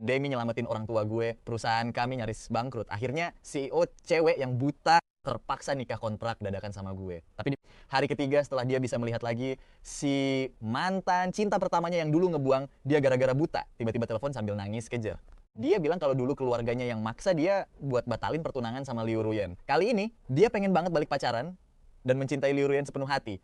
Demi nyelamatin orang tua gue, perusahaan kami nyaris bangkrut. Akhirnya CEO cewek yang buta terpaksa nikah kontrak dadakan sama gue. Tapi di hari ketiga setelah dia bisa melihat lagi, si mantan cinta pertamanya yang dulu ngebuang dia gara-gara buta, tiba-tiba telepon sambil nangis kejer. Dia bilang kalau dulu keluarganya yang maksa dia buat batalin pertunangan sama Liu Ruyan. Kali ini, dia pengen banget balik pacaran dan mencintai Liu Ruyan sepenuh hati.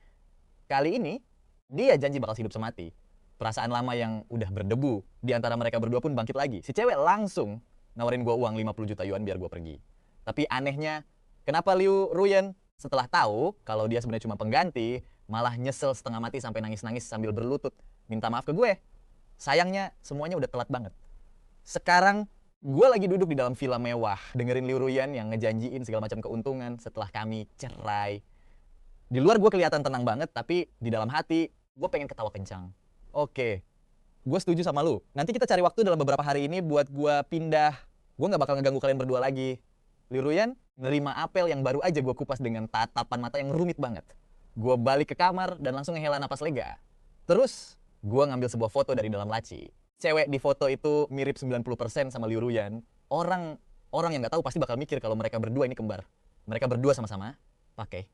Kali ini, dia janji bakal hidup semati. Perasaan lama yang udah berdebu di antara mereka berdua pun bangkit lagi. Si cewek langsung nawarin gue uang 50 juta yuan biar gue pergi. Tapi anehnya, kenapa Liu Ruyan setelah tahu kalau dia sebenarnya cuma pengganti, malah nyesel setengah mati sampai nangis-nangis sambil berlutut minta maaf ke gue. Sayangnya semuanya udah telat banget. Sekarang gue lagi duduk di dalam villa mewah dengerin Liu Ruyan yang ngejanjiin segala macam keuntungan setelah kami cerai. Di luar gue kelihatan tenang banget, tapi di dalam hati gue pengen ketawa kencang. Oke, gue setuju sama lu. Nanti kita cari waktu dalam beberapa hari ini buat gue pindah. Gue gak bakal ngeganggu kalian berdua lagi. Liu Ruyan nerima apel yang baru aja gue kupas dengan tatapan mata yang rumit banget. Gue balik ke kamar dan langsung ngehela napas lega. Terus, gue ngambil sebuah foto dari dalam laci. Cewek di foto itu mirip 90% sama Liu Ruyan. Orang yang gak tahu pasti bakal mikir kalau mereka berdua ini kembar. Mereka berdua sama-sama pakai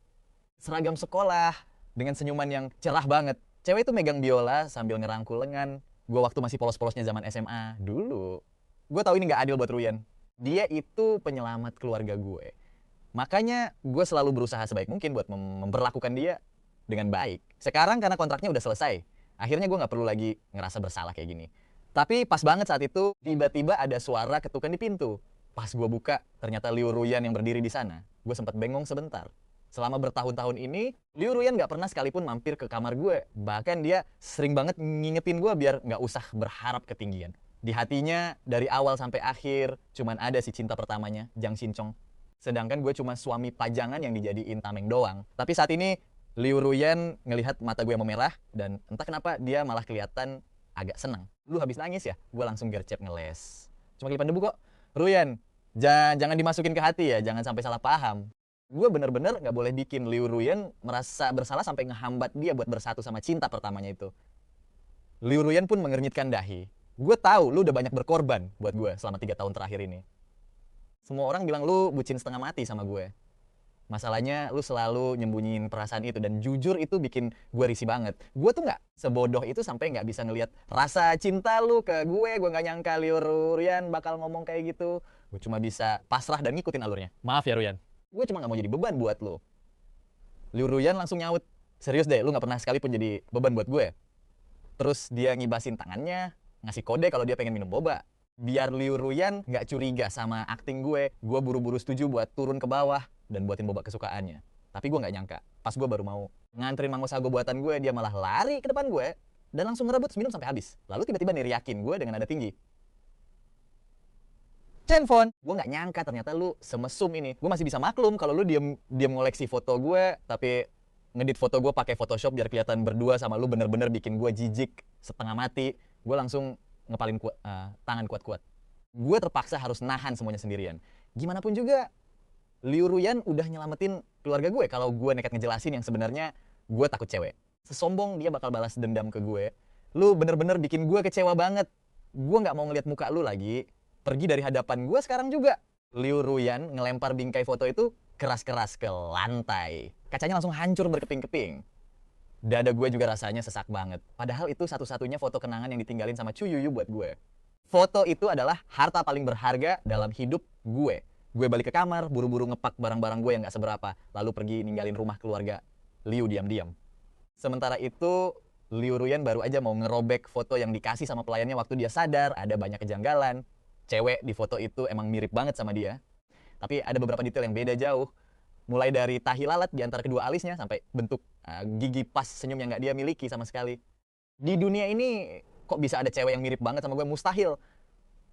seragam sekolah dengan senyuman yang cerah banget. Cewek itu megang biola sambil ngerangkul lengan. Gue waktu masih polos-polosnya zaman SMA dulu. Gue tahu ini gak adil buat Ruyan. Dia itu penyelamat keluarga gue. Makanya gue selalu berusaha sebaik mungkin buat memperlakukan dia dengan baik. Sekarang karena kontraknya udah selesai, akhirnya gue gak perlu lagi ngerasa bersalah kayak gini. Tapi pas banget saat itu, tiba-tiba ada suara ketukan di pintu. Pas gue buka, ternyata Liu Ruyan yang berdiri di sana. Gue sempat bengong sebentar. Selama bertahun-tahun ini, Liu Ruyan gak pernah sekalipun mampir ke kamar gue. Bahkan dia sering banget ngingetin gue biar gak usah berharap ketinggian. Di hatinya, dari awal sampai akhir, cuman ada si cinta pertamanya, Jang Shinchong. Sedangkan gue cuma suami pajangan yang dijadiin tameng doang. Tapi saat ini, Liu Ruyan ngelihat mata gue memerah, dan entah kenapa dia malah kelihatan agak senang. Lu habis nangis ya? Gue langsung gercep ngeles. Cuma kelipan debu kok. Ruyan, jangan dimasukin ke hati ya, jangan sampai salah paham. Gue bener-bener gak boleh bikin Liu Ruyan merasa bersalah sampai ngehambat dia buat bersatu sama cinta pertamanya itu. Liu Ruyan pun mengernyitkan dahi. Gue tahu lu udah banyak berkorban buat gue selama 3 tahun terakhir ini. Semua orang bilang lu bucin setengah mati sama gue. Masalahnya lu selalu nyembunyiin perasaan itu dan jujur itu bikin gue risih banget. Gue tuh gak sebodoh itu sampai gak bisa ngelihat rasa cinta lu ke gue. Gue gak nyangka Liu Ruyan bakal ngomong kayak gitu. Gue cuma bisa pasrah dan ngikutin alurnya. Maaf ya Ruyan. Gue cuma gak mau jadi beban buat lo. Liu Ruyan langsung nyaut. Serius deh, lu gak pernah sekalipun jadi beban buat gue. Terus dia ngibasin tangannya, ngasih kode kalau dia pengen minum boba. Biar Liu Ruyan gak curiga sama akting gue buru-buru setuju buat turun ke bawah dan buatin boba kesukaannya. Tapi gue gak nyangka, pas gue baru mau nganterin mango sago buatan gue, dia malah lari ke depan gue dan langsung ngerebut minum sampai habis. Lalu tiba-tiba neriakin gue dengan nada tinggi. Cenfon, gue nggak nyangka ternyata lu semesum ini. Gue masih bisa maklum kalau lu diam ngoleksi foto gue, tapi ngedit foto gue pakai Photoshop biar kelihatan berdua sama lu bener-bener bikin gue jijik setengah mati. Gue langsung ngepalin tangan kuat-kuat. Gue terpaksa harus nahan semuanya sendirian. Gimana pun juga, Liu Ruyan udah nyelamatin keluarga gue kalau gue nekat ngejelasin yang sebenarnya gue takut cewek. Sesombong dia bakal balas dendam ke gue. Lu bener-bener bikin gue kecewa banget. Gue nggak mau ngeliat muka lu lagi. Pergi dari hadapan gue sekarang juga. Liu Ruyan ngelempar bingkai foto itu keras-keras ke lantai. Kacanya langsung hancur berkeping-keping. Dada gue juga rasanya sesak banget. Padahal itu satu-satunya foto kenangan yang ditinggalin sama Chu Yuyu buat gue. Foto itu adalah harta paling berharga dalam hidup gue. Gue balik ke kamar, buru-buru ngepak barang-barang gue yang gak seberapa. Lalu pergi ninggalin rumah keluarga Liu diam-diam. Sementara itu, Liu Ruyan baru aja mau ngerobek foto yang dikasih sama pelayannya waktu dia sadar ada banyak kejanggalan. Cewek di foto itu emang mirip banget sama dia. Tapi ada beberapa detail yang beda jauh. Mulai dari tahi lalat di antara kedua alisnya sampai bentuk gigi pas senyum yang gak dia miliki sama sekali. Di dunia ini kok bisa ada cewek yang mirip banget sama gue? Mustahil.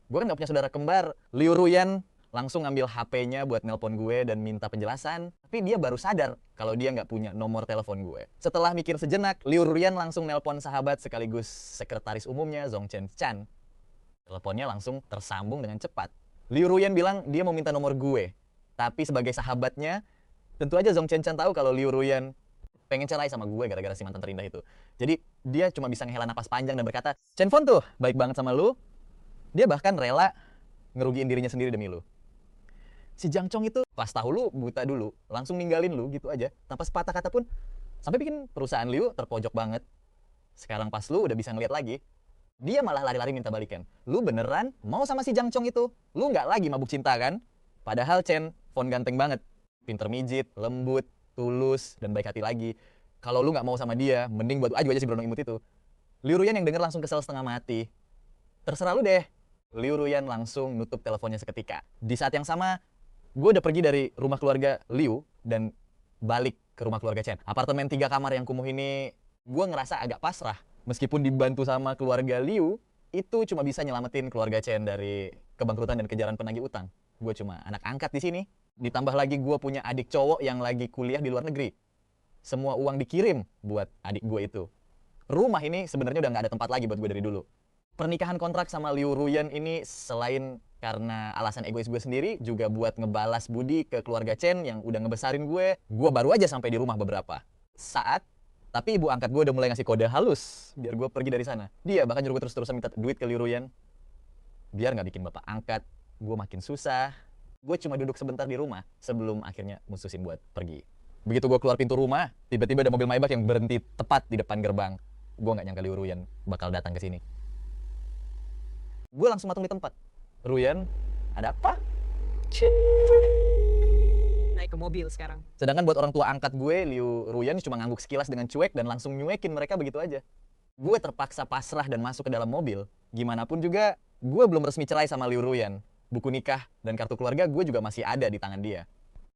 Gue kan gak punya saudara kembar. Liu Ruyan langsung ngambil HP-nya buat nelpon gue dan minta penjelasan. Tapi dia baru sadar kalau dia gak punya nomor telepon gue. Setelah mikir sejenak, Liu Ruyan langsung nelpon sahabat sekaligus sekretaris umumnya Zhong Chen Chan. Teleponnya langsung tersambung dengan cepat. Liu Ruyan bilang dia mau minta nomor gue. Tapi sebagai sahabatnya, tentu aja Zhong Chen Chan tahu kalau Liu Ruyan pengen cerai sama gue gara-gara si mantan terindah itu. Jadi dia cuma bisa ngehela napas panjang dan berkata, Chen Fon tuh baik banget sama lu. Dia bahkan rela ngerugiin dirinya sendiri demi lu. Si Jang Chong itu pas tahu lu buta dulu, langsung ninggalin lu gitu aja, tanpa sepatah kata pun, sampai bikin perusahaan Liu terpojok banget. Sekarang pas lu udah bisa ngeliat lagi, dia malah lari-lari minta balikan. Lu beneran mau sama si Jang Chong itu? Lu nggak lagi mabuk cinta kan? Padahal Chen Fon ganteng banget, pinter mijit, lembut, tulus, dan baik hati lagi. Kalau lu nggak mau sama dia, mending buat aju aja si berondong imut itu. Liu Ruyan yang denger langsung kesel setengah mati. Terserah lu deh. Liu Ruyan langsung nutup teleponnya seketika. Di saat yang sama, gue udah pergi dari rumah keluarga Liu dan balik ke rumah keluarga Chen. Apartemen 3 kamar yang kumuh ini, gue ngerasa agak pasrah. Meskipun dibantu sama keluarga Liu, itu cuma bisa nyelamatin keluarga Chen dari kebangkrutan dan kejaran penagih utang. Gue cuma anak angkat di sini. Ditambah lagi gue punya adik cowok yang lagi kuliah di luar negeri. Semua uang dikirim buat adik gue itu. Rumah ini sebenarnya udah nggak ada tempat lagi buat gue dari dulu. Pernikahan kontrak sama Liu Ruyan ini selain karena alasan egois gue sendiri, juga buat ngebalas budi ke keluarga Chen yang udah ngebesarin gue. Gue baru aja sampai di rumah beberapa saat, tapi ibu angkat gue udah mulai ngasih kode halus biar gue pergi dari sana. Dia bahkan nyuruh gue terus-terusan minta duit ke Liu Ruyan biar nggak bikin bapak angkat gue makin susah. Gue cuma duduk sebentar di rumah sebelum akhirnya mutusin buat pergi. Begitu gue keluar pintu rumah, tiba-tiba ada mobil Maybach yang berhenti tepat di depan gerbang. Gue nggak nyangka Liu Ruyan bakal datang ke sini. Gue langsung matung di tempat. Ruyan, ada apa? Naik ke mobil sekarang. Sedangkan buat orang tua angkat gue, Liu Ruyan cuma ngangguk sekilas dengan cuek dan langsung nyuekin mereka begitu aja. Gue terpaksa pasrah dan masuk ke dalam mobil. Gimana pun juga, gue belum resmi cerai sama Liu Ruyan. Buku nikah dan kartu keluarga gue juga masih ada di tangan dia.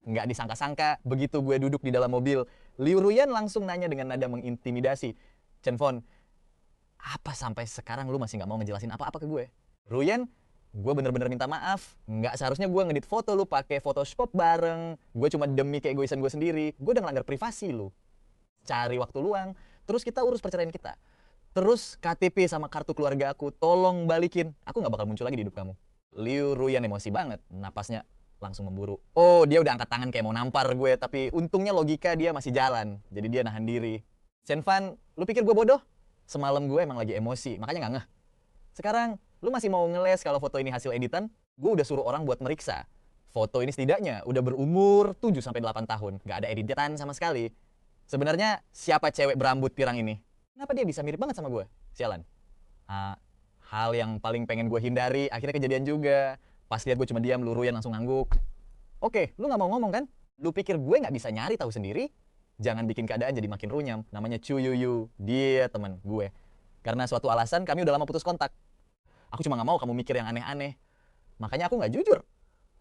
Nggak disangka-sangka, begitu gue duduk di dalam mobil, Liu Ruyan langsung nanya dengan nada mengintimidasi. Chen Fon, apa sampai sekarang lu masih nggak mau ngejelasin apa-apa ke gue? Ruyan, gue bener-bener minta maaf. Nggak seharusnya gue ngedit foto lu pakai Photoshop bareng. Gue cuma demi keegoisan gue sendiri. Gue udah ngelanggar privasi lu. Cari waktu luang, terus kita urus perceraian kita. Terus KTP sama kartu keluarga aku, tolong balikin. Aku nggak bakal muncul lagi di hidup kamu. Liu Ruyan emosi banget, napasnya langsung memburu. Oh, dia udah angkat tangan kayak mau nampar gue, tapi untungnya logika dia masih jalan. Jadi dia nahan diri. Chen Fan, lu pikir gue bodoh? Semalam gue emang lagi emosi, makanya nggak ngeh. Sekarang, lu masih mau ngeles kalau foto ini hasil editan? Gue udah suruh orang buat meriksa. Foto ini setidaknya udah berumur 7-8 tahun. Nggak ada editan sama sekali. Sebenarnya, siapa cewek berambut pirang ini? Kenapa dia bisa mirip banget sama gue? Sialan. Hal yang paling pengen gue hindari, akhirnya kejadian juga. Pas lihat gue cuma diam, Liu Ruyan langsung ngangguk. Oke, lu nggak mau ngomong kan? Lu pikir gue nggak bisa nyari tahu sendiri? Jangan bikin keadaan jadi makin runyam. Namanya Chu Yuyu. Dia teman gue. Karena suatu alasan kami udah lama putus kontak. Aku cuma nggak mau kamu mikir yang aneh-aneh. Makanya aku nggak jujur.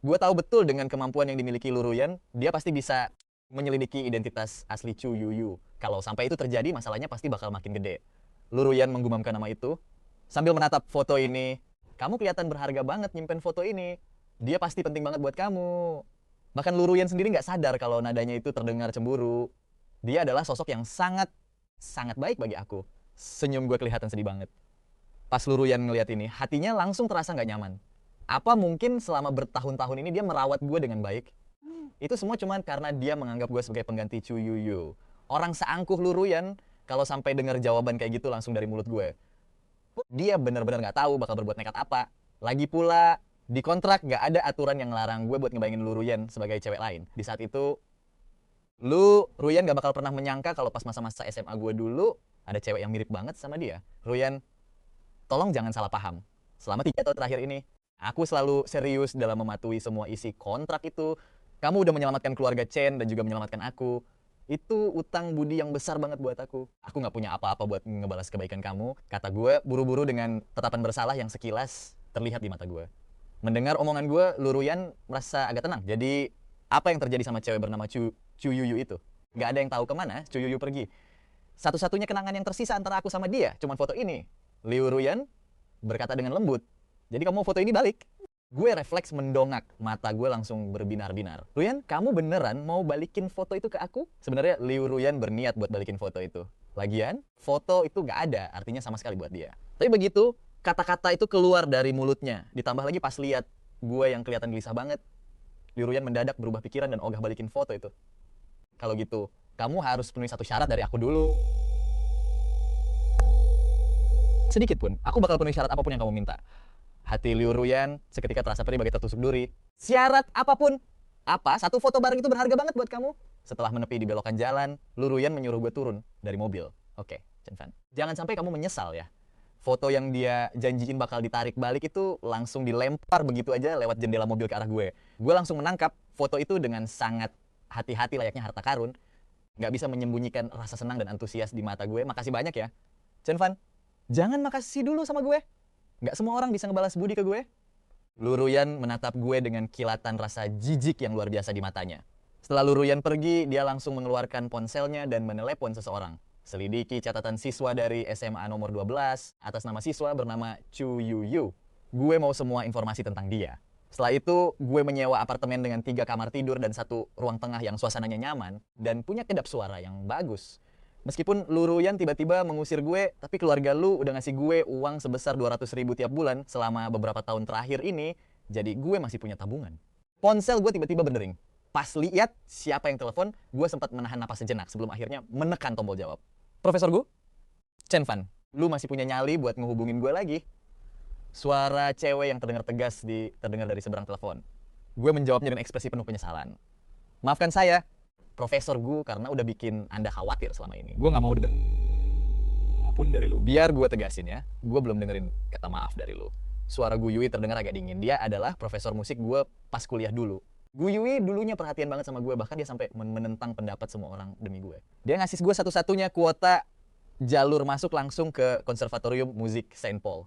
Gue tahu betul dengan kemampuan yang dimiliki Liu Ruyan, dia pasti bisa menyelidiki identitas asli Chu Yuyu. Kalau sampai itu terjadi, masalahnya pasti bakal makin gede. Liu Ruyan menggumamkan nama itu. Sambil menatap foto ini, kamu kelihatan berharga banget nyimpen foto ini. Dia pasti penting banget buat kamu. Bahkan Liu Ruyan sendiri nggak sadar kalau nadanya itu terdengar cemburu. Dia adalah sosok yang sangat baik bagi aku. Senyum gue kelihatan sedih banget. Pas Liu Ruyan ngeliat ini, hatinya langsung terasa nggak nyaman. Apa mungkin selama bertahun-tahun ini dia merawat gue dengan baik? Itu semua cuma karena dia menganggap gue sebagai pengganti Chu Yuyu. Orang seangkuh Liu Ruyan, kalau sampai dengar jawaban kayak gitu langsung dari mulut gue, dia benar-benar nggak tahu bakal berbuat nekat apa. Lagi pula, di kontrak nggak ada aturan yang ngelarang gue buat ngebayangin Liu Ruyan sebagai cewek lain. Di saat itu, Liu Ruyan nggak bakal pernah menyangka kalau pas masa-masa SMA gue dulu, ada cewek yang mirip banget sama dia. Ruyan, tolong jangan salah paham. Selama 3 tahun terakhir ini, aku selalu serius dalam mematuhi semua isi kontrak itu. Kamu udah menyelamatkan keluarga Chen dan juga menyelamatkan aku. Itu utang budi yang besar banget buat aku. Aku nggak punya apa-apa buat ngebalas kebaikan kamu. Kata gue buru-buru dengan tatapan bersalah yang sekilas terlihat di mata gue. Mendengar omongan gue, Liu Ruyan merasa agak tenang. Jadi, apa yang terjadi sama cewek bernama Chu Yuyu itu? Nggak ada yang tahu kemana Chu Yuyu pergi. Satu-satunya kenangan yang tersisa antara aku sama dia, cuma foto ini. Liu Ruyan berkata dengan lembut, jadi kamu mau foto ini balik? Gue refleks mendongak, mata gue langsung berbinar-binar. Ruyan, kamu beneran mau balikin foto itu ke aku? Sebenarnya Liu Ruyan berniat buat balikin foto itu. Lagian, foto itu gak ada, artinya sama sekali buat dia. Tapi begitu, kata-kata itu keluar dari mulutnya. Ditambah lagi pas lihat gue yang kelihatan gelisah banget, Liu Ruyan mendadak berubah pikiran dan ogah balikin foto itu. Kalau gitu, kamu harus penuhi satu syarat dari aku dulu. Sedikit pun, aku bakal penuhi syarat apapun yang kamu minta. Hati Liu Ruyan seketika terasa perih bagai tertusuk duri. Syarat apapun. Apa? Satu foto bareng itu berharga banget buat kamu? Setelah menepi di belokan jalan, Liu Ruyan menyuruh gue turun dari mobil. Oke, Chen Fan. Jangan sampai kamu menyesal ya. Foto yang dia janjiin bakal ditarik balik itu langsung dilempar begitu aja lewat jendela mobil ke arah gue. Gue langsung menangkap foto itu dengan sangat hati-hati layaknya harta karun. Nggak bisa menyembunyikan rasa senang dan antusias di mata gue. Makasih banyak ya. Chen Fan, jangan makasih dulu sama gue. Nggak semua orang bisa ngebalas budi ke gue. Liu Ruyan menatap gue dengan kilatan rasa jijik yang luar biasa di matanya. Setelah Liu Ruyan pergi, dia langsung mengeluarkan ponselnya dan menelepon seseorang. Selidiki catatan siswa dari SMA nomor 12 atas nama siswa bernama Chu Yu. Gue mau semua informasi tentang dia. Setelah itu, gue menyewa apartemen dengan 3 kamar tidur dan 1 ruang tengah yang suasananya nyaman dan punya kedap suara yang bagus. Meskipun Liu Ruyan tiba-tiba mengusir gue, tapi keluarga lu udah ngasih gue uang sebesar 200.000 tiap bulan selama beberapa tahun terakhir ini, jadi gue masih punya tabungan. Ponsel gue tiba-tiba berdering. Pas lihat siapa yang telepon, gue sempat menahan napas sejenak sebelum akhirnya menekan tombol jawab. Profesor Gu? Chen Fan, lu masih punya nyali buat ngehubungin gue lagi? Suara cewek yang terdengar tegas terdengar dari seberang telepon. Gue menjawabnya dengan ekspresi penuh penyesalan. Maafkan saya, Profesor Gu, karena udah bikin Anda khawatir selama ini. Gue nggak mau denger apapun dari lu. Biar gue tegasin ya, gue belum dengerin kata maaf dari lu. Suara Gu Yui terdengar agak dingin. Dia adalah profesor musik gue pas kuliah dulu. Gu Yui dulunya perhatian banget sama gue, bahkan dia sampai menentang pendapat semua orang demi gue. Dia ngasih gue satu-satunya kuota jalur masuk langsung ke Konservatorium Musik Saint Paul.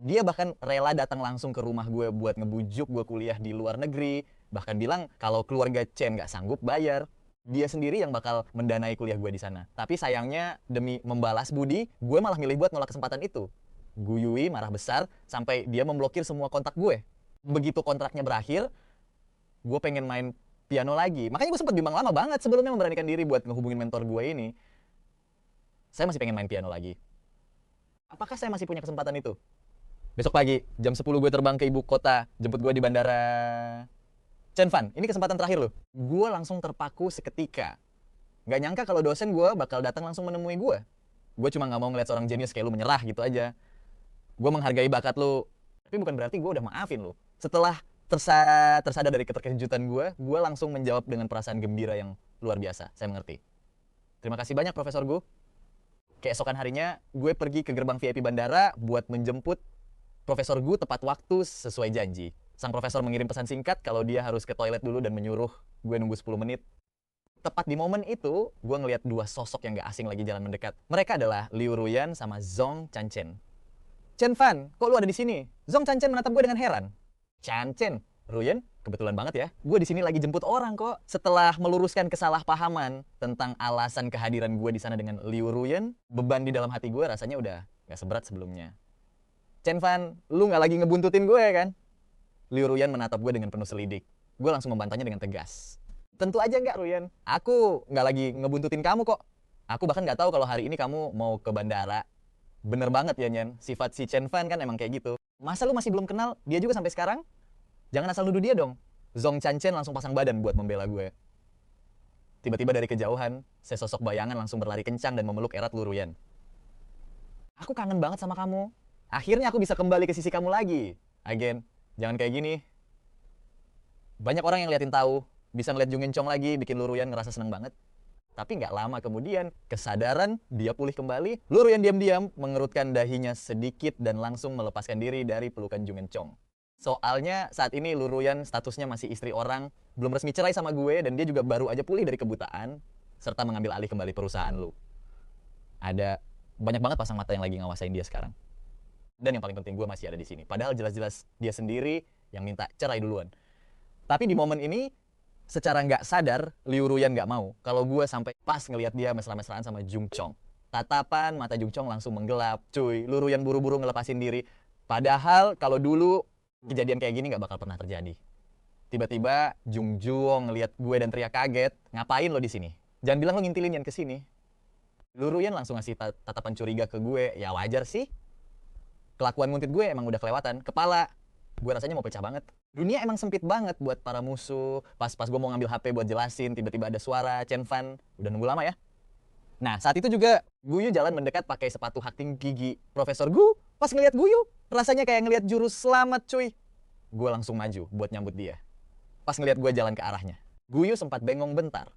Dia bahkan rela datang langsung ke rumah gue buat ngebujuk gue kuliah di luar negeri. Bahkan bilang kalau keluarga Chen nggak sanggup bayar, dia sendiri yang bakal mendanai kuliah gue di sana. Tapi sayangnya demi membalas budi, gue malah milih buat nolak kesempatan itu. Gu Yui marah besar sampai dia memblokir semua kontak gue. Begitu kontraknya berakhir, gue pengen main piano lagi. Makanya gue sempat bimbang lama banget sebelumnya memberanikan diri buat ngehubungin mentor gue ini. Saya masih pengen main piano lagi. Apakah saya masih punya kesempatan itu? Besok pagi, jam 10 gue terbang ke ibu kota, jemput gue di bandara Chen Fan. Ini kesempatan terakhir loh. Gue langsung terpaku seketika. Gak nyangka kalau dosen gue bakal datang langsung menemui gue. Gue cuma gak mau ngeliat seorang jenius kayak lu menyerah gitu aja. Gue menghargai bakat lu, tapi bukan berarti gue udah maafin lu. Setelah tersadar dari keterkejutan gue langsung menjawab dengan perasaan gembira yang luar biasa. Saya mengerti. Terima kasih banyak Profesor Gu. Keesokan harinya, gue pergi ke gerbang VIP bandara buat menjemput Profesor Gu tepat waktu sesuai janji. Sang profesor mengirim pesan singkat kalau dia harus ke toilet dulu dan menyuruh gue nunggu 10 menit. Tepat di momen itu, gue ngeliat 2 sosok yang gak asing lagi jalan mendekat. Mereka adalah Liu Ruyan sama Zhong Chanchen. Chen Fan, kok lu ada di sini? Zhong Chanchen menatap gue dengan heran. Chanchen, Ruyan, kebetulan banget ya. Gue di sini lagi jemput orang kok. Setelah meluruskan kesalahpahaman tentang alasan kehadiran gue di sana dengan Liu Ruyan, beban di dalam hati gue rasanya udah gak seberat sebelumnya. Chen Fan, lu gak lagi ngebuntutin gue kan? Liu Ruyan menatap gue dengan penuh selidik. Gue langsung membantahnya dengan tegas. Tentu aja enggak, Ruyan. Aku nggak lagi ngebuntutin kamu kok. Aku bahkan nggak tahu kalau hari ini kamu mau ke bandara. Bener banget ya, Nyen. Sifat si Chen Fan kan emang kayak gitu. Masa lu masih belum kenal dia juga sampai sekarang? Jangan asal nuduh dia dong. Zhong Chanchen langsung pasang badan buat membela gue. Tiba-tiba dari kejauhan, sesosok bayangan langsung berlari kencang dan memeluk erat Liu Ruyan. Aku kangen banget sama kamu. Akhirnya aku bisa kembali ke sisi kamu lagi. Again, jangan kayak gini. Banyak orang yang liatin tahu. Bisa ngeliat Jung In-chong lagi, bikin Liu Ruyan ngerasa seneng banget. Tapi nggak lama kemudian, kesadaran dia pulih kembali. Liu Ruyan diam-diam mengerutkan dahinya sedikit dan langsung melepaskan diri dari pelukan Jung In-chong. Soalnya saat ini Liu Ruyan statusnya masih istri orang, belum resmi cerai sama gue, dan dia juga baru aja pulih dari kebutaan, serta mengambil alih kembali perusahaan lu. Ada banyak banget pasang mata yang lagi ngawasain dia sekarang. Dan yang paling penting, gue masih ada di sini. Padahal jelas-jelas dia sendiri yang minta cerai duluan. Tapi di momen ini, secara nggak sadar, Liu Ruyan nggak mau kalau gue sampai pas ngelihat dia mesra-mesraan sama Jung Chong. Tatapan mata Jung Chong langsung menggelap. Cuy, Liu Ruyan buru-buru ngelepasin diri. Padahal kalau dulu kejadian kayak gini nggak bakal pernah terjadi. Tiba-tiba Jung Juong ngelihat gue dan teriak kaget. Ngapain lo di sini? Jangan bilang lo ngintilin Yan ke sini. Liu Ruyan langsung ngasih tatapan curiga ke gue. Ya wajar sih. Kelakuan nguntit gue emang udah kelewatan. Kepala gue rasanya mau pecah banget. Dunia emang sempit banget buat para musuh. Pas gue mau ngambil HP buat jelasin, tiba-tiba ada suara Chen Fan. Udah nunggu lama ya. Nah, saat itu juga Gu Yu jalan mendekat pakai sepatu hakting gigi. Profesor Gu, Pas ngeliat Guyu, rasanya kayak ngeliat juru selamat cuy. Gue langsung maju buat nyambut dia. Pas ngeliat gue jalan ke arahnya, Guyu sempat bengong bentar.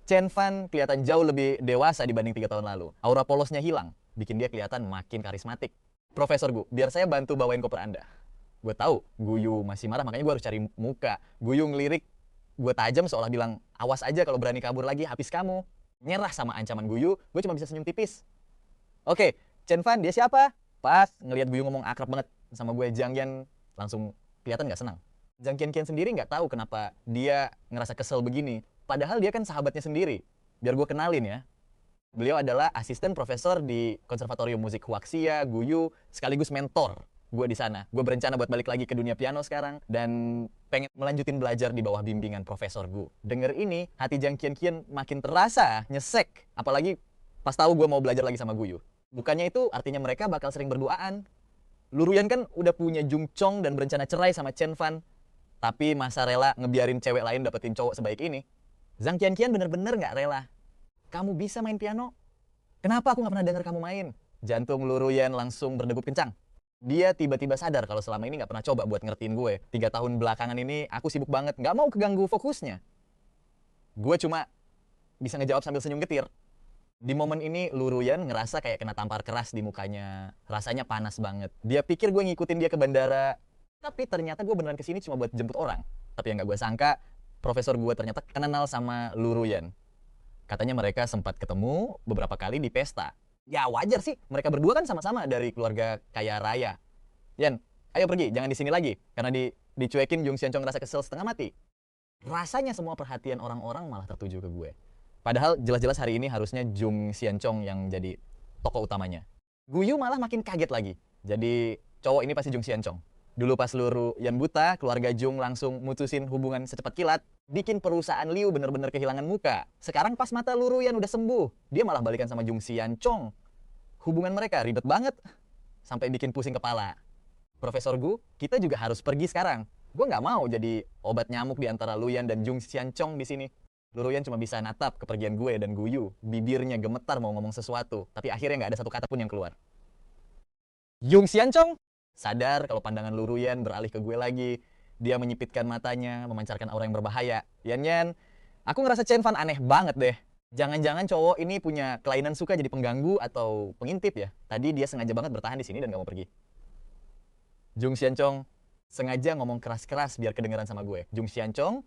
Chen Fan kelihatan jauh lebih dewasa dibanding 3 tahun lalu. Aura polosnya hilang, bikin dia kelihatan makin karismatik. Profesor Gu, biar saya bantu bawain koper Anda. Gue tahu Guyu masih marah, makanya gue harus cari muka. Guyu ngelirik gue tajam seolah bilang, awas aja kalau berani kabur lagi, habis kamu. Nyerah sama ancaman Guyu, gue cuma bisa senyum tipis. Oke, Chen Fan, dia siapa? Pas ngelihat Guyu ngomong akrab banget sama gue, Zhang Yan langsung kelihatan nggak senang. Zhang Qianqian sendiri nggak tahu kenapa dia ngerasa kesel begini. Padahal dia kan sahabatnya sendiri. Biar gue kenalin ya. Beliau adalah asisten profesor di Konservatorium Musik Huaxia, Guyu, sekaligus mentor gue di sana. Gue berencana buat balik lagi ke dunia piano sekarang dan pengen melanjutin belajar di bawah bimbingan Profesor Gu. Denger ini, hati Zhang Qianqian makin terasa nyesek. Apalagi pas tahu gue mau belajar lagi sama Guyu. Bukannya itu artinya mereka bakal sering berduaan. Luruyan kan udah punya Jung Chong dan berencana cerai sama Chen Fan. Tapi masa rela ngebiarin cewek lain dapetin cowok sebaik ini? Zhang Qianqian bener-bener nggak rela. Kamu bisa main piano? Kenapa aku nggak pernah dengar kamu main? Jantung Luruyan langsung berdegup kencang. Dia tiba-tiba sadar kalau selama ini nggak pernah coba buat ngertiin gue. 3 tahun belakangan ini aku sibuk banget, nggak mau keganggu fokusnya. Gue cuma bisa ngejawab sambil senyum getir. Di momen ini Luruyan ngerasa kayak kena tampar keras di mukanya. Rasanya panas banget. Dia pikir gue ngikutin dia ke bandara. Tapi ternyata gue beneran kesini cuma buat jemput orang. Tapi yang nggak gue sangka, profesor gue ternyata kenal sama Luruyan. Katanya mereka sempat ketemu beberapa kali di pesta. Ya wajar sih, mereka berdua kan sama-sama dari keluarga kaya raya. Yan, ayo pergi, jangan di sini lagi. Karena dicuekin Jung Xianchong ngerasa kesel setengah mati. Rasanya semua perhatian orang-orang malah tertuju ke gue. Padahal jelas-jelas hari ini harusnya Jung Xianchong yang jadi tokoh utamanya. Guyu malah makin kaget lagi. Jadi cowok ini pasti Jung Xianchong. Dulu pas Luruyan buta, keluarga Jung langsung mutusin hubungan secepat kilat. Bikin perusahaan Liu bener-bener kehilangan muka. Sekarang pas mata Luruyan udah sembuh, dia malah balikan sama Jung Xianchong. Hubungan mereka ribet banget. Sampai bikin pusing kepala. Profesor Gu, kita juga harus pergi sekarang. Gue nggak mau jadi obat nyamuk di antara Luyan dan Jung Xianchong di sini. Luruyan cuma bisa natap kepergian gue dan Guyu. Bibirnya gemetar mau ngomong sesuatu, tapi akhirnya nggak ada satu kata pun yang keluar. Jung Xianchong sadar kalau pandangan Luruyan beralih ke gue lagi. Dia menyipitkan matanya, memancarkan aura yang berbahaya. Yan, aku ngerasa Chen Fan aneh banget deh. Jangan-jangan cowok ini punya kelainan suka jadi pengganggu atau pengintip ya. Tadi dia sengaja banget bertahan di sini dan gak mau pergi. Jung Xianchong sengaja ngomong keras-keras biar kedengeran sama gue. Jung Xianchong,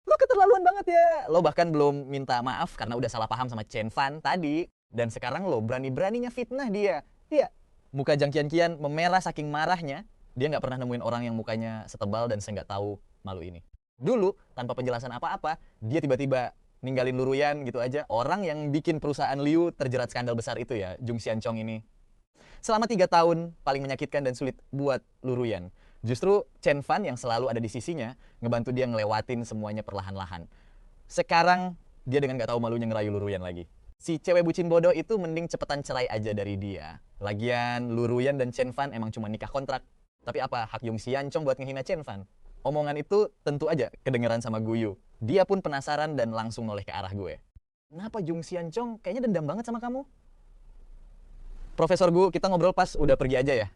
lo keterlaluan banget ya. Lo bahkan belum minta maaf karena udah salah paham sama Chen Fan tadi. Dan sekarang lo berani-beraninya fitnah dia. Iya. Muka Zhang Qianqian memerah saking marahnya. Dia nggak pernah nemuin orang yang mukanya setebal dan saya nggak tahu malu ini. Dulu, tanpa penjelasan apa-apa, dia tiba-tiba ninggalin Luruyan gitu aja. Orang yang bikin perusahaan Liu terjerat skandal besar itu ya, Jung Xianchong ini. Selama 3 tahun, paling menyakitkan dan sulit buat Luruyan. Justru Chen Fan yang selalu ada di sisinya, ngebantu dia ngelewatin semuanya perlahan-lahan. Sekarang, dia dengan nggak tahu malunya ngerayu Luruyan lagi. Si cewek bucin bodoh itu mending cepetan cerai aja dari dia. Lagian, Luruyan dan Chen Fan emang cuma nikah kontrak. Tapi apa hak Jung Xianchong buat ngehina Chen Fan? Omongan itu tentu aja kedengeran sama Guyu. Dia pun penasaran dan langsung noleh ke arah gue. Kenapa Jung Xianchong kayaknya dendam banget sama kamu? Profesor Gu, kita ngobrol pas udah pergi aja ya.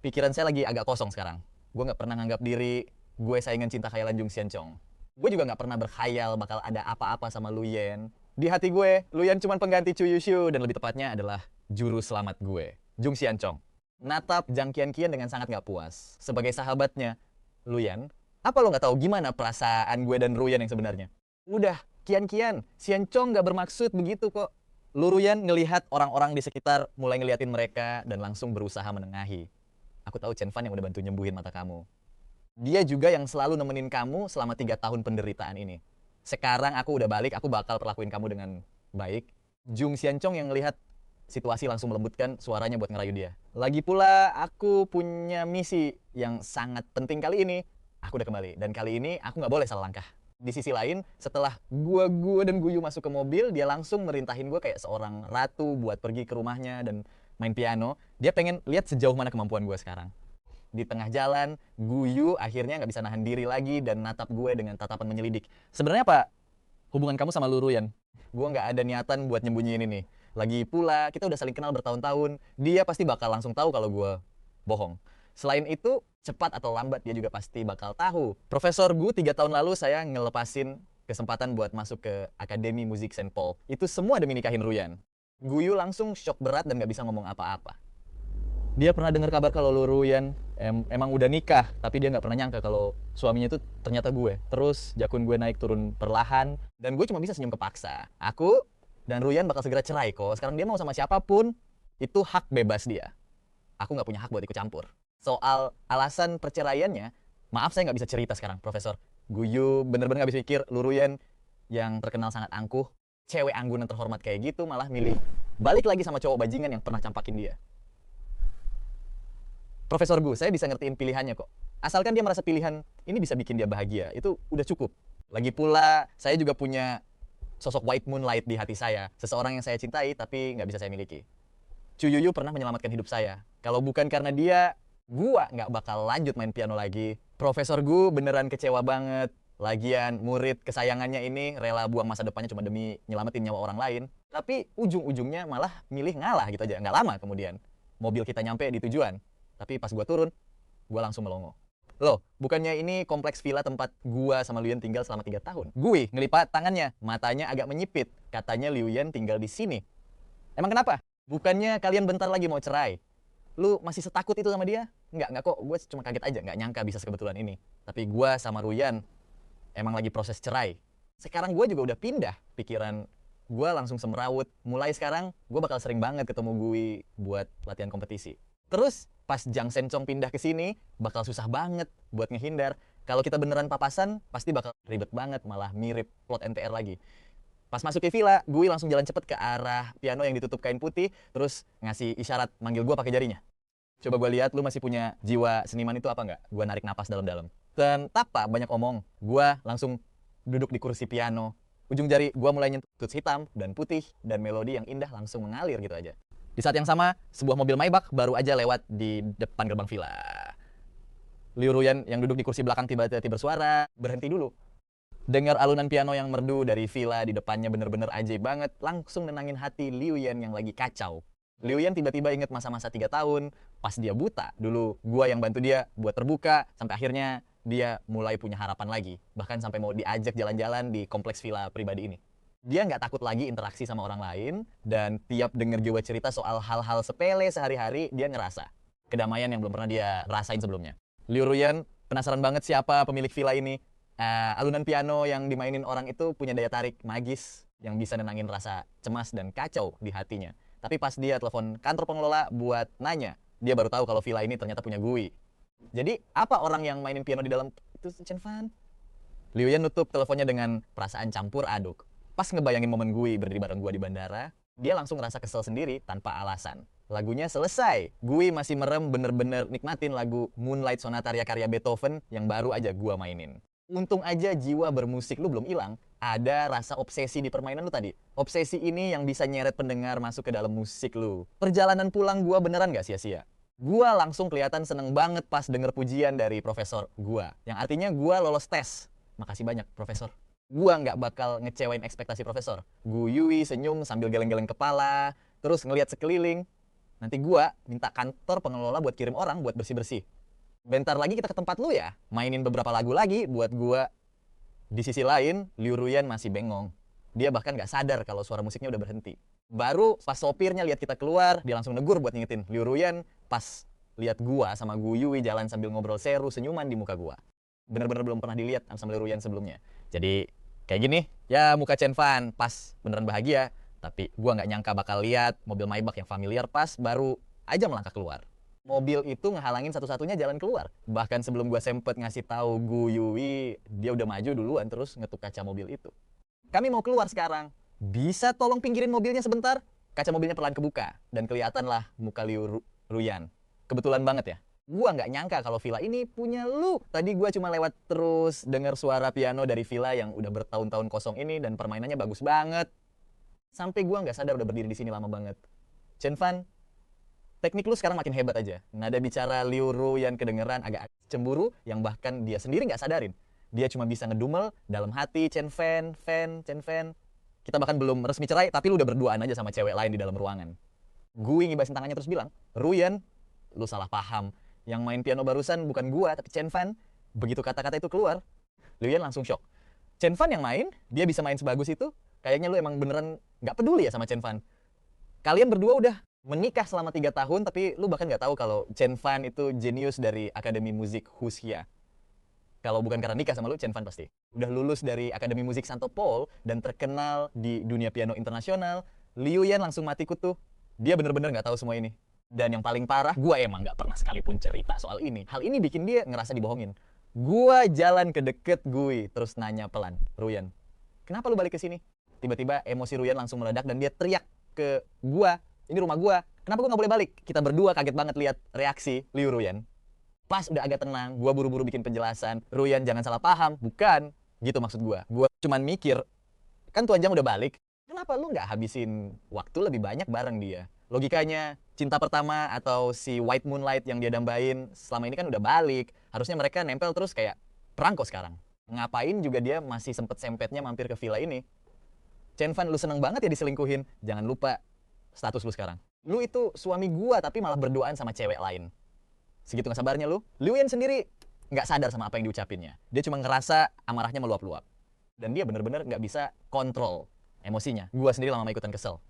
Pikiran saya lagi agak kosong sekarang. Gue nggak pernah nganggap diri gue saingan cinta khayalan Jung Xianchong. Gue juga nggak pernah berkhayal bakal ada apa-apa sama Luyan. Di hati gue, Luyan cuma pengganti Chu Yushu dan lebih tepatnya adalah juru selamat gue, Jung Xianchong. Natap Zhang Qianqian dengan sangat nggak puas. Sebagai sahabatnya, Luyan, apa lo nggak tahu gimana perasaan gue dan Luyan yang sebenarnya? Udah, Qianqian, Xianchong nggak bermaksud begitu kok. Luyan ngelihat orang-orang di sekitar mulai ngeliatin mereka dan langsung berusaha menengahi. Aku tahu Chen Fan yang udah bantu nyembuhin mata kamu. Dia juga yang selalu nemenin kamu selama 3 tahun penderitaan ini. Sekarang aku udah balik, aku bakal perlakuin kamu dengan baik. Jung Xianchong yang ngelihat situasi langsung melembutkan suaranya buat ngerayu dia. Lagi pula aku punya misi yang sangat penting kali ini. Aku udah kembali dan kali ini aku nggak boleh salah langkah. Di sisi lain, setelah gua dan Guyu masuk ke mobil, dia langsung merintahin gue kayak seorang ratu buat pergi ke rumahnya dan main piano. Dia pengen lihat sejauh mana kemampuan gue sekarang. Di tengah jalan, Guyu akhirnya nggak bisa nahan diri lagi dan natap gue dengan tatapan menyelidik. Sebenarnya apa hubungan kamu sama Luruyan? Gue nggak ada niatan buat nyembunyiin ini. Lagi pula kita udah saling kenal bertahun-tahun, dia pasti bakal langsung tahu kalau gue bohong. Selain itu, cepat atau lambat dia juga pasti bakal tahu. Profesor Gu 3 tahun lalu saya ngelepasin kesempatan buat masuk ke Akademi Musik Saint Paul. Itu semua demi nikahin Ruyan. Guyu langsung shock berat dan gak bisa ngomong apa-apa. Dia pernah dengar kabar kalau Ruyan emang udah nikah, tapi dia nggak pernah nyangka kalau suaminya itu ternyata gue. Terus jakun gue naik turun perlahan, dan gue cuma bisa senyum kepaksa. Aku dan Ruyan bakal segera cerai kok. Sekarang dia mau sama siapapun, itu hak bebas dia. Aku nggak punya hak buat ikut campur. Soal alasan perceraiannya, maaf saya nggak bisa cerita sekarang, Profesor. Guyu bener-bener nggak bisa pikir, Ruyan yang terkenal sangat angkuh, cewek anggun dan terhormat kayak gitu, malah milih balik lagi sama cowok bajingan yang pernah campakin dia. Profesor Gu, saya bisa ngertiin pilihannya kok. Asalkan dia merasa pilihan ini bisa bikin dia bahagia, itu udah cukup. Lagi pula, saya juga punya sosok white moonlight di hati saya. Seseorang yang saya cintai tapi nggak bisa saya miliki. Chu Yuyu pernah menyelamatkan hidup saya. Kalau bukan karena dia, gua nggak bakal lanjut main piano lagi. Profesor Gu beneran kecewa banget. Lagian murid kesayangannya ini rela buang masa depannya cuma demi nyelamatin nyawa orang lain. Tapi ujung-ujungnya malah milih ngalah gitu aja. Nggak lama kemudian, mobil kita nyampe di tujuan. Tapi pas gua turun, gua langsung melongo. Loh, bukannya ini kompleks villa tempat gua sama Liuyan tinggal selama 3 tahun? Gue ngelipat tangannya, matanya agak menyipit. Katanya Liuyan tinggal di sini. Emang kenapa? Bukannya kalian bentar lagi mau cerai? Lu masih setakut itu sama dia? Enggak kok. Gue cuma kaget aja, nggak nyangka bisa sekebetulan ini. Tapi gua sama Ruyan emang lagi proses cerai. Sekarang gua juga udah pindah pikiran. Gua langsung semrawut. Mulai sekarang, gua bakal sering banget ketemu gue buat latihan kompetisi. Terus pas Jang Sencong pindah ke sini, bakal susah banget buat ngehindar. Kalau kita beneran papasan, pasti bakal ribet banget, malah mirip plot NTR lagi. Pas masuk ke villa, gue langsung jalan cepet ke arah piano yang ditutup kain putih, terus ngasih isyarat manggil gue pakai jarinya. Coba gue lihat lu masih punya jiwa seniman itu apa nggak? Gue narik napas dalam-dalam. Dan tanpa banyak omong, gue langsung duduk di kursi piano. Ujung jari gue mulai nyentuh tuts hitam dan putih, dan melodi yang indah langsung mengalir gitu aja. Di saat yang sama, sebuah mobil Maybach baru aja lewat di depan gerbang villa. Liu Ruyan yang duduk di kursi belakang tiba-tiba bersuara, berhenti dulu. Dengar alunan piano yang merdu dari villa di depannya bener-bener ajaib banget, langsung nenangin hati Liu Yan yang lagi kacau. Liu Yan tiba-tiba inget masa-masa 3 tahun, pas dia buta. Dulu gua yang bantu dia buat terbuka, sampai akhirnya dia mulai punya harapan lagi. Bahkan sampai mau diajak jalan-jalan di kompleks villa pribadi ini. Dia nggak takut lagi interaksi sama orang lain, dan tiap denger gue cerita soal hal-hal sepele sehari-hari, dia ngerasa kedamaian yang belum pernah dia rasain sebelumnya. Liu Ruyan penasaran banget siapa pemilik villa ini. Alunan piano yang dimainin orang itu punya daya tarik magis yang bisa nenangin rasa cemas dan kacau di hatinya. Tapi pas dia telepon kantor pengelola buat nanya, dia baru tahu kalau villa ini ternyata punya Gui. Jadi apa orang yang mainin piano di dalam itu Chen Fan? Liu Yan nutup teleponnya dengan perasaan campur aduk. Pas ngebayangin momen gue berdiri bareng gue di bandara, dia langsung ngerasa kesel sendiri tanpa alasan. Lagunya selesai. Gue masih merem bener-bener nikmatin lagu Moonlight Sonata karya Beethoven yang baru aja gue mainin. Untung aja jiwa bermusik lu belum hilang. Ada rasa obsesi di permainan lu tadi. Obsesi ini yang bisa nyeret pendengar masuk ke dalam musik lu. Perjalanan pulang gue beneran gak sia-sia. Gue langsung kelihatan seneng banget pas denger pujian dari profesor gue. Yang artinya gue lolos tes. Makasih banyak, Profesor. Gua nggak bakal ngecewain ekspektasi profesor. Guyui senyum sambil geleng-geleng kepala, terus ngelihat sekeliling. Nanti gua minta kantor pengelola buat kirim orang buat bersih-bersih. Bentar lagi kita ke tempat lu ya, mainin beberapa lagu lagi buat gua. Di sisi lain, Liu Ruyan masih bengong. Dia bahkan nggak sadar kalau suara musiknya udah berhenti. Baru pas sopirnya lihat kita keluar, dia langsung negur buat ngingetin. Liu Ruyan pas lihat gua sama Guyui jalan sambil ngobrol seru senyuman di muka gua. Bener-bener belum pernah dilihat sama Liu Ruyan sebelumnya. Jadi kayak gini, ya muka Chen Fan pas beneran bahagia. Tapi gua nggak nyangka bakal lihat mobil Maybach yang familiar pas baru aja melangkah keluar. Mobil itu ngehalangin satu-satunya jalan keluar. Bahkan sebelum gua sempet ngasih tahu Gu Yui, dia udah maju duluan terus ngetuk kaca mobil itu. Kami mau keluar sekarang. Bisa tolong pinggirin mobilnya sebentar? Kaca mobilnya pelan kebuka dan kelihatanlah muka Liu Ruyan. Kebetulan banget ya. Gua nggak nyangka kalau villa ini punya lu. Tadi gua cuma lewat terus dengar suara piano dari villa yang udah bertahun-tahun kosong ini dan permainannya bagus banget. Sampai gua nggak sadar udah berdiri di sini lama banget. Chen Fan, teknik lu sekarang makin hebat aja. Nada bicara Liu Ruyan kedengeran agak cemburu yang bahkan dia sendiri nggak sadarin. Dia cuma bisa ngedumel dalam hati Chen Fan, Chen Fan. Kita bahkan belum resmi cerai, tapi lu udah berduaan aja sama cewek lain di dalam ruangan. Gue ngibasin tangannya terus bilang, Ruyan, lu salah paham. Yang main piano barusan bukan gua, tapi Chen Fan. Begitu kata-kata itu keluar, Liuyan langsung shock. Chen Fan yang main, dia bisa main sebagus itu. Kayaknya lu emang beneran nggak peduli ya sama Chen Fan. Kalian berdua udah menikah selama 3 tahun, tapi lu bahkan nggak tahu kalau Chen Fan itu jenius dari Akademi Musik Husia. Kalau bukan karena nikah sama lu, Chen Fan pasti. Udah lulus dari Akademi Musik Santo Paul dan terkenal di dunia piano internasional. Liu Yan langsung mati kutu. Dia bener-bener nggak tahu semua ini. Dan yang paling parah, gue emang nggak pernah sekalipun cerita soal ini. Hal ini bikin dia ngerasa dibohongin. Gue jalan ke deket gue, terus nanya pelan, Ruyan, kenapa lu balik ke sini? Tiba-tiba emosi Ruyan langsung meledak dan dia teriak ke gue, ini rumah gue, kenapa gue nggak boleh balik? Kita berdua kaget banget lihat reaksi Liu Ruyan. Pas udah agak tenang, gue buru-buru bikin penjelasan, Ruyan jangan salah paham, bukan gitu maksud gue. Gue cuman mikir, kan Tuan Jang udah balik, kenapa lu nggak habisin waktu lebih banyak bareng dia? Logikanya, cinta pertama atau si White Moonlight yang dia dambain selama ini kan udah balik. Harusnya mereka nempel terus kayak perangko sekarang. Ngapain juga dia masih sempet sempetnya mampir ke villa ini. Chen Fan, lu seneng banget ya diselingkuhin. Jangan lupa status lu sekarang. Lu itu suami gua tapi malah berduaan sama cewek lain. Segitu gak sabarnya lu. Liu Yan sendiri nggak sadar sama apa yang diucapinnya. Dia cuma ngerasa amarahnya meluap-luap. Dan dia bener-bener nggak bisa kontrol emosinya. Gua sendiri lama-lama ikutan kesel.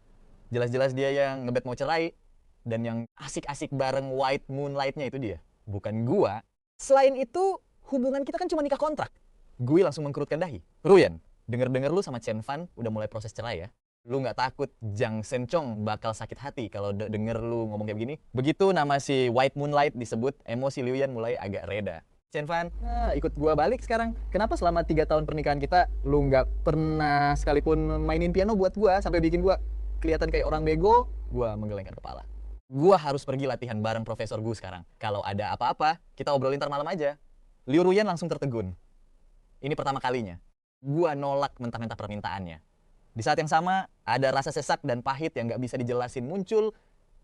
Jelas-jelas dia yang ngebet mau cerai, dan yang asik-asik bareng White Moonlight-nya itu dia, bukan gua. Selain itu, hubungan kita kan cuma nikah kontrak. Gue langsung mengkerutkan dahi. Ruyan, denger-denger lu sama Chen Fan udah mulai proses cerai ya? Lu nggak takut Jang Senchong bakal sakit hati kalau denger lu ngomong kayak begini? Begitu nama si White Moonlight disebut, emosi Liu Yan mulai agak reda. Chen Fan, ikut gua balik sekarang. Kenapa selama 3 tahun pernikahan kita, lu nggak pernah sekalipun mainin piano buat gua sampai bikin gua kelihatan kayak orang bego? Gua menggelengkan kepala. Gua harus pergi latihan bareng Profesor Gu sekarang. Kalau ada apa-apa, kita obrolin ntar malam aja. Liu Ruyan langsung tertegun. Ini pertama kalinya. Gua nolak mentah-mentah permintaannya. Di saat yang sama, ada rasa sesak dan pahit yang nggak bisa dijelasin muncul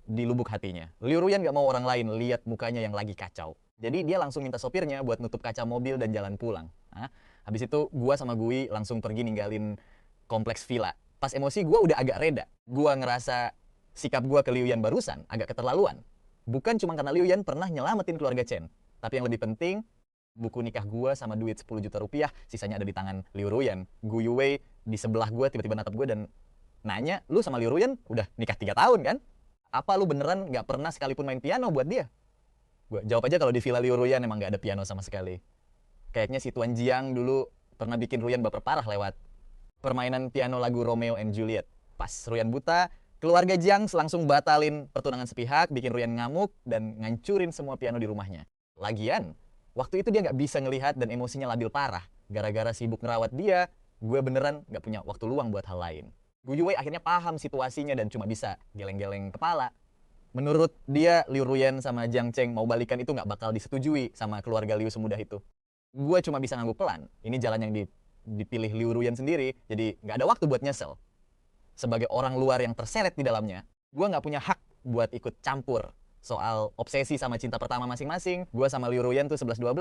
di lubuk hatinya. Liu Ruyan nggak mau orang lain lihat mukanya yang lagi kacau. Jadi dia langsung minta sopirnya buat nutup kaca mobil dan jalan pulang. Habis itu gua sama Gui langsung pergi ninggalin kompleks villa. Pas emosi gue udah agak reda. Gue ngerasa sikap gue ke Liu Yan barusan agak keterlaluan. Bukan cuma karena Liu Yan pernah nyelamatin keluarga Chen. Tapi yang lebih penting, buku nikah gue sama duit 10 juta rupiah sisanya ada di tangan Liu Ruyan. Gu Yuwei di sebelah gue tiba-tiba natap gue dan nanya, lu sama Liu Ruyan udah nikah 3 tahun kan? Apa lu beneran gak pernah sekalipun main piano buat dia? Gue jawab aja kalau di villa Liu Ruyan emang gak ada piano sama sekali. Kayaknya si Tuan Jiang dulu pernah bikin Ruyan baper parah lewat permainan piano lagu Romeo and Juliet. Pas Ruyan buta, keluarga Jiang langsung batalin pertunangan sepihak, bikin Ruyan ngamuk, dan ngancurin semua piano di rumahnya. Lagian, waktu itu dia nggak bisa ngelihat dan emosinya labil parah. Gara-gara sibuk ngerawat dia, gue beneran nggak punya waktu luang buat hal lain. Gu Yuwei akhirnya paham situasinya dan cuma bisa geleng-geleng kepala. Menurut dia, Liu Ruyan sama Jiang Cheng mau balikan itu nggak bakal disetujui sama keluarga Liu semudah itu. Gue cuma bisa ngangguk pelan. Ini jalan yang dipilih Liu Ruyan sendiri, jadi nggak ada waktu buat nyesel. Sebagai orang luar yang terseret di dalamnya, gue nggak punya hak buat ikut campur soal obsesi sama cinta pertama masing-masing. Gue sama Liu Ruyan tuh 11-12,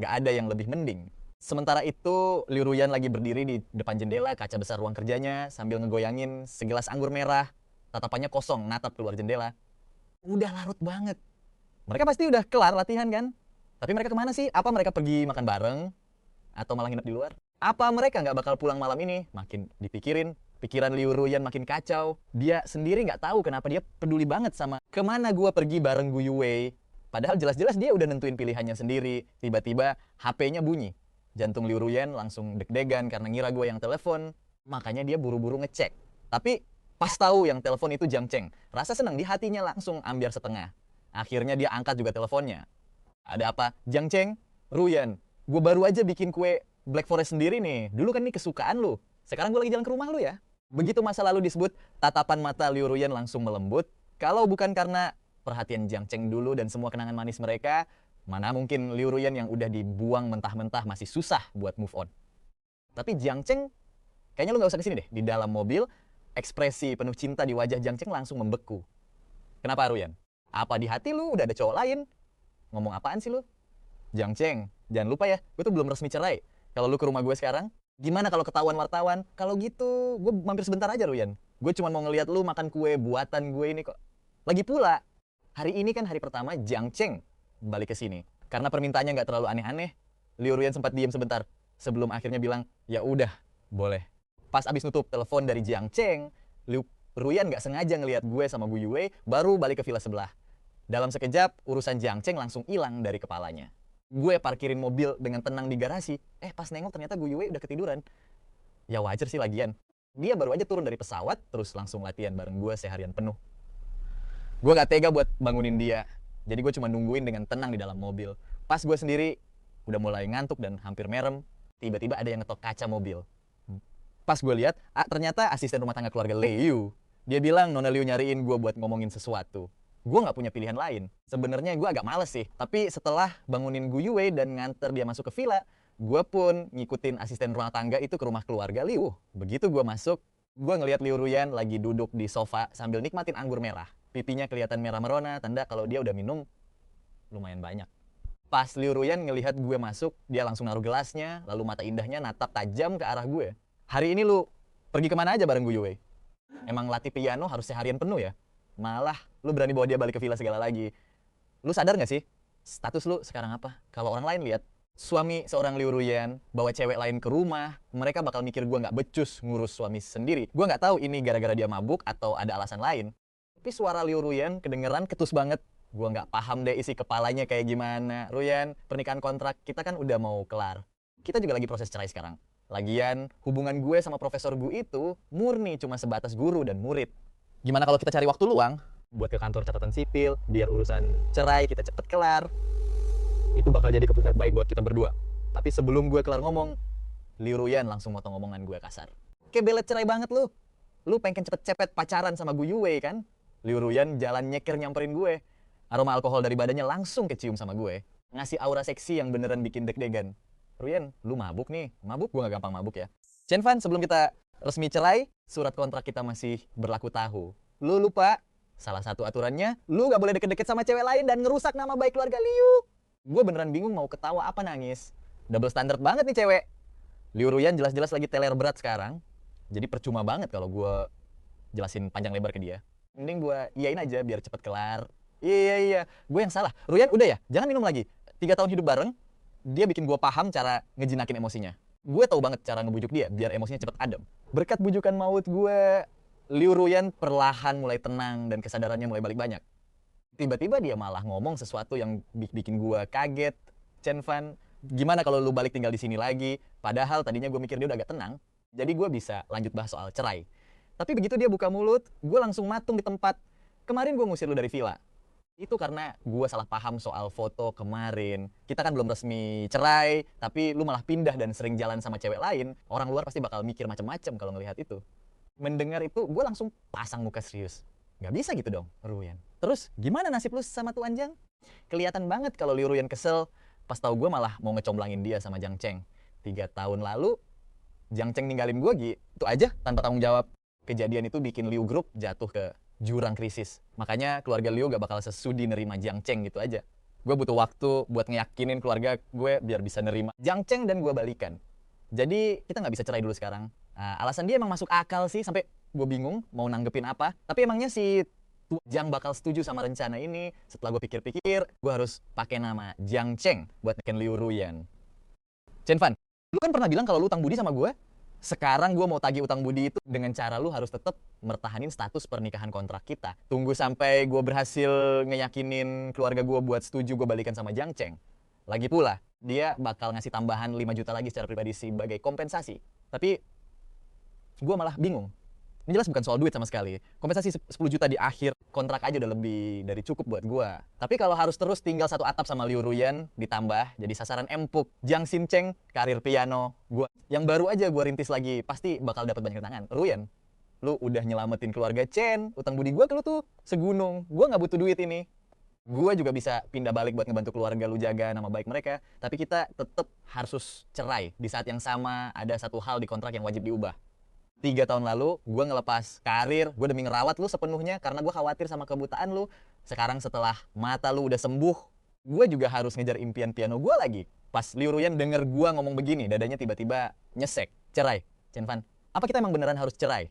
nggak ada yang lebih mending. Sementara itu, Liu Ruyan lagi berdiri di depan jendela kaca besar ruang kerjanya sambil ngegoyangin segelas anggur merah. Tatapannya kosong, natap keluar jendela. Udah larut banget. Mereka pasti udah kelar latihan kan? Tapi mereka kemana sih? Apa mereka pergi makan bareng? Atau malah nginep di luar? Apa mereka nggak bakal pulang malam ini? Makin dipikirin, pikiran Liu Ruyan makin kacau. Dia sendiri nggak tahu kenapa dia peduli banget sama kemana gua pergi bareng Gu Yuwei. Padahal jelas-jelas dia udah nentuin pilihannya sendiri. Tiba-tiba HP-nya bunyi. Jantung Liu Ruyan langsung deg-degan karena ngira gua yang telepon. Makanya dia buru-buru ngecek. Tapi pas tahu yang telepon itu Jiang Cheng, rasa senang di hatinya langsung ambiar setengah. Akhirnya dia angkat juga teleponnya. Ada apa? Jiang Cheng, Ruyan, gue baru aja bikin kue Black Forest sendiri nih. Dulu kan ini kesukaan lu. Sekarang gue lagi jalan ke rumah lu ya. Begitu masa lalu disebut, tatapan mata Liu Ruyan langsung melembut. Kalau bukan karena perhatian Jiang Cheng dulu dan semua kenangan manis mereka, mana mungkin Liu Ruyan yang udah dibuang mentah-mentah masih susah buat move on. Tapi Jiang Cheng, kayaknya lu gak usah kesini deh. Di dalam mobil, ekspresi penuh cinta di wajah Jiang Cheng langsung membeku. Kenapa Ruyan? Apa di hati lu udah ada cowok lain? Ngomong apaan sih lu? Jiang Cheng, jangan lupa ya, gue tuh belum resmi cerai. Kalau lu ke rumah gue sekarang, Gimana kalau ketahuan wartawan? Kalau gitu, gue mampir sebentar aja, Ruyan. Gue cuma mau ngeliat lu makan kue buatan gue ini kok. Lagi pula, hari ini kan hari pertama Jiang Cheng balik ke sini. Karena permintaannya nggak terlalu aneh-aneh, Liu Ruyan sempat diem sebentar. Sebelum akhirnya bilang, ya udah, boleh. Pas abis nutup telepon dari Jiang Cheng, Liu Ruyan nggak sengaja ngelihat gue sama Gu Yue baru balik ke villa sebelah. Dalam sekejap, urusan Jiang Cheng langsung hilang dari kepalanya. Gue parkirin mobil dengan tenang di garasi. Pas nengok ternyata Gu Yue udah ketiduran. Ya wajar sih lagian. Dia baru aja turun dari pesawat, terus langsung latihan bareng gue seharian penuh. Gue gak tega buat bangunin dia. Jadi gue cuma nungguin dengan tenang di dalam mobil. Pas gue sendiri udah mulai ngantuk dan hampir merem, tiba-tiba ada yang ngetok kaca mobil. Pas gue lihat, ternyata asisten rumah tangga keluarga Liu. Dia bilang Nona Liu nyariin gue buat ngomongin sesuatu. Gue nggak punya pilihan lain. Sebenarnya gue agak males sih. Tapi setelah bangunin Gu Yue dan nganter dia masuk ke villa, gue pun ngikutin asisten rumah tangga itu ke rumah keluarga Liu. Begitu gue masuk, gue ngelihat Liu Ruyan lagi duduk di sofa sambil nikmatin anggur merah. Pipinya kelihatan merah merona, tanda kalau dia udah minum lumayan banyak. Pas Liu Ruyan ngelihat gue masuk, dia langsung naruh gelasnya, lalu mata indahnya natap tajam ke arah gue. Hari ini lu pergi kemana aja bareng Gu Yue? Emang latih piano harus seharian penuh ya? Malah lu berani bawa dia balik ke villa segala lagi. Lu sadar gak sih? Status lu sekarang apa? Kalau orang lain lihat, suami seorang Liu Ruyan bawa cewek lain ke rumah, mereka bakal mikir gue gak becus ngurus suami sendiri. Gue gak tahu ini gara-gara dia mabuk atau ada alasan lain. Tapi suara Liu Ruyan kedengeran ketus banget. Gue gak paham deh isi kepalanya kayak gimana. Ruyan, pernikahan kontrak kita kan udah mau kelar. Kita juga lagi proses cerai sekarang. Lagian, hubungan gue sama Profesor Gu itu murni cuma sebatas guru dan murid. Gimana kalau kita cari waktu luang buat ke kantor catatan sipil, biar urusan cerai kita cepet kelar. Itu bakal jadi keputusan baik buat kita berdua. Tapi sebelum gue kelar ngomong, Liu Ruyan langsung motong omongan gue kasar. Kayak belet cerai banget lu. Lu pengen cepet-cepet pacaran sama Gu Yue kan? Liu Ruyan jalan nyeker nyamperin gue. Aroma alkohol dari badannya langsung kecium sama gue. Ngasih aura seksi yang beneran bikin deg-degan. Ruyan, lu mabuk nih. Mabuk? Gue gak gampang mabuk ya. Chen Fan, sebelum kita resmi cerai, surat kontrak kita masih berlaku tahu. Lu lupa, salah satu aturannya, lu gak boleh deket-deket sama cewek lain dan ngerusak nama baik keluarga Liu. Gue beneran bingung mau ketawa apa nangis. Double standard banget nih cewek. Liu Ruyan jelas-jelas lagi teler berat sekarang. Jadi percuma banget kalau gue jelasin panjang lebar ke dia. Mending gue iyain aja biar cepet kelar. Iya, gue yang salah. Ruyan, udah ya, jangan minum lagi. 3 tahun hidup bareng, dia bikin gue paham cara ngejinakin emosinya. Gue tahu banget cara ngebujuk dia biar emosinya cepet adem. Berkat bujukan maut gue, Liu Ruyan perlahan mulai tenang dan kesadarannya mulai balik banyak. Tiba-tiba dia malah ngomong sesuatu yang bikin gue kaget. Chen Fan, gimana kalau lu balik tinggal di sini lagi? Padahal tadinya gue mikir dia udah agak tenang. Jadi gue bisa lanjut bahas soal cerai. Tapi begitu dia buka mulut, gue langsung matung di tempat. Kemarin gue ngusir lu dari villa. Itu karena gue salah paham soal foto kemarin. Kita kan belum resmi cerai, tapi lu malah pindah dan sering jalan sama cewek lain. Orang luar pasti bakal mikir macam-macam kalau ngelihat itu. Mendengar itu, gue langsung pasang muka serius. Gak bisa gitu dong, Ruyan. Terus, gimana nasib lu sama Tuan Jiang? Kelihatan banget kalau Liu Ruyan kesel. Pas tahu gue malah mau ngecomblangin dia sama Jiang Cheng. 3 tahun lalu, Jiang Cheng ninggalin gue gitu aja tanpa tanggung jawab. Kejadian itu bikin Liu Group jatuh ke jurang krisis. Makanya keluarga Liu gak bakal sesudi nerima Jiang Cheng gitu aja. Gue butuh waktu buat ngeyakinin keluarga gue biar bisa nerima Jiang Cheng dan gue balikan. Jadi kita gak bisa cerai dulu sekarang. Alasan dia emang masuk akal sih, sampai gue bingung mau nanggepin apa. Tapi emangnya si Jiang bakal setuju sama rencana ini? Setelah gue pikir-pikir, gue harus pakai nama Jiang Cheng buat neken Liu Ruyan. Chen Fan, lu kan pernah bilang kalau lu utang budi sama gue. Sekarang gue mau tagih utang budi itu dengan cara lu harus tetap mertahanin status pernikahan kontrak kita. Tunggu sampai gue berhasil ngeyakinin keluarga gue buat setuju gue balikan sama Jiang Cheng. Lagi pula, dia bakal ngasih tambahan 5 juta lagi secara pribadi sebagai kompensasi. Tapi gue malah bingung. Ini jelas bukan soal duit sama sekali. Kompensasi 10 juta di akhir kontrak aja udah lebih dari cukup buat gue. Tapi kalau harus terus tinggal satu atap sama Liu Ruyan, ditambah jadi sasaran empuk Jiang Xincheng, karir piano gue yang baru aja gue rintis lagi, pasti bakal dapat banyak tangan. Ruyan, lu udah nyelamatin keluarga Chen, utang budi gue ke lu tuh segunung. Gue nggak butuh duit ini. Gue juga bisa pindah balik buat ngebantu keluarga lu jaga nama baik mereka. Tapi kita tetap harus cerai. Di saat yang sama ada satu hal di kontrak yang wajib diubah. 3 tahun lalu, gue ngelepas karir, gue demi ngerawat lu sepenuhnya karena gue khawatir sama kebutaan lu. Sekarang setelah mata lu udah sembuh, gue juga harus ngejar impian piano gue lagi. Pas Liu Ruyan denger gue ngomong begini, dadanya tiba-tiba nyesek. cerai. Chen Fan, apa kita emang beneran harus cerai?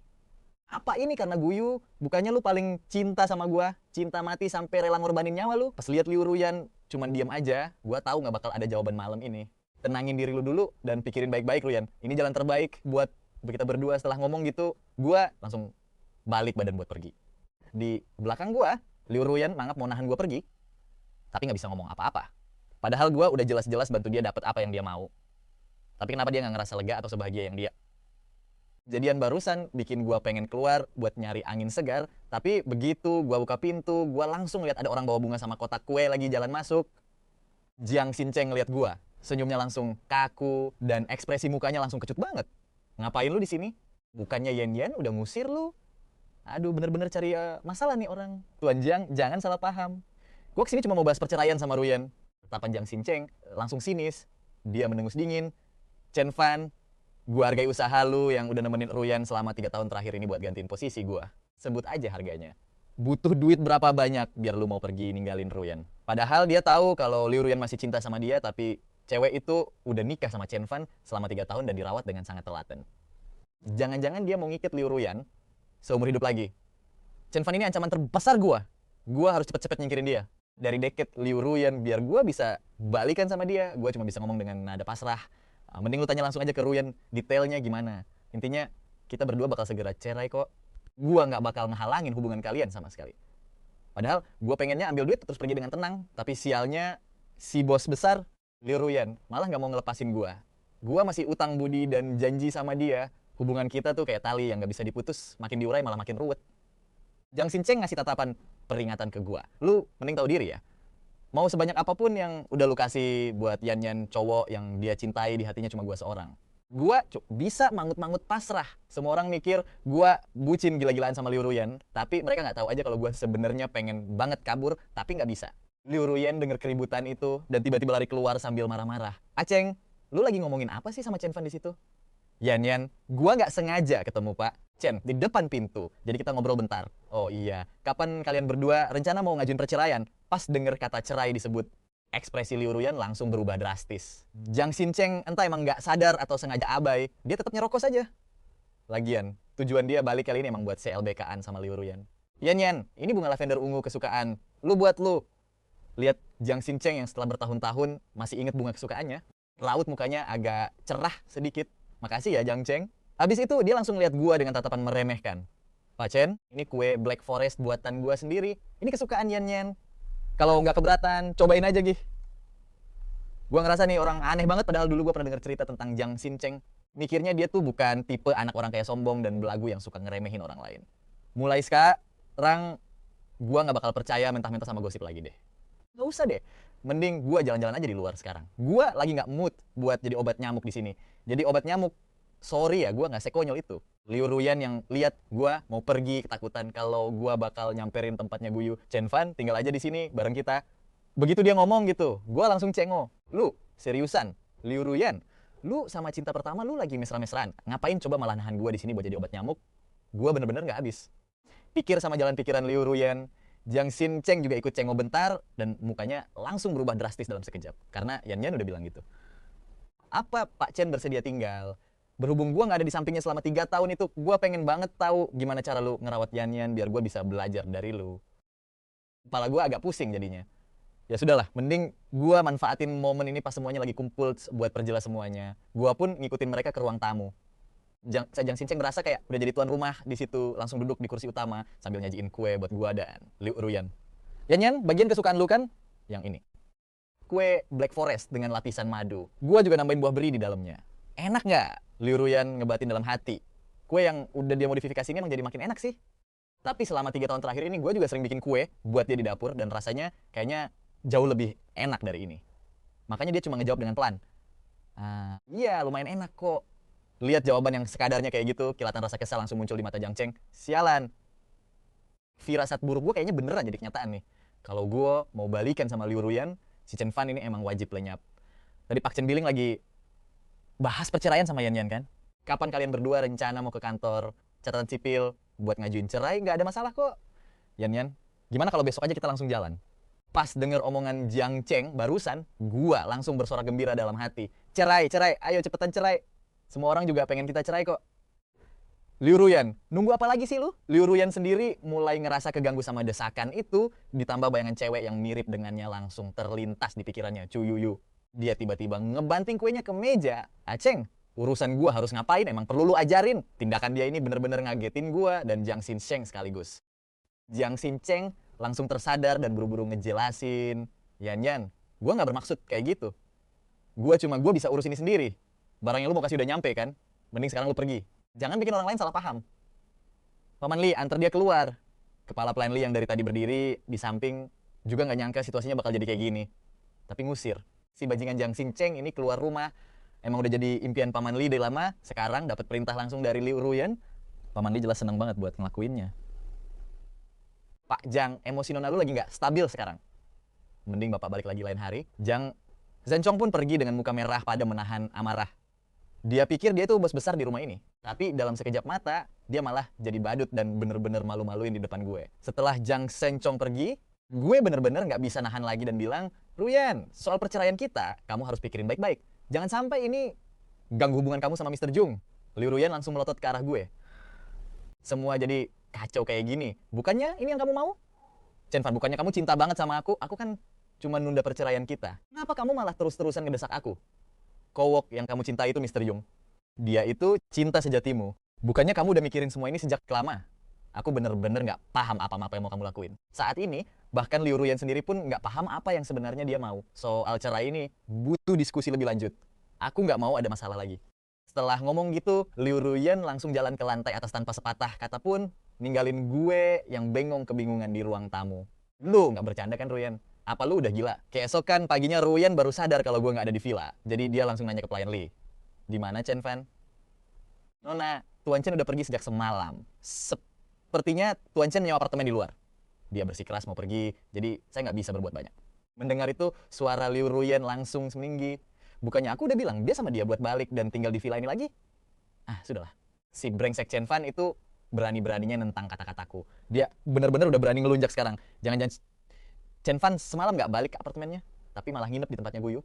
Apa ini karena Guyu? Bukannya lu paling cinta sama gua, cinta mati sampai rela ngorbanin nyawa lu? Pas lihat Liu Ruyan cuman diam aja, gua tahu nggak bakal ada jawaban malam ini. Tenangin diri lu dulu dan pikirin baik-baik, Ruyan. Ini jalan terbaik buat kita berdua. Setelah ngomong gitu, gua langsung balik badan buat pergi. Di belakang gua, Liu Ruyan mangap mau nahan gua pergi, tapi nggak bisa ngomong apa-apa. Padahal gua udah jelas-jelas bantu dia dapat apa yang dia mau. Tapi kenapa dia nggak ngerasa lega atau sebahagia yang dia? Kejadian barusan bikin gua pengen keluar buat nyari angin segar, tapi begitu gua buka pintu, gua langsung lihat ada orang bawa bunga sama kotak kue lagi jalan masuk. Jiang Xincheng lihat gua, senyumnya langsung kaku dan ekspresi mukanya langsung kecut banget. Ngapain lu di sini? Bukannya Yan Yan udah ngusir lu? Aduh, bener-bener cari masalah nih orang. Tuan Jiang, jangan salah paham. Gua kesini cuma mau bahas perceraian sama Ruyan. Tatapan Jiang Xincheng langsung sinis. Dia mendengus dingin. Chen Fan, gua hargai usaha lu yang udah nemenin Ruyan selama 3 tahun terakhir ini buat gantiin posisi gua. Sebut aja harganya. Butuh duit berapa banyak biar lu mau pergi ninggalin Ruyan? Padahal dia tahu kalau Liu Ruyan masih cinta sama dia, tapi cewek itu udah nikah sama Chen Fan selama 3 tahun dan dirawat dengan sangat telaten. Jangan-jangan dia mau ngikut Liu Ruyan seumur hidup lagi. Chen Fan ini ancaman terbesar gua. Gua harus cepet-cepet nyingkirin dia dari deket Liu Ruyan biar gua bisa balikan sama dia. Gua cuma bisa ngomong dengan nada pasrah. Mending lu tanya langsung aja ke Ruyan detailnya gimana. Intinya kita berdua bakal segera cerai kok. Gua nggak bakal ngehalangin hubungan kalian sama sekali. Padahal gua pengennya ambil duit terus pergi dengan tenang. Tapi sialnya si bos besar Liu Ruyan malah nggak mau ngelepasin gua. Gua masih utang budi dan janji sama dia. Hubungan kita tuh kayak tali yang nggak bisa diputus. Makin diurai malah makin ruwet. Jiang Xincheng ngasih tatapan peringatan ke gua. Lu mending tahu diri ya. Mau sebanyak apapun yang udah lu kasih buat Yan Yan cowok yang dia cintai, di hatinya cuma gua seorang. Gua bisa mangut-mangut pasrah. Semua orang mikir gua bucin gila-gilaan sama Liu Ruyan, tapi mereka nggak tahu aja kalau gua sebenarnya pengen banget kabur, tapi nggak bisa. Liu Ruyan denger keributan itu dan tiba-tiba lari keluar sambil marah-marah. Aceng, lu lagi ngomongin apa sih sama Chen Fan di situ? Yan Yan, gua nggak sengaja ketemu Pak Chen di depan pintu. Jadi kita ngobrol bentar. Oh iya, kapan kalian berdua rencana mau ngajuin perceraian? Pas denger kata cerai disebut, ekspresi Liu Ruyan langsung berubah drastis. Jiang Xincheng entah emang nggak sadar atau sengaja abai, dia tetap nyerokok saja. Lagian, tujuan dia balik kali ini emang buat CLBK-an sama Liu Ruyan. Yan Yan, ini bunga lavender ungu kesukaan. Lu buat lu. Lihat Jiang Xincheng yang setelah bertahun-tahun masih inget bunga kesukaannya. Raut mukanya agak cerah sedikit. Makasih ya Jiang Cheng. Habis itu dia langsung lihat gua dengan tatapan meremehkan. Pak Chen, ini kue Black Forest buatan gua sendiri. Ini kesukaan Yan Yan. Kalau nggak keberatan, cobain aja Gih. Gua ngerasa nih orang aneh banget padahal dulu gua pernah dengar cerita tentang Jiang Xincheng. Mikirnya dia tuh bukan tipe anak orang kayak sombong dan belagu yang suka ngeremehin orang lain. Mulai sekarang gua nggak bakal percaya mentah-mentah sama gosip lagi deh. Nggak usah deh. Mending gua jalan-jalan aja di luar sekarang. Gua lagi nggak mood buat jadi obat nyamuk di sini. Jadi obat nyamuk, sorry ya, gua nggak sekonyol itu. Liu Ruyan yang lihat gua mau pergi ketakutan kalau gua bakal nyamperin tempatnya Guyu. Chen Fan tinggal aja di sini bareng kita. Begitu dia ngomong gitu, gua langsung cengok. Lu seriusan, Liu Ruyan? Lu sama cinta pertama lu lagi mesra-mesraan. Ngapain coba malah nahan gua di sini buat jadi obat nyamuk? Gua bener-bener nggak habis. Pikir sama jalan pikiran Liu Ruyan. Jiang Xincheng juga ikut cengok bentar dan mukanya langsung berubah drastis dalam sekejap. Karena Yan Yan udah bilang gitu. Apa Pak Chen bersedia tinggal? Berhubung gua nggak ada di sampingnya selama 3 tahun itu, gua pengen banget tahu gimana cara lu ngerawat Yan Yan biar gua bisa belajar dari lu. Kepala gua agak pusing jadinya. Ya sudahlah, mending gua manfaatin momen ini pas semuanya lagi kumpul buat perjelas semuanya. Gua pun ngikutin mereka ke ruang tamu. Jiang Xincheng berasa kayak udah jadi tuan rumah di situ, langsung duduk di kursi utama sambil nyajiin kue buat gua dan Liu Ruyan. Yan Yan, bagian kesukaan lu kan? Yang ini. Kue Black Forest dengan lapisan madu. Gua juga nambahin buah beri di dalamnya. Enak nggak? Liu Ruyan ngebatin dalam hati. Kue yang udah dia modifikasi ini emang jadi makin enak sih. Tapi selama 3 tahun terakhir ini gue juga sering bikin kue buat dia di dapur dan rasanya kayaknya jauh lebih enak dari ini. Makanya dia cuma ngejawab dengan pelan. Iya lumayan enak kok. Lihat jawaban yang sekadarnya kayak gitu, kilatan rasa kesal langsung muncul di mata Jiang Cheng. Sialan. Firasat buruk gue kayaknya beneran jadi kenyataan nih. Kalau gue mau balikan sama Liu Ruyan, si Chen Fan ini emang wajib lenyap. Tadi Pak Chen Biling lagi bahas perceraian sama Yan Yan kan? Kapan kalian berdua rencana mau ke kantor catatan sipil buat ngajuin cerai? Nggak ada masalah kok. Yan Yan, gimana kalau besok aja kita langsung jalan? Pas denger omongan Jiang Cheng barusan, gua langsung bersorak gembira dalam hati. Cerai, cerai, ayo cepetan cerai. Semua orang juga pengen kita cerai kok. Liu Ruyan, nunggu apa lagi sih lu? Liu Ruyan sendiri mulai ngerasa keganggu sama desakan itu, ditambah bayangan cewek yang mirip dengannya langsung terlintas di pikirannya. Cuyuyu. Dia tiba-tiba ngebanting kuenya ke meja. Aceng, urusan gua harus ngapain? Emang perlu lu ajarin? Tindakan dia ini bener-bener ngagetin gua dan Jiang Xinsheng sekaligus. Jiang Xinsheng langsung tersadar dan buru-buru ngejelasin. Yan, gua nggak bermaksud kayak gitu. Gua bisa urus ini sendiri. Barang yang lu mau kasih udah nyampe kan? Mending sekarang lu pergi. Jangan bikin orang lain salah paham. Paman Li, antar dia keluar. Kepala Plan Li yang dari tadi berdiri di samping juga nggak nyangka situasinya bakal jadi kayak gini. Tapi ngusir. Si bajingan Jiang Xinsheng ini keluar rumah. Emang udah jadi impian Paman Li dari lama. Sekarang dapat perintah langsung dari Liu Ruyan. Paman Li jelas seneng banget buat ngelakuinnya. Pak Jiang, emosi nona lu lagi nggak stabil sekarang. Mending bapak balik lagi lain hari. Jiang Zhenchong pun pergi dengan muka merah pada menahan amarah. Dia pikir dia tuh bos besar di rumah ini. Tapi dalam sekejap mata, dia malah jadi badut dan bener-bener malu-maluin di depan gue. Setelah Jiang Zhenchong pergi, gue bener-bener nggak bisa nahan lagi dan bilang, Ruyan, soal perceraian kita, kamu harus pikirin baik-baik. Jangan sampai ini ganggu hubungan kamu sama Mr. Jung. Liu Ruyan langsung melotot ke arah gue. Semua jadi kacau kayak gini. Bukannya ini yang kamu mau? Chen Fan, bukannya kamu cinta banget sama aku? Aku kan cuma nunda perceraian kita. Kenapa kamu malah terus-terusan ngedesak aku? Kowok yang kamu cinta itu Mr. Jung. Dia itu cinta sejatimu. Bukannya kamu udah mikirin semua ini sejak lama? Aku bener-bener nggak paham apa-apa yang mau kamu lakuin. Saat ini, bahkan Liu Ruyan sendiri pun nggak paham apa yang sebenarnya dia mau. Soal cerai ini butuh diskusi lebih lanjut. Aku nggak mau ada masalah lagi. Setelah ngomong gitu, Liu Ruyan langsung jalan ke lantai atas tanpa sepatah kata pun, ninggalin gue yang bengong kebingungan di ruang tamu. Lu nggak bercanda kan, Ruyan? Apa lu udah gila? Keesokan paginya Ruyan baru sadar kalau gue nggak ada di villa. Jadi dia langsung nanya ke pelayan Li. Di mana Chen Fan? Nona, Tuan Chen udah pergi sejak semalam. Sepertinya Tuan Chen nyewa apartemen di luar. Dia bersikeras mau pergi, jadi saya nggak bisa berbuat banyak. Mendengar itu, suara Liu Ruyan langsung meninggi. Bukannya aku udah bilang dia sama dia buat balik dan tinggal di villa ini lagi? Ah, sudahlah. Si brengsek Chen Fan itu berani-beraninya nentang kata-kataku. Dia bener-bener udah berani ngelunjak sekarang. Jangan-jangan Chen Fan semalam nggak balik ke apartemennya, tapi malah nginep di tempatnya Guyu.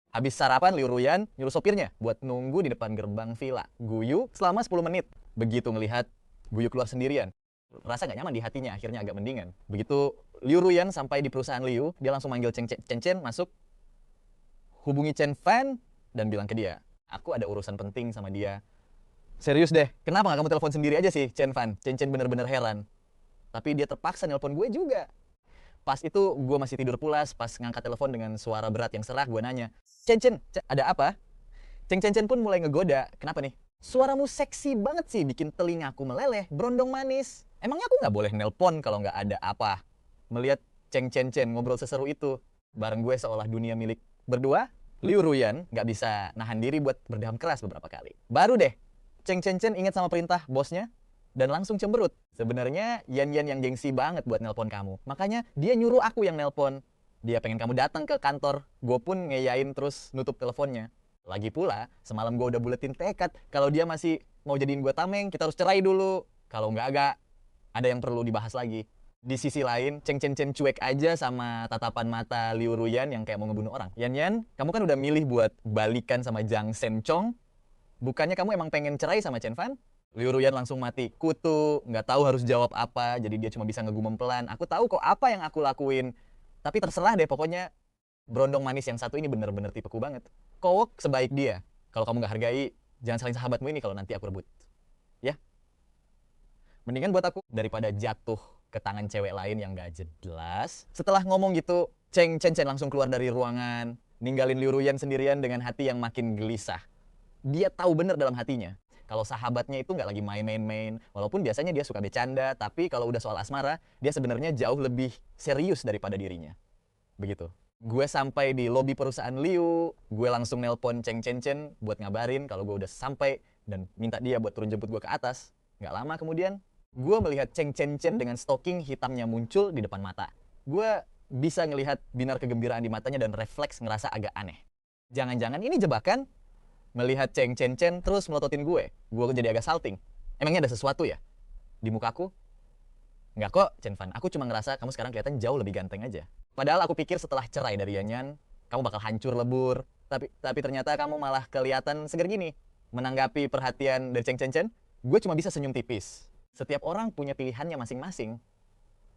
Habis sarapan, Liu Ruyan nyuruh sopirnya buat nunggu di depan gerbang villa Guyu selama 10 menit. Begitu ngelihat Guyu keluar sendirian, rasa nggak nyaman di hatinya, akhirnya agak mendingan. Begitu Liu Ruyan sampai di perusahaan Liu, dia langsung manggil Chen Chen masuk, hubungi Chen Fan, dan bilang ke dia, aku ada urusan penting sama dia. Serius deh, kenapa nggak kamu telepon sendiri aja sih, Chen Fan? Chen Chen bener-bener heran. Tapi dia terpaksa nelpon gue juga. Pas itu gue masih tidur pulas, pas ngangkat telepon dengan suara berat yang serak, gue nanya, Chen, ada apa? Chen pun mulai ngegoda, kenapa nih? Suaramu seksi banget sih, bikin telingaku meleleh, berondong manis. Emangnya aku nggak boleh nelpon kalau nggak ada apa? Melihat Chen ngobrol seseru itu, bareng gue seolah dunia milik berdua, Liu Ruyan nggak bisa nahan diri buat berdeham keras beberapa kali. Baru deh, Chen ingat sama perintah bosnya, dan langsung cemberut. Sebenarnya Yan yang gengsi banget buat nelpon kamu. Makanya dia nyuruh aku yang nelpon. Dia pengen kamu datang ke kantor. Gue pun ngeyain terus nutup teleponnya. Lagi pula, semalam gue udah buletin tekad. Kalau dia masih mau jadiin gue tameng, kita harus cerai dulu. Kalau agak ada yang perlu dibahas lagi. Di sisi lain, Chen cuek aja sama tatapan mata Liu Ruyan yang kayak mau ngebunuh orang. Yan, kamu kan udah milih buat balikan sama Jiang Zhenchong. Bukannya kamu emang pengen cerai sama Chen Fan? Liu Ruyan langsung mati kutu, nggak tahu harus jawab apa, jadi dia cuma bisa ngegumam pelan. Aku tahu kok apa yang aku lakuin, tapi terserah deh pokoknya. Berondong manis yang satu ini bener-bener tipeku banget. Kowok sebaik dia. Kalau kamu nggak hargai, jangan saling sahabatmu ini kalau nanti aku rebut. Ya? Mendingan buat aku daripada jatuh ke tangan cewek lain yang nggak jelas. Setelah ngomong gitu, Chen langsung keluar dari ruangan, ninggalin Liu Ruyan sendirian dengan hati yang makin gelisah. Dia tahu bener dalam hatinya kalau sahabatnya itu nggak lagi main-main, walaupun biasanya dia suka bercanda, tapi kalau udah soal asmara, dia sebenarnya jauh lebih serius daripada dirinya. Begitu. Gue sampai di lobi perusahaan Liu, gue langsung nelpon Chen buat ngabarin kalau gue udah sampai dan minta dia buat turun jemput gue ke atas. Nggak lama kemudian, gue melihat Chen dengan stocking hitamnya muncul di depan mata. Gue bisa ngelihat binar kegembiraan di matanya dan refleks ngerasa agak aneh. Jangan-jangan ini jebakan? Melihat Chen terus melototin gue jadi agak salting. Emangnya ada sesuatu ya di mukaku? Nggak kok, Chen Fan. Aku cuma ngerasa kamu sekarang kelihatan jauh lebih ganteng aja. Padahal aku pikir setelah cerai dari Yan, kamu bakal hancur lebur, Tapi ternyata kamu malah kelihatan segar gini. Menanggapi perhatian dari Cheng Chen Chen, gue cuma bisa senyum tipis. Setiap orang punya pilihannya masing-masing.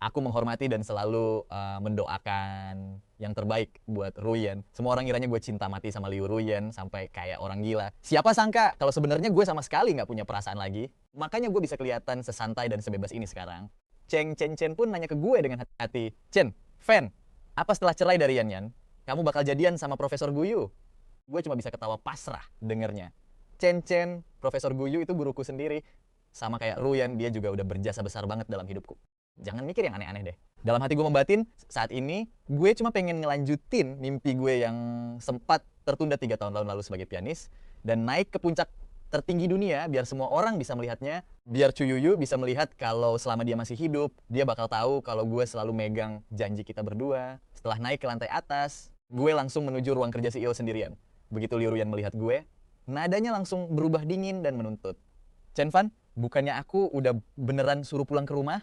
Aku menghormati dan selalu mendoakan yang terbaik buat Ruyen. Semua orang kiranya gue cinta mati sama Liu Ruyen sampai kayak orang gila. Siapa sangka kalau sebenarnya gue sama sekali nggak punya perasaan lagi. Makanya gue bisa kelihatan sesantai dan sebebas ini sekarang. Cheng Chen Chen pun nanya ke gue dengan hati-hati. Chen, Fan, apa setelah cerai dari Yan Yan, kamu bakal jadian sama Profesor Guyu? Gue cuma bisa ketawa pasrah dengernya. Chen Chen, Profesor Guyu itu guruku sendiri. Sama kayak Ruyen, dia juga udah berjasa besar banget dalam hidupku. Jangan mikir yang aneh-aneh deh. Dalam hati gue membatin, saat ini gue cuma pengen ngelanjutin mimpi gue yang sempat tertunda 3 tahun lalu sebagai pianis dan naik ke puncak tertinggi dunia biar semua orang bisa melihatnya, biar Chuyuyu bisa melihat kalau selama dia masih hidup, dia bakal tahu kalau gue selalu megang janji kita berdua. Setelah naik ke lantai atas, gue langsung menuju ruang kerja CEO sendirian. Begitu Liu Ruyan melihat gue, nadanya langsung berubah dingin dan menuntut. Chen Fan, bukannya aku udah beneran suruh pulang ke rumah?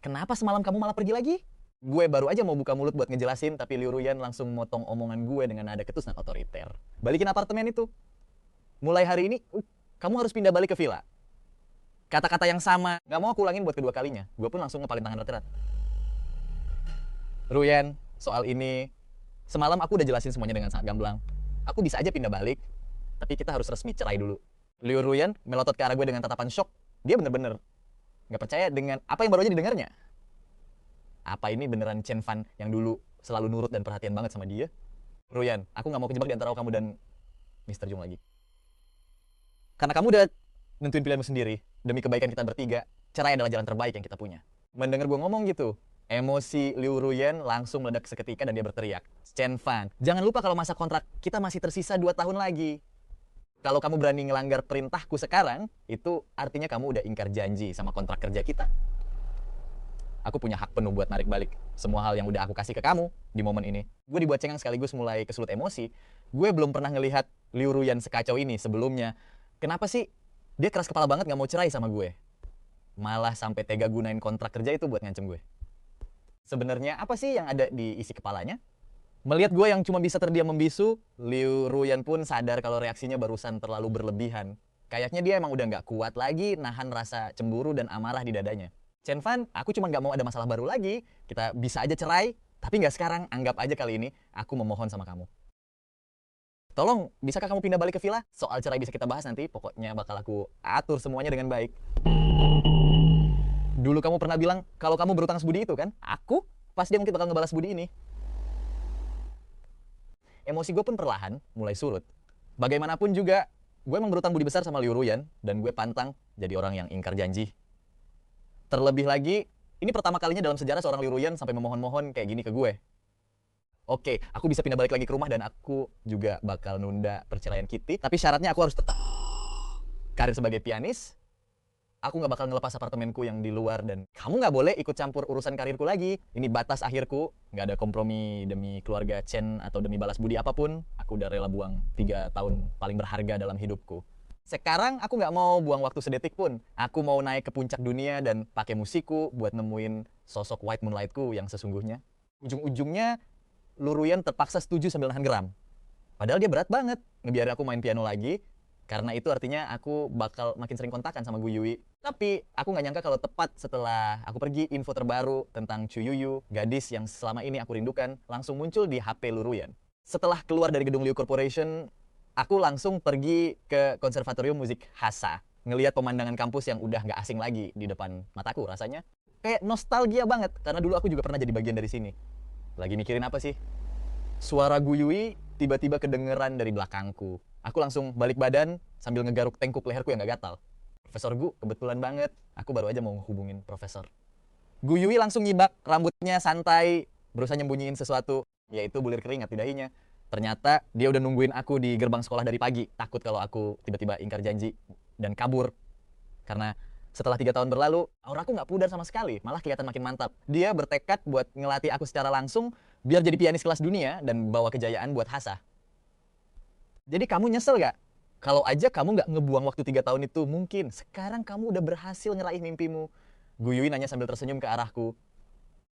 Kenapa semalam kamu malah pergi lagi? Gue baru aja mau buka mulut buat ngejelasin, tapi Liu Ruyan langsung motong omongan gue dengan nada ketus dan otoriter. Balikin apartemen itu. Mulai hari ini, kamu harus pindah balik ke villa. Kata-kata yang sama, gak mau aku ulangin buat kedua kalinya. Gue pun langsung ngepalin tangan erat-erat. Ruyan, soal ini, semalam aku udah jelasin semuanya dengan sangat gamblang. Aku bisa aja pindah balik, tapi kita harus resmi cerai dulu. Liu Ruyan melotot ke arah gue dengan tatapan shock. Dia bener-bener nggak percaya dengan apa yang baru aja didengarnya. Apa ini beneran Chen Fan yang dulu selalu nurut dan perhatian banget sama dia? Ruyan, aku nggak mau kejebak di antara kamu dan Mr. Jung lagi. Karena kamu udah nentuin pilihanmu sendiri, demi kebaikan kita bertiga, cerai adalah jalan terbaik yang kita punya. Mendengar gue ngomong gitu, emosi Liu Ruyan langsung meledak seketika dan dia berteriak, Chen Fan, jangan lupa kalau masa kontrak kita masih tersisa 2 tahun lagi. Kalau kamu berani ngelanggar perintahku sekarang, itu artinya kamu udah ingkar janji sama kontrak kerja kita. Aku punya hak penuh buat narik balik semua hal yang udah aku kasih ke kamu di momen ini. Gue dibuat cengang sekaligus mulai kesulut emosi. Gue belum pernah ngelihat Liu Ruyan sekacau ini sebelumnya. Kenapa sih dia keras kepala banget gak mau cerai sama gue? Malah sampai tega gunain kontrak kerja itu buat ngancem gue. Sebenarnya apa sih yang ada di isi kepalanya? Melihat gue yang cuma bisa terdiam membisu, Liu Ruyan pun sadar kalau reaksinya barusan terlalu berlebihan. Kayaknya dia emang udah nggak kuat lagi nahan rasa cemburu dan amarah di dadanya. Chen Fan, aku cuma nggak mau ada masalah baru lagi. Kita bisa aja cerai, tapi nggak sekarang. Anggap aja kali ini aku memohon sama kamu. Tolong, bisakah kamu pindah balik ke villa? Soal cerai bisa kita bahas nanti. Pokoknya bakal aku atur semuanya dengan baik. Dulu kamu pernah bilang kalau kamu berutang sebudi itu kan? Aku? Pas dia mungkin bakal ngebalas budi ini. Emosi gue pun perlahan mulai surut. Bagaimanapun juga, gue emang berutang budi besar sama Liu Ruyan, dan gue pantang jadi orang yang ingkar janji. Terlebih lagi, ini pertama kalinya dalam sejarah seorang Liu Ruyan sampai memohon-mohon kayak gini ke gue. Oke, aku bisa pindah balik lagi ke rumah dan aku juga bakal nunda perceraian Kitty, tapi syaratnya aku harus tetap karir sebagai pianis. Aku nggak bakal ngelepas apartemenku yang di luar dan kamu nggak boleh ikut campur urusan karirku lagi. Ini batas akhirku, nggak ada kompromi demi keluarga Chen atau demi balas budi apapun. Aku udah rela buang 3 tahun paling berharga dalam hidupku. Sekarang aku nggak mau buang waktu sedetik pun. Aku mau naik ke puncak dunia dan pakai musikku buat nemuin sosok White Moonlightku yang sesungguhnya. Ujung-ujungnya, Liu Ruyan terpaksa setuju sambil nahan geram. Padahal dia berat banget ngebiarin aku main piano lagi. Karena itu artinya aku bakal makin sering kontakan sama Gu Yui. Tapi aku nggak nyangka kalau tepat setelah aku pergi, info terbaru tentang Chuyuyu, gadis yang selama ini aku rindukan, langsung muncul di HP Liu Ruyan. Setelah keluar dari gedung Liu Corporation, aku langsung pergi ke konservatorium musik Hasa. Ngelihat pemandangan kampus yang udah nggak asing lagi di depan mataku rasanya. Kayak nostalgia banget, karena dulu aku juga pernah jadi bagian dari sini. Lagi mikirin apa sih? Suara Gu Yui tiba-tiba kedengeran dari belakangku. Aku langsung balik badan sambil ngegaruk tengkuk leherku yang gak gatal. Profesor Gu, kebetulan banget. Aku baru aja mau hubungin profesor. Gu Yui langsung nyibak, rambutnya santai, berusaha nyembunyiin sesuatu, yaitu bulir keringat di dahinya. Ternyata dia udah nungguin aku di gerbang sekolah dari pagi, takut kalau aku tiba-tiba ingkar janji dan kabur. Karena setelah 3 tahun berlalu, auraku gak pudar sama sekali, malah kelihatan makin mantap. Dia bertekad buat ngelatih aku secara langsung, biar jadi pianis kelas dunia dan bawa kejayaan buat Hasa. Jadi kamu nyesel gak? Kalau aja kamu gak ngebuang waktu 3 tahun itu, mungkin sekarang kamu udah berhasil ngeraih mimpimu. Gu Yui nanya sambil tersenyum ke arahku.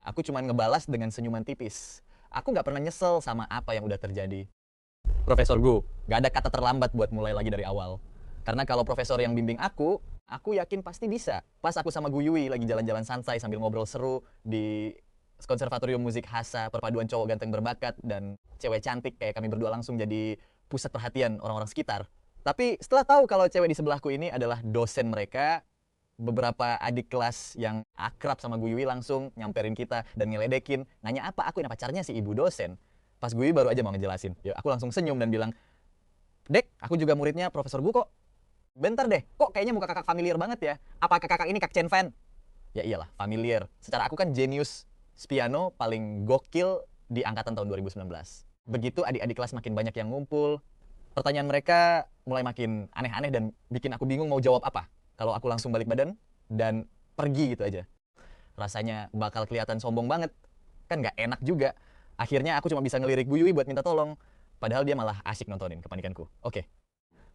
Aku cuma ngebalas dengan senyuman tipis. Aku gak pernah nyesel sama apa yang udah terjadi. Profesor Gu, gak ada kata terlambat buat mulai lagi dari awal. Karena kalau profesor yang bimbing aku yakin pasti bisa. Pas aku sama Gu Yui lagi jalan-jalan santai sambil ngobrol seru di Konservatorium Musik Hasa, perpaduan cowok ganteng berbakat dan cewek cantik kayak kami berdua langsung jadi pusat perhatian orang-orang sekitar. Tapi setelah tahu kalau cewek di sebelahku ini adalah dosen mereka, beberapa adik kelas yang akrab sama Gu Yui langsung nyamperin kita dan ngeledekin, nanya apa aku ini pacarnya si ibu dosen. Pas Gu Yui baru aja mau ngejelasin, ya aku langsung senyum dan bilang, Dek, aku juga muridnya Profesor Gu kok. Bentar deh, kok kayaknya muka kakak familiar banget ya? Apa kakak ini Kak Chen Fan? Ya iyalah, familiar. Secara aku kan jenius piano paling gokil di angkatan tahun 2019. Begitu adik-adik kelas makin banyak yang ngumpul, pertanyaan mereka mulai makin aneh-aneh dan bikin aku bingung mau jawab apa. Kalau aku langsung balik badan dan pergi gitu aja. Rasanya bakal kelihatan sombong banget. Kan nggak enak juga. Akhirnya aku cuma bisa ngelirik Bu Yui buat minta tolong. Padahal dia malah asik nontonin kepanikanku. Oke,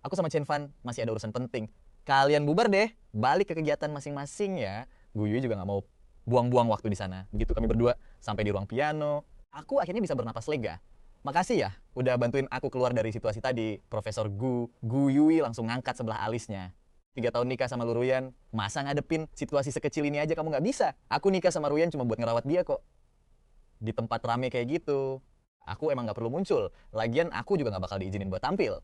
aku sama Chen Fan masih ada urusan penting. Kalian bubar deh, balik ke kegiatan masing-masing ya. Gu Yui juga nggak mau buang-buang waktu di sana. Begitu kami berdua sampai di ruang piano, aku akhirnya bisa bernapas lega. Makasih ya, udah bantuin aku keluar dari situasi tadi. Profesor Gu Yui langsung ngangkat sebelah alisnya. 3 tahun nikah sama Luruyan, masa ngadepin situasi sekecil ini aja kamu nggak bisa? Aku nikah sama Ruyan cuma buat ngerawat dia kok. Di tempat rame kayak gitu, aku emang nggak perlu muncul. Lagian aku juga nggak bakal diizinin buat tampil.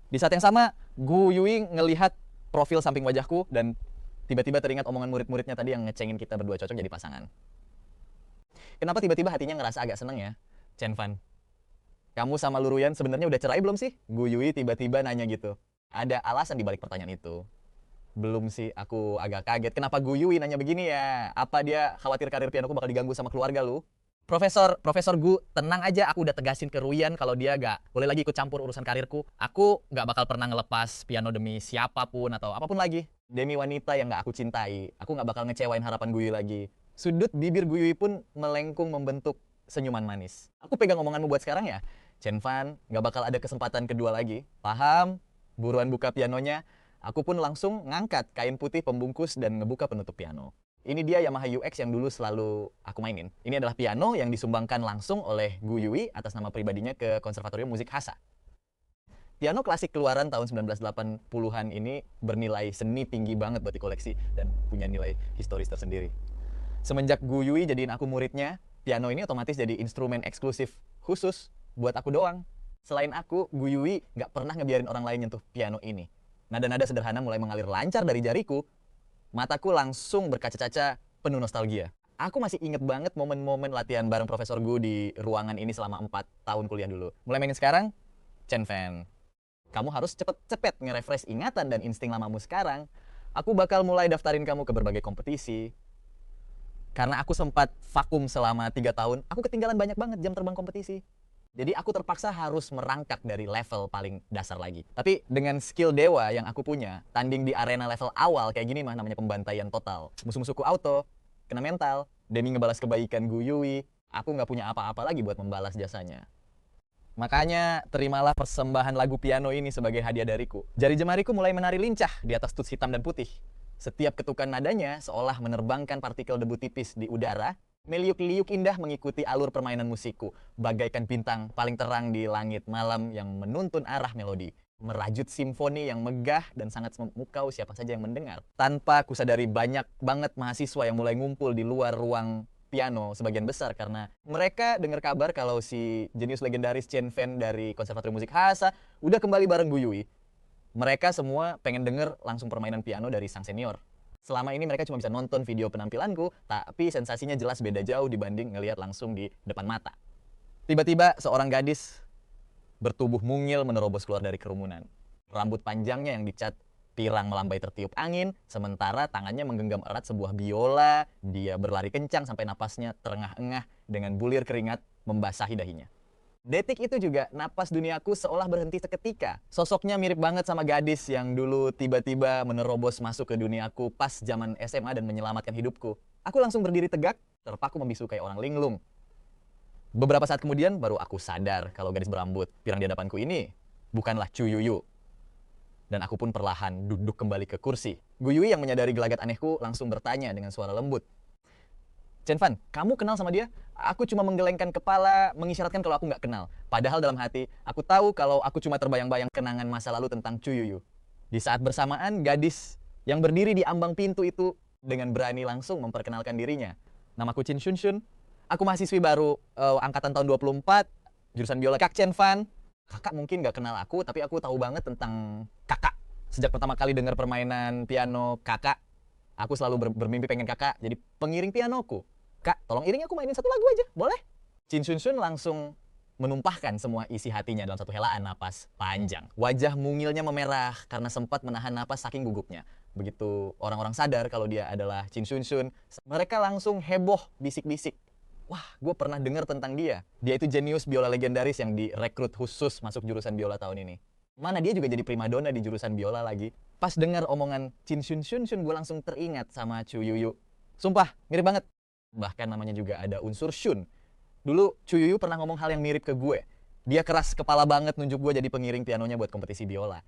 Di saat yang sama, Gu Yui ngelihat profil samping wajahku dan tiba-tiba teringat omongan murid-muridnya tadi yang ngecengin kita berdua cocok jadi pasangan. Kenapa tiba-tiba hatinya ngerasa agak seneng ya, Chen Fan? Kamu sama Luruyan sebenarnya udah cerai belum sih? Gu Yui tiba-tiba nanya gitu. Ada alasan di balik pertanyaan itu. Belum sih, aku agak kaget. Kenapa Gu Yui nanya begini ya? Apa dia khawatir karir pianoku bakal diganggu sama keluarga lu? Profesor Gu, tenang aja, aku udah tegasin ke Ruyan kalau dia gak boleh lagi ikut campur urusan karirku. Aku gak bakal pernah ngelepas piano demi siapapun atau apapun lagi. Demi wanita yang gak aku cintai, aku gak bakal ngecewain harapan Gu Yui lagi. Sudut bibir Gu Yui pun melengkung membentuk senyuman manis. Aku pegang omonganmu buat sekarang ya. Chen Fan, gak bakal ada kesempatan kedua lagi. Paham? Buruan buka pianonya. Aku pun langsung ngangkat kain putih pembungkus dan ngebuka penutup piano. Ini dia Yamaha UX yang dulu selalu aku mainin. Ini adalah piano yang disumbangkan langsung oleh Gu Yui atas nama pribadinya ke Konservatorium Musik Hasa. Piano klasik keluaran tahun 1980-an ini bernilai seni tinggi banget buat dikoleksi dan punya nilai historis tersendiri. Semenjak Gu Yui jadiin aku muridnya, piano ini otomatis jadi instrumen eksklusif khusus buat aku doang. Selain aku, Gu Yui nggak pernah ngebiarin orang lain nyentuh piano ini. Nada-nada sederhana mulai mengalir lancar dari jariku. Mataku langsung berkaca-kaca penuh nostalgia. Aku masih inget banget momen-momen latihan bareng Profesor Gu di ruangan ini selama 4 tahun kuliah dulu. Mulai mainin sekarang, Chen Fan, kamu harus cepet-cepet nge-refresh ingatan dan insting lamamu sekarang. Aku bakal mulai daftarin kamu ke berbagai kompetisi. Karena aku sempat vakum selama 3 tahun, aku ketinggalan banyak banget jam terbang kompetisi. Jadi aku terpaksa harus merangkak dari level paling dasar lagi. Tapi dengan skill dewa yang aku punya, tanding di arena level awal kayak gini mah namanya pembantaian total. Musuh-musuhku auto, kena mental, demi ngebalas kebaikan Gu Yui, aku nggak punya apa-apa lagi buat membalas jasanya. Makanya terimalah persembahan lagu piano ini sebagai hadiah dariku. Jari jemariku mulai menari lincah di atas tuts hitam dan putih. Setiap ketukan nadanya seolah menerbangkan partikel debu tipis di udara. Meliuk-liuk indah mengikuti alur permainan musikku, bagaikan bintang paling terang di langit malam yang menuntun arah melodi. Merajut simfoni yang megah dan sangat memukau siapa saja yang mendengar. Tanpa kusadari banyak banget mahasiswa yang mulai ngumpul di luar ruang piano sebagian besar karena mereka dengar kabar kalau si jenius legendaris Chen Fan dari Konservatorium Musik Hasa udah kembali bareng Gu Yui. Mereka semua pengen denger langsung permainan piano dari sang senior. Selama ini mereka cuma bisa nonton video penampilanku, tapi sensasinya jelas beda jauh dibanding ngelihat langsung di depan mata. Tiba-tiba seorang gadis bertubuh mungil menerobos keluar dari kerumunan. Rambut panjangnya yang dicat pirang melambai tertiup angin, sementara tangannya menggenggam erat sebuah biola. Dia berlari kencang sampai napasnya terengah-engah dengan bulir keringat membasahi dahinya. Detik itu juga napas duniaku seolah berhenti seketika. Sosoknya mirip banget sama gadis yang dulu tiba-tiba menerobos masuk ke duniaku pas zaman SMA dan menyelamatkan hidupku. Aku langsung berdiri tegak, terpaku membisu kayak orang linglung. Beberapa saat kemudian baru aku sadar kalau gadis berambut pirang di hadapanku ini bukanlah Chu Yuyu. Dan aku pun perlahan duduk kembali ke kursi. Gu Yui yang menyadari gelagat anehku langsung bertanya dengan suara lembut. Chen Fan, kamu kenal sama dia? Aku cuma menggelengkan kepala, mengisyaratkan kalau aku nggak kenal. Padahal dalam hati, aku tahu kalau aku cuma terbayang-bayang kenangan masa lalu tentang Chuyuyu. Di saat bersamaan, gadis yang berdiri di ambang pintu itu dengan berani langsung memperkenalkan dirinya. Namaku Chin Shun Shun. Aku mahasiswi baru angkatan tahun 24, jurusan biola. Kak Chen Fan. Kakak mungkin nggak kenal aku, tapi aku tahu banget tentang kakak. Sejak pertama kali dengar permainan piano kakak, aku selalu bermimpi pengen kakak jadi pengiring pianoku. Kak, tolong iring aku mainin satu lagu aja, boleh? Chin Shun Shun langsung menumpahkan semua isi hatinya dalam satu helaan napas panjang. Wajah mungilnya memerah karena sempat menahan napas saking gugupnya. Begitu orang-orang sadar kalau dia adalah Chin Shun Shun, mereka langsung heboh bisik-bisik. Wah, gue pernah dengar tentang dia. Dia itu jenius biola legendaris yang direkrut khusus masuk jurusan biola tahun ini. Mana dia juga jadi primadona di jurusan biola lagi. Pas dengar omongan Chin Shun Shun, gue langsung teringat sama Chuyuyu. Sumpah, mirip banget. Bahkan namanya juga ada unsur Shun. Dulu Chuyuyu pernah ngomong hal yang mirip ke gue. Dia keras kepala banget nunjuk gue jadi pengiring pianonya buat kompetisi biola.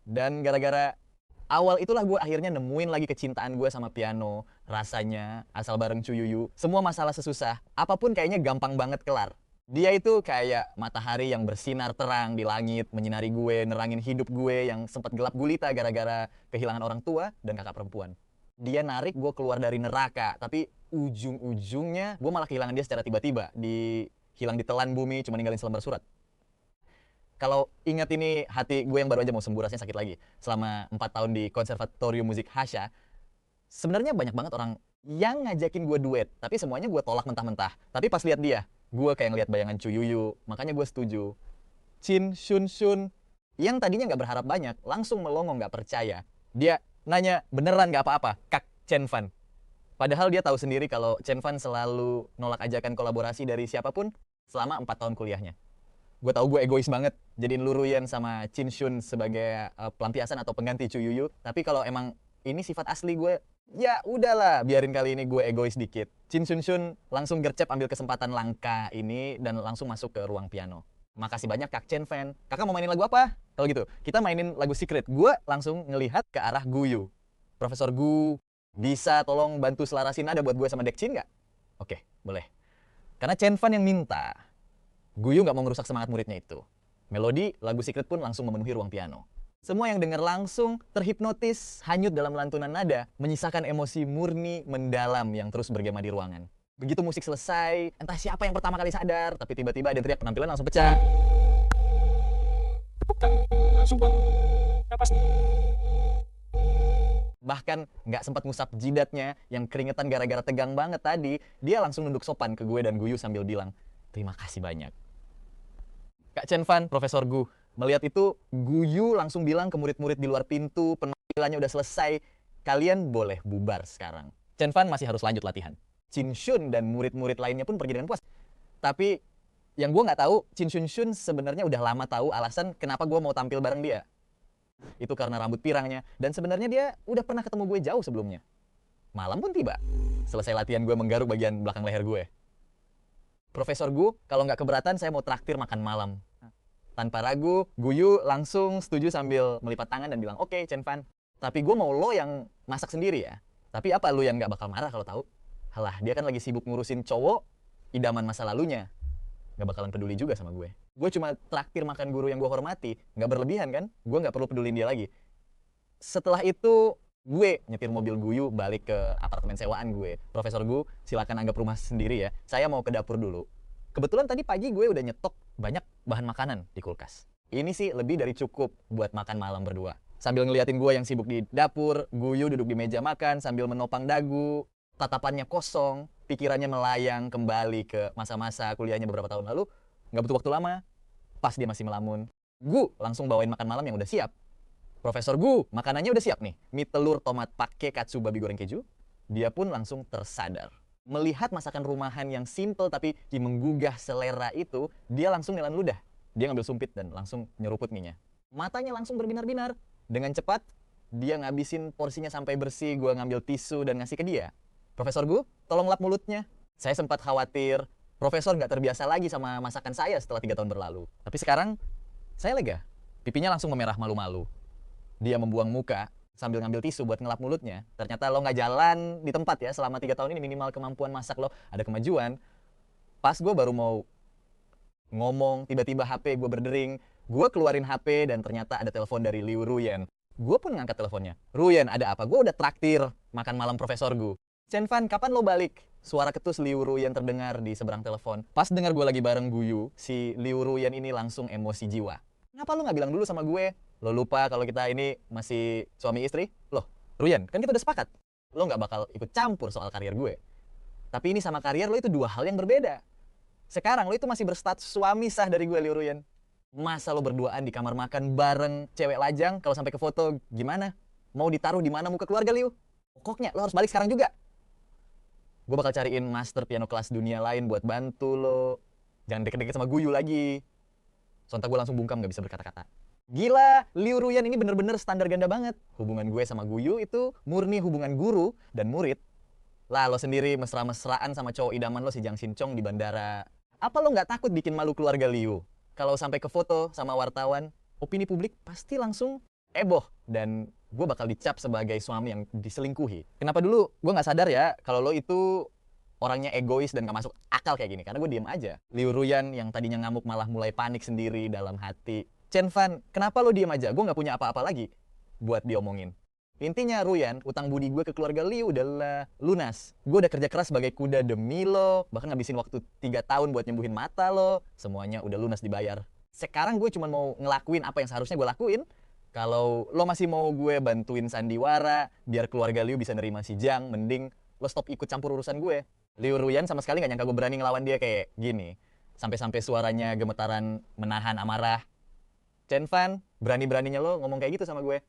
Dan gara-gara awal itulah gue akhirnya nemuin lagi kecintaan gue sama piano. Rasanya, asal bareng Chuyuyu, semua masalah sesusah, apapun kayaknya gampang banget kelar. Dia itu kayak matahari yang bersinar terang di langit, menyinari gue, nerangin hidup gue yang sempat gelap gulita gara-gara kehilangan orang tua dan kakak perempuan. Dia narik gue keluar dari neraka, tapi ujung-ujungnya gue malah kehilangan dia secara tiba-tiba. Hilang ditelan bumi, cuma ninggalin selembar surat. Kalau ingat ini hati gue yang baru aja mau sembuh, rasanya sakit lagi. Selama 4 tahun di Konservatorium Musik Hasha, sebenarnya banyak banget orang yang ngajakin gue duet, tapi semuanya gue tolak mentah-mentah. Tapi pas lihat dia, gue kayak ngeliat bayangan Chuyuyu, makanya gue setuju. Chin Shun Shun, yang tadinya nggak berharap banyak, langsung melongo nggak percaya. Dia nanya, beneran nggak apa-apa, Kak Chen Fan. Padahal dia tahu sendiri kalau Chen Fan selalu nolak ajakan kolaborasi dari siapapun selama 4 tahun kuliahnya. Gue tahu gue egois banget, jadiin Luruyen sama Chin Shun sebagai pelampiasan atau pengganti Chuyuyu. Tapi kalau emang ini sifat asli gue, ya udahlah, biarin kali ini gue egois dikit. Chin Shun Shun langsung gercep ambil kesempatan langka ini dan langsung masuk ke ruang piano. Makasih banyak Kak Chen Fan. Kakak mau mainin lagu apa? Kalau gitu, kita mainin lagu Secret. Gue langsung ngelihat ke arah Guyu. Profesor Gu, bisa tolong bantu selarasin nada buat gue sama Dekchin nggak? Oke, boleh. Karena Chen Fan yang minta, Guyu nggak mau ngerusak semangat muridnya itu. Melodi lagu Secret pun langsung memenuhi ruang piano. Semua yang dengar langsung terhipnotis, hanyut dalam lantunan nada, menyisakan emosi murni mendalam yang terus bergema di ruangan. Begitu musik selesai, entah siapa yang pertama kali sadar, tapi tiba-tiba ada teriak, penampilan langsung pecah. Bahkan nggak sempat ngusap jidatnya yang keringetan gara-gara tegang banget tadi, dia langsung nunduk sopan ke gue dan Guyu sambil bilang, terima kasih banyak. Kak Chen Fan, Profesor Gu, melihat itu, Guyu langsung bilang ke murid-murid di luar pintu, penampilannya udah selesai, kalian boleh bubar sekarang. Chen Fan masih harus lanjut latihan. Chin Shun dan murid-murid lainnya pun pergi dengan puas. Tapi yang gue nggak tahu, Chin Shun Shun sebenarnya udah lama tahu alasan kenapa gue mau tampil bareng dia. Itu karena rambut pirangnya, dan sebenarnya dia udah pernah ketemu gue jauh sebelumnya. Malam pun tiba. Selesai latihan gue menggaruk bagian belakang leher gue. Profesor Gu, kalau nggak keberatan saya mau traktir makan malam. Tanpa ragu, Guyu langsung setuju sambil melipat tangan dan bilang, oke, Chen Fan. Tapi gue mau lo yang masak sendiri ya. Tapi apa lo yang nggak bakal marah kalau tahu? Halah, dia kan lagi sibuk ngurusin cowok, idaman masa lalunya. Nggak bakalan peduli juga sama gue. Gue cuma traktir makan guru yang gue hormati. Nggak berlebihan kan? Gue nggak perlu pedulin dia lagi. Setelah itu, gue nyetir mobil Guyu balik ke apartemen sewaan gue. Profesor Gu, silakan anggap rumah sendiri ya. Saya mau ke dapur dulu. Kebetulan tadi pagi gue udah nyetok banyak bahan makanan di kulkas. Ini sih lebih dari cukup buat makan malam berdua. Sambil ngeliatin gue yang sibuk di dapur, Guyu duduk di meja makan sambil menopang dagu. Tatapannya kosong, pikirannya melayang kembali ke masa-masa kuliahnya beberapa tahun lalu. Nggak butuh waktu lama, pas dia masih melamun, Gu langsung bawain makan malam yang udah siap. Profesor Gu, makanannya udah siap nih. Mie telur tomat pakai katsu babi goreng keju. Dia pun langsung tersadar. Melihat masakan rumahan yang simple tapi menggugah selera itu, dia langsung nelan ludah. Dia ngambil sumpit dan langsung nyeruput mie-nya. Matanya langsung berbinar-binar. Dengan cepat, dia ngabisin porsinya sampai bersih. Gue ngambil tisu dan ngasih ke dia. Profesor Gu, tolong lap mulutnya. Saya sempat khawatir, Profesor nggak terbiasa lagi sama masakan saya setelah 3 tahun berlalu. Tapi sekarang, saya lega. Pipinya langsung memerah malu-malu. Dia membuang muka, sambil ngambil tisu buat ngelap mulutnya. Ternyata lo nggak jalan di tempat ya selama 3 tahun ini, minimal kemampuan masak lo ada kemajuan. Pas gue baru mau ngomong, tiba-tiba HP gue berdering. Gue keluarin HP dan ternyata ada telepon dari Liu Ruyan. Gue pun ngangkat teleponnya. Ruyan, ada apa? Gue udah traktir makan malam profesor gue. Chen Fan, kapan lo balik? Suara ketus Liu Ruyan terdengar di seberang telepon. Pas dengar gue lagi bareng Guyu, si Liu Ruyan ini langsung emosi jiwa. Kenapa lo nggak bilang dulu sama gue? Lo lupa kalau kita ini masih suami istri? Loh, Ruyan, kan kita udah sepakat. Lo nggak bakal ikut campur soal karier gue. Tapi ini sama karier lo itu dua hal yang berbeda. Sekarang lo itu masih berstatus suami sah dari gue, Liu Ruyan. Masa lo berduaan di kamar makan bareng cewek lajang, kalau sampai ke foto gimana? Mau ditaruh di mana muka keluarga, Liu? Pokoknya lo harus balik sekarang juga. Gue bakal cariin master piano kelas dunia lain buat bantu lo. Jangan deket-deket sama Guyu lagi. Sontak gue langsung bungkam, gak bisa berkata-kata. Gila, Liu Ruyan ini bener-bener standar ganda banget. Hubungan gue sama Guyu itu murni hubungan guru dan murid. Lah, lo sendiri mesra-mesraan sama cowok idaman lo si Jiang Xinchong di bandara. Apa lo nggak takut bikin malu keluarga Liu? Kalau sampai ke foto sama wartawan, opini publik pasti langsung heboh. Dan gue bakal dicap sebagai suami yang diselingkuhi. Kenapa dulu gue nggak sadar ya kalau lo itu orangnya egois dan gak masuk akal kayak gini? Karena gue diem aja. Liu Ruyan yang tadinya ngamuk malah mulai panik sendiri dalam hati. Chen Fan, kenapa lo diem aja? Gue gak punya apa-apa lagi buat diomongin. Intinya Ruyan, utang budi gue ke keluarga Liu udah lunas. Gue udah kerja keras sebagai kuda demi lo. Bahkan ngabisin waktu 3 tahun buat nyembuhin mata lo. Semuanya udah lunas dibayar. Sekarang gue cuma mau ngelakuin apa yang seharusnya gue lakuin. Kalau lo masih mau gue bantuin sandiwara biar keluarga Liu bisa nerima si Jiang, mending lo stop ikut campur urusan gue. Liu Ruyan sama sekali gak nyangka gue berani ngelawan dia kayak gini. Sampai-sampai suaranya gemetaran menahan amarah. Chen Fan, berani-beraninya lo ngomong kayak gitu sama gue.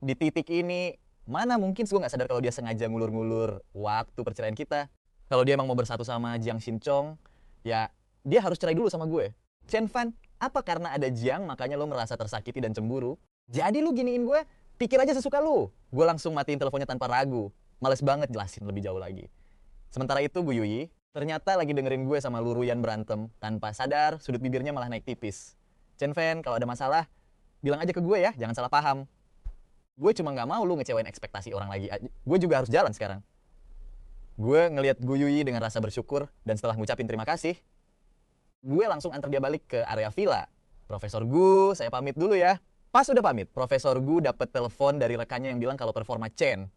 Di titik ini, mana mungkin gue gak sadar kalau dia sengaja ngulur-ngulur waktu perceraian kita. Kalau dia emang mau bersatu sama Jiang Xinchong, ya dia harus cerai dulu sama gue. Chen Fan, apa karena ada Jiang makanya lo merasa tersakiti dan cemburu? Jadi lu giniin gue, pikir aja sesuka lu. Gue langsung matiin teleponnya tanpa ragu. Males banget jelasin lebih jauh lagi. Sementara itu Gu Yuyi, ternyata lagi dengerin gue sama Lu Ruyan berantem. Tanpa sadar, sudut bibirnya malah naik tipis. Chen Fan, kalau ada masalah, bilang aja ke gue ya, jangan salah paham. Gue cuma gak mau lu ngecewain ekspektasi orang lagi. Gue juga harus jalan sekarang. Gue ngelihat Gu Yuyi dengan rasa bersyukur, dan setelah ngucapin terima kasih, gue langsung antar dia balik ke area villa. Profesor Gu, saya pamit dulu ya. Pas udah pamit, Profesor Gu dapet telepon dari rekannya yang bilang kalau performa Chen.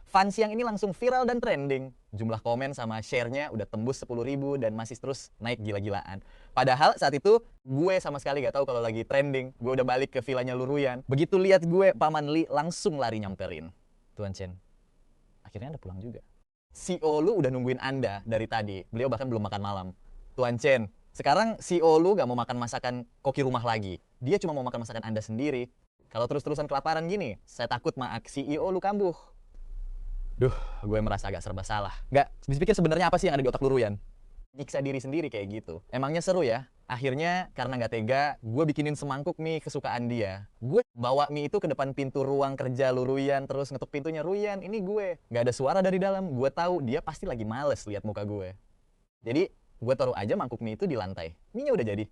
Fan siang ini langsung viral dan trending. Jumlah komen sama share-nya udah tembus 10.000 dan masih terus naik gila-gilaan. Padahal saat itu gue sama sekali gak tahu kalau lagi trending. Gue udah balik ke villanya Lu Ruyan. Begitu lihat gue, Paman Li langsung lari nyamperin. Tuan Chen, akhirnya Anda pulang juga. CEO lu udah nungguin Anda dari tadi. Beliau bahkan belum makan malam. Tuan Chen, sekarang CEO lu gak mau makan masakan koki rumah lagi. Dia cuma mau makan masakan Anda sendiri. Kalau terus-terusan kelaparan gini, saya takut maak CEO lu kambuh. Duh, gue merasa agak serba salah. Gak, dipikir sebenarnya apa sih yang ada di otak Lu Ruyan? Nyiksa diri sendiri kayak gitu. Emangnya seru ya? Akhirnya karena gak tega, gue bikinin semangkuk mie kesukaan dia. Gue bawa mie itu ke depan pintu ruang kerja Lu Ruyan, terus ngetuk pintunya, Ruyan, ini gue. Gak ada suara dari dalam. Gue tahu dia pasti lagi males lihat muka gue. Jadi gue taruh aja mangkuk mie itu di lantai. Mie-nya udah jadi.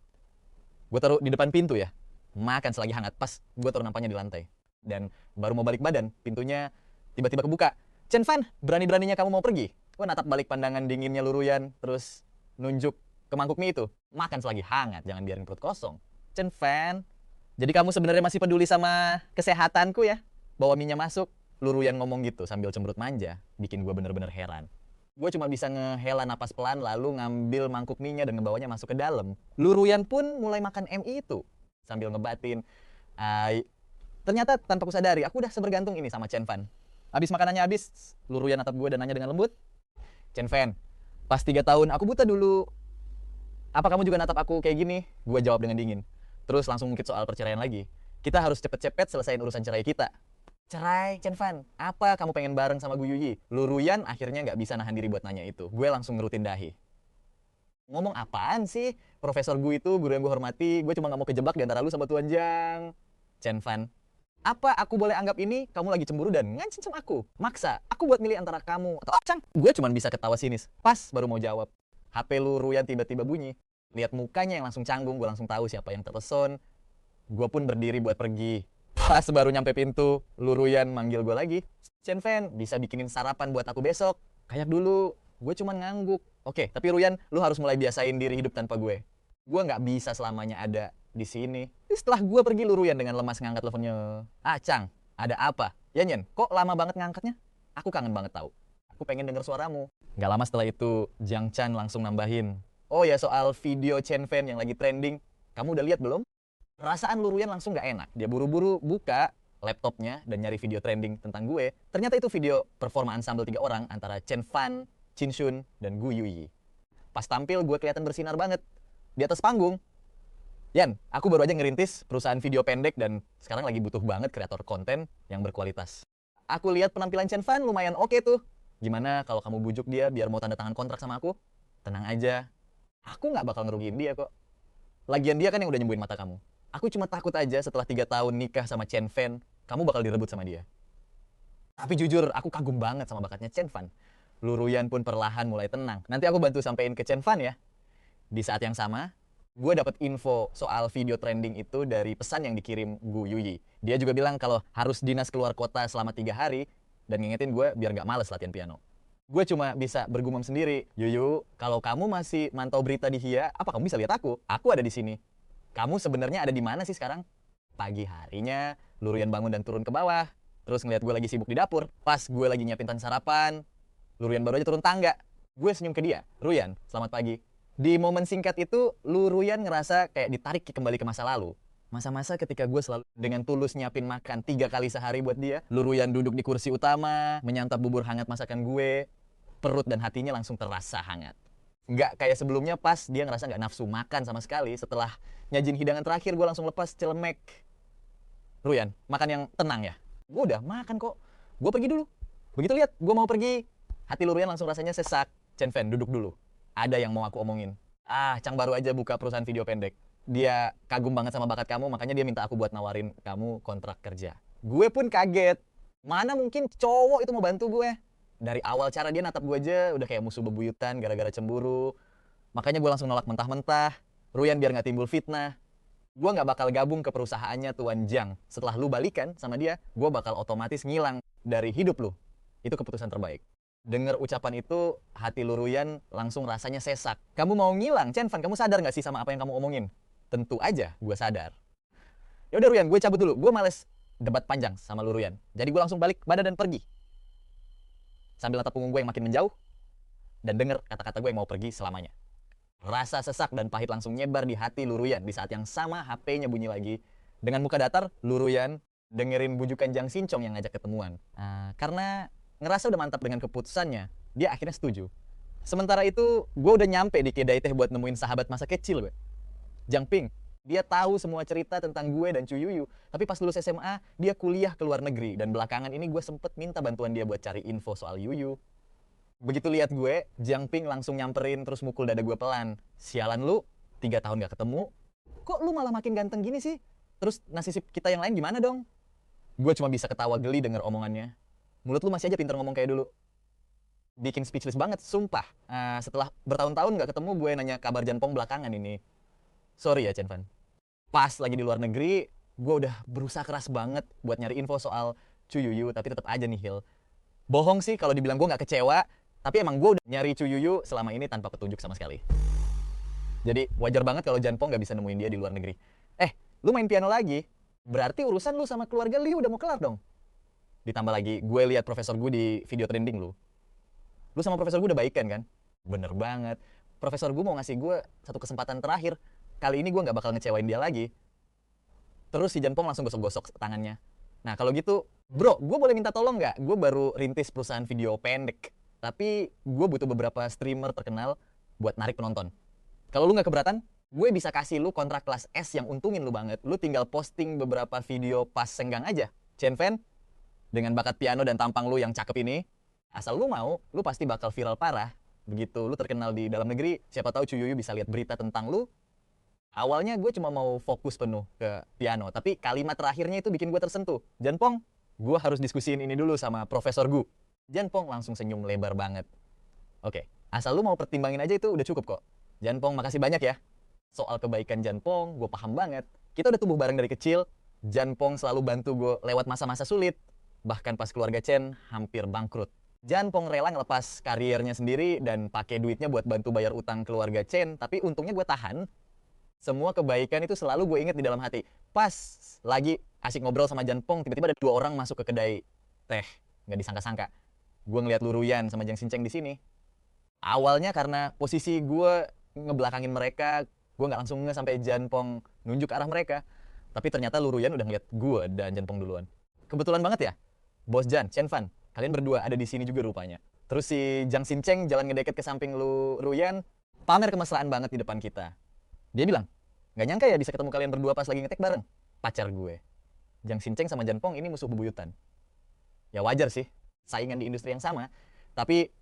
Gue taruh di depan pintu ya. Makan selagi hangat. Pas gue taruh nampaknya di lantai. Dan baru mau balik badan, pintunya tiba-tiba kebuka. Chen Fan, berani-beraninya kamu mau pergi? Gue natap balik pandangan dinginnya Lu Ruyan, terus nunjuk ke mangkuk mie itu. Makan selagi hangat, jangan biarin perut kosong. Chen Fan, jadi kamu sebenarnya masih peduli sama kesehatanku ya? Bawa mie-nya masuk. Lu Ruyan ngomong gitu sambil cemberut manja, bikin gue bener-bener heran. Gue cuma bisa ngehela napas pelan lalu ngambil mangkuk mie-nya dan ngebawanya masuk ke dalam. Lu Ruyan pun mulai makan mie itu sambil ngebatin. Ternyata tanpa kusadari, aku udah sebergantung ini sama Chen Fan. Abis makanannya habis, Lu Ruyan natap gue dan nanya dengan lembut. Chen Fan, pas 3 tahun aku buta dulu. Apa kamu juga natap aku kayak gini? Gue jawab dengan dingin. Terus langsung ngungkit soal perceraian lagi. Kita harus cepet-cepet selesaiin urusan cerai kita. Cerai, Chen Fan? Apa kamu pengen bareng sama Gu Yuyi? Lu Ruyan akhirnya nggak bisa nahan diri buat nanya itu. Gue langsung ngerutin dahi. Ngomong apaan sih? Profesor Gu itu guru yang gue hormati. Gue cuma nggak mau kejebak di antara lu sama Tuan Jiang. Chen Fan, apa aku boleh anggap ini kamu lagi cemburu dan ngancem aku? Maksa aku buat milih antara kamu atau Chang? Gue cuma bisa ketawa sinis. Pas baru mau jawab, HP Lu Ruyan tiba-tiba bunyi. Lihat mukanya yang langsung canggung, gue langsung tahu siapa yang terpesona. Gue pun berdiri buat pergi. Pas baru nyampe pintu, Lu Ruyan manggil gue lagi. Chen Fan, bisa bikinin sarapan buat aku besok. Kayak dulu, gue cuman ngangguk. Oke, tapi Ruyan, lu harus mulai biasain diri hidup tanpa gue. Gue nggak bisa selamanya ada di sini. Setelah gue pergi, Lu Ruyan dengan lemas ngangkat teleponnya. Ah, Chang, ada apa? Ya Nyen, kok lama banget ngangkatnya? Aku kangen banget tahu. Aku pengen denger suaramu. Nggak lama setelah itu, Jiang Chan langsung nambahin. Oh ya, soal video Chen Fan yang lagi trending. Kamu udah lihat belum? Perasaan Lu Ruyan langsung nggak enak. Dia buru-buru buka laptopnya dan nyari video trending tentang gue. Ternyata itu video performa ensemble 3 orang antara Chen Fan, Chin Shun, dan Gu Yuyi. Pas tampil, gue kelihatan bersinar banget. Di atas panggung. Yan, aku baru aja ngerintis perusahaan video pendek dan sekarang lagi butuh banget kreator konten yang berkualitas. Aku lihat penampilan Chen Fan lumayan oke tuh. Gimana kalau kamu bujuk dia biar mau tanda tangan kontrak sama aku? Tenang aja. Aku nggak bakal ngerugiin dia kok. Lagian dia kan yang udah nyembuhin mata kamu. Aku cuma takut aja setelah 3 tahun nikah sama Chen Fan, kamu bakal direbut sama dia. Tapi jujur, aku kagum banget sama bakatnya Chen Fan. Lu Ruyan pun perlahan mulai tenang. Nanti aku bantu sampein ke Chen Fan ya. Di saat yang sama, gue dapat info soal video trending itu dari pesan yang dikirim Gu Yuyi. Dia juga bilang kalau harus dinas keluar kota selama 3 hari dan ngingetin gue biar nggak males latihan piano. Gue cuma bisa bergumam sendiri. Yuyu, kalau kamu masih mantau berita di HIA, apa kamu bisa lihat aku? Aku ada di sini. Kamu sebenarnya ada di mana sih sekarang? Pagi harinya, Lu Ruyan bangun dan turun ke bawah. Terus ngeliat gue lagi sibuk di dapur. Pas gue lagi nyiapin sarapan, Lu Ruyan baru aja turun tangga. Gue senyum ke dia. Ruyan, selamat pagi. Di momen singkat itu, Lu Ruyan ngerasa kayak ditarik kembali ke masa lalu. Masa-masa ketika gue selalu dengan tulus nyiapin makan 3 kali sehari buat dia. Lu Ruyan duduk di kursi utama, menyantap bubur hangat masakan gue. Perut dan hatinya langsung terasa hangat. Nggak kayak sebelumnya pas dia ngerasa nggak nafsu makan sama sekali. Setelah nyajin hidangan terakhir, gue langsung lepas celemek. Ruyan, makan yang tenang ya? Gue udah makan kok. Gue pergi dulu. Begitu lihat, gue mau pergi. Hati Lu Ruyan langsung rasanya sesak. Chen Fan, duduk dulu. Ada yang mau aku omongin. Ah, Chang baru aja buka perusahaan video pendek. Dia kagum banget sama bakat kamu, makanya dia minta aku buat nawarin kamu kontrak kerja. Gue pun kaget. Mana mungkin cowok itu mau bantu gue? Dari awal cara dia natap gue aja udah kayak musuh bebuyutan gara-gara cemburu. Makanya gue langsung nolak mentah-mentah. Ruyan biar nggak timbul fitnah. Gue nggak bakal gabung ke perusahaannya Tuan Jiang. Setelah lu balikan sama dia, gue bakal otomatis ngilang dari hidup lu. Itu keputusan terbaik. Dengar ucapan itu, hati Lu Ruyan langsung rasanya sesak. Kamu mau ngilang, Chen Fan? Kamu sadar nggak sih sama apa yang kamu omongin? Tentu aja gue sadar. Ya udah Ruyan, gue cabut dulu. Gue males debat panjang sama Lu Ruyan. Jadi gue langsung balik badan dan pergi. Sambil natap punggung gue yang makin menjauh dan denger kata-kata gue yang mau pergi selamanya. Rasa sesak dan pahit langsung nyebar di hati Lu Ruyan. Di saat yang sama HP-nya bunyi lagi. Dengan muka datar, Lu Ruyan dengerin bujukan Jiang Sincong yang ngajak ketemuan. Karena ngerasa udah mantap dengan keputusannya, dia akhirnya setuju. Sementara itu, gue udah nyampe di Kedai Teh buat nemuin sahabat masa kecil gue. Jiang Ping. Dia tahu semua cerita tentang gue dan Chu Yuyu. Tapi pas lulus SMA, dia kuliah ke luar negeri. Dan belakangan ini gue sempet minta bantuan dia buat cari info soal Yuyu. Begitu lihat gue, Jiang Ping langsung nyamperin terus mukul dada gue pelan. Sialan lu, 3 tahun gak ketemu. Kok lu malah makin ganteng gini sih? Terus nasib kita yang lain gimana dong? Gue cuma bisa ketawa geli denger omongannya. Mulut lu masih aja pintar ngomong kayak dulu. Bikin speechless banget, sumpah. Setelah bertahun-tahun gak ketemu, gue nanya kabar Janpong belakangan ini. Sorry ya Chen Fan. Pas lagi di luar negeri, gue udah berusaha keras banget buat nyari info soal Chu Yuyu, tapi tetap aja nihil. Bohong sih kalau dibilang gue gak kecewa, tapi emang gue udah nyari Chu Yuyu selama ini tanpa petunjuk sama sekali. Jadi wajar banget kalau Janpong gak bisa nemuin dia di luar negeri. Lu main piano lagi? Berarti urusan lu sama keluarga Liu udah mau kelar dong. Ditambah lagi, gue lihat profesor gue di video trending lu. Lu sama profesor gue udah baikan kan? Bener banget. Profesor gue mau ngasih gue satu kesempatan terakhir. Kali ini gue gak bakal ngecewain dia lagi. Terus si Janpong langsung gosok-gosok tangannya. Nah kalau gitu, bro, gue boleh minta tolong gak? Gue baru rintis perusahaan video pendek. Tapi gue butuh beberapa streamer terkenal buat narik penonton. Kalau lu gak keberatan, gue bisa kasih lu kontrak kelas S yang untungin lu banget. Lu tinggal posting beberapa video pas senggang aja. Chen Fan, dengan bakat piano dan tampang lu yang cakep ini, asal lu mau, lu pasti bakal viral parah. Begitu lu terkenal di dalam negeri, siapa tahu Chu Yuyu bisa lihat berita tentang lu. Awalnya gue cuma mau fokus penuh ke piano, tapi kalimat terakhirnya itu bikin gue tersentuh. Janpong, gue harus diskusiin ini dulu sama Profesor Gu. Janpong langsung senyum lebar banget. Oke, asal lu mau pertimbangin aja itu udah cukup kok. Janpong, makasih banyak ya. Soal kebaikan Janpong, gue paham banget. Kita udah tumbuh bareng dari kecil, Janpong selalu bantu gue lewat masa-masa sulit. Bahkan pas keluarga Chen hampir bangkrut. Janpong rela ngelepas kariernya sendiri dan pakai duitnya buat bantu bayar utang keluarga Chen. Tapi untungnya gue tahan. Semua kebaikan itu selalu gue inget di dalam hati. Pas lagi asik ngobrol sama Janpong, tiba-tiba ada 2 orang masuk ke kedai teh. Nggak disangka-sangka. Gue ngeliat Luruyan sama Jiang Xincheng di sini. Awalnya karena posisi gue ngebelakangin mereka, gue nggak langsung sampai Janpong nunjuk ke arah mereka. Tapi ternyata Luruyan udah ngeliat gue dan Janpong duluan. Kebetulan banget ya, Bos Jan, Chen Fan, kalian berdua ada di sini juga rupanya. Terus si Jiang Xincheng jalan ngedeket ke samping Luruyan, pamer kemesraan banget di depan kita. Dia bilang, nggak nyangka ya bisa ketemu kalian berdua pas lagi ngetek bareng. Pacar gue. Jiang Xincheng sama Janpong ini musuh bebuyutan. Ya wajar sih, saingan di industri yang sama. Tapi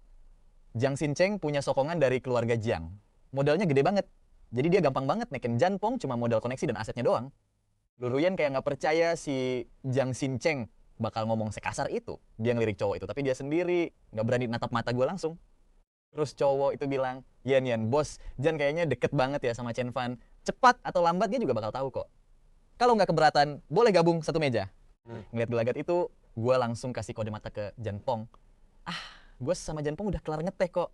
Jiang Xincheng punya sokongan dari keluarga Jiang. Modalnya gede banget. Jadi dia gampang banget neken Janpong cuma modal koneksi dan asetnya doang. Luruyan kayak nggak percaya si Jiang Xincheng bakal ngomong sekasar itu. Dia ngelirik cowok itu, tapi dia sendiri nggak berani natap mata gue langsung. Terus cowok itu bilang, Yan, bos, Jan kayaknya deket banget ya sama Chen Fan. Cepat atau lambat dia juga bakal tahu kok. Kalau nggak keberatan, boleh gabung satu meja. Ngeliat gelagat itu, gue langsung kasih kode mata ke Janpong. Gue sama Janpong udah kelar ngeteh kok.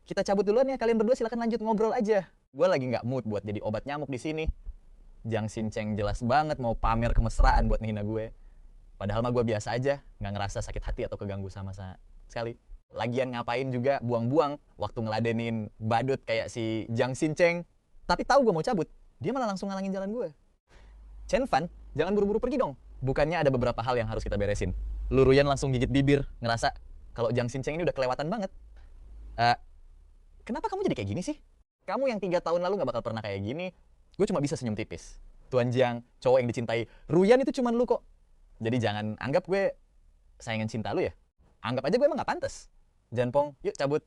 Kita cabut duluan ya, kalian berdua silakan lanjut ngobrol aja. Gue lagi nggak mood buat jadi obat nyamuk di sini. Jiang Xincheng jelas banget mau pamer kemesraan buat ngehina gue. Padahal mah gue biasa aja, nggak ngerasa sakit hati atau keganggu sama sekali. Lagian ngapain juga buang-buang waktu ngeladenin badut kayak si Jiang Xincheng. Tapi tahu gue mau cabut, dia malah langsung ngalangin jalan gue. Chen Fan, jangan buru-buru pergi dong. Bukannya ada beberapa hal yang harus kita beresin. Luruyan langsung gigit bibir, ngerasa kalau Jiang Xincheng ini udah kelewatan banget. Kenapa kamu jadi kayak gini sih? Kamu yang 3 tahun lalu nggak bakal pernah kayak gini. Gue cuma bisa senyum tipis. Tuan Jiang, cowok yang dicintai Ruyan itu cuma lu kok. Jadi jangan anggap gue saingan cinta lu ya. Anggap aja gue emang gak pantas. Janpong, yuk cabut.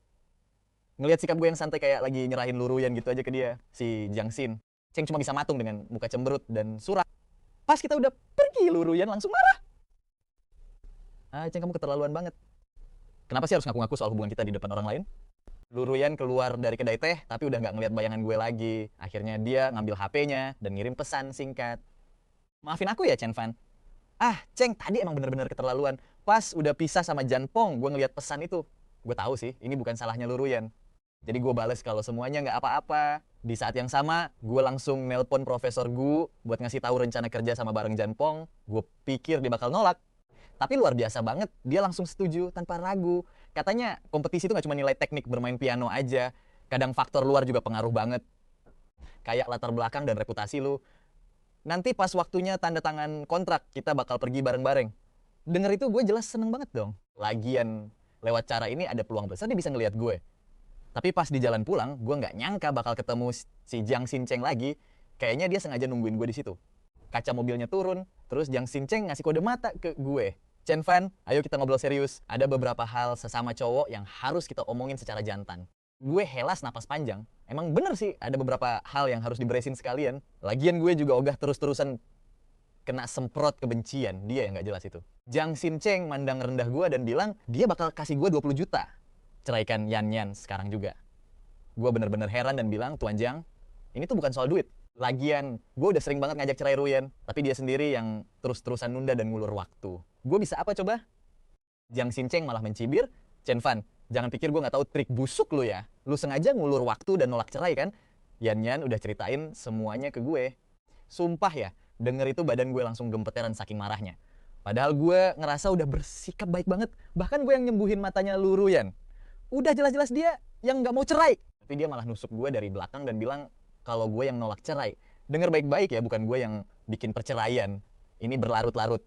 Ngelihat sikap gue yang santai kayak lagi nyerahin Luruyan gitu aja ke dia, si Jiang Xin. Ceng cuma bisa matung dengan muka cemberut dan surak. Pas kita udah pergi, Luruyan langsung marah. Ceng kamu keterlaluan banget. Kenapa sih harus ngaku-ngaku soal hubungan kita di depan orang lain? Luruyan keluar dari kedai teh, tapi udah gak ngeliat bayangan gue lagi. Akhirnya dia ngambil HP-nya dan ngirim pesan singkat. Maafin aku ya, Chen Fan. Ceng, tadi emang bener-bener keterlaluan. Pas udah pisah sama Janpong, gue ngeliat pesan itu. Gue tahu sih, ini bukan salahnya Luruyan. Jadi gue bales kalau semuanya nggak apa-apa. Di saat yang sama, gue langsung nelpon Profesor Gu buat ngasih tahu rencana kerja sama bareng Janpong. Gue pikir dia bakal nolak. Tapi luar biasa banget, dia langsung setuju tanpa ragu. Katanya kompetisi itu nggak cuma nilai teknik bermain piano aja. Kadang faktor luar juga pengaruh banget. Kayak latar belakang dan reputasi lu. Nanti pas waktunya tanda tangan kontrak, kita bakal pergi bareng-bareng. Denger itu gue jelas seneng banget dong. Lagian, lewat cara ini ada peluang besar dia bisa ngeliat gue. Tapi pas di jalan pulang, gue nggak nyangka bakal ketemu si Jiang Xincheng lagi. Kayaknya dia sengaja nungguin gue di situ. Kaca mobilnya turun, terus Jiang Xincheng ngasih kode mata ke gue. Chen Fan, ayo kita ngobrol serius. Ada beberapa hal sesama cowok yang harus kita omongin secara jantan. Gue helas napas panjang. Emang bener sih ada beberapa hal yang harus diberesin sekalian. Lagian gue juga ogah terus-terusan kena semprot kebencian. Dia yang gak jelas itu. Jiang Xincheng mandang rendah gue dan bilang dia bakal kasih gue 20 juta. Ceraikan Yan sekarang juga. Gue bener-bener heran dan bilang, Tuan Jiang, ini tuh bukan soal duit. Lagian, gue udah sering banget ngajak cerai Ruyan. Tapi dia sendiri yang terus-terusan nunda dan ngulur waktu. Gue bisa apa coba? Jiang Xincheng malah mencibir, Chen Fan, jangan pikir gue nggak tahu trik busuk lu ya. Lu sengaja ngulur waktu dan nolak cerai kan? Yan udah ceritain semuanya ke gue. Sumpah ya, denger itu badan gue langsung gempeteran saking marahnya. Padahal gue ngerasa udah bersikap baik banget. Bahkan gue yang nyembuhin matanya Luruyan. Udah jelas-jelas dia yang nggak mau cerai. Tapi dia malah nusuk gue dari belakang dan bilang kalau gue yang nolak cerai. Denger baik-baik ya, bukan gue yang bikin perceraian. Ini berlarut-larut.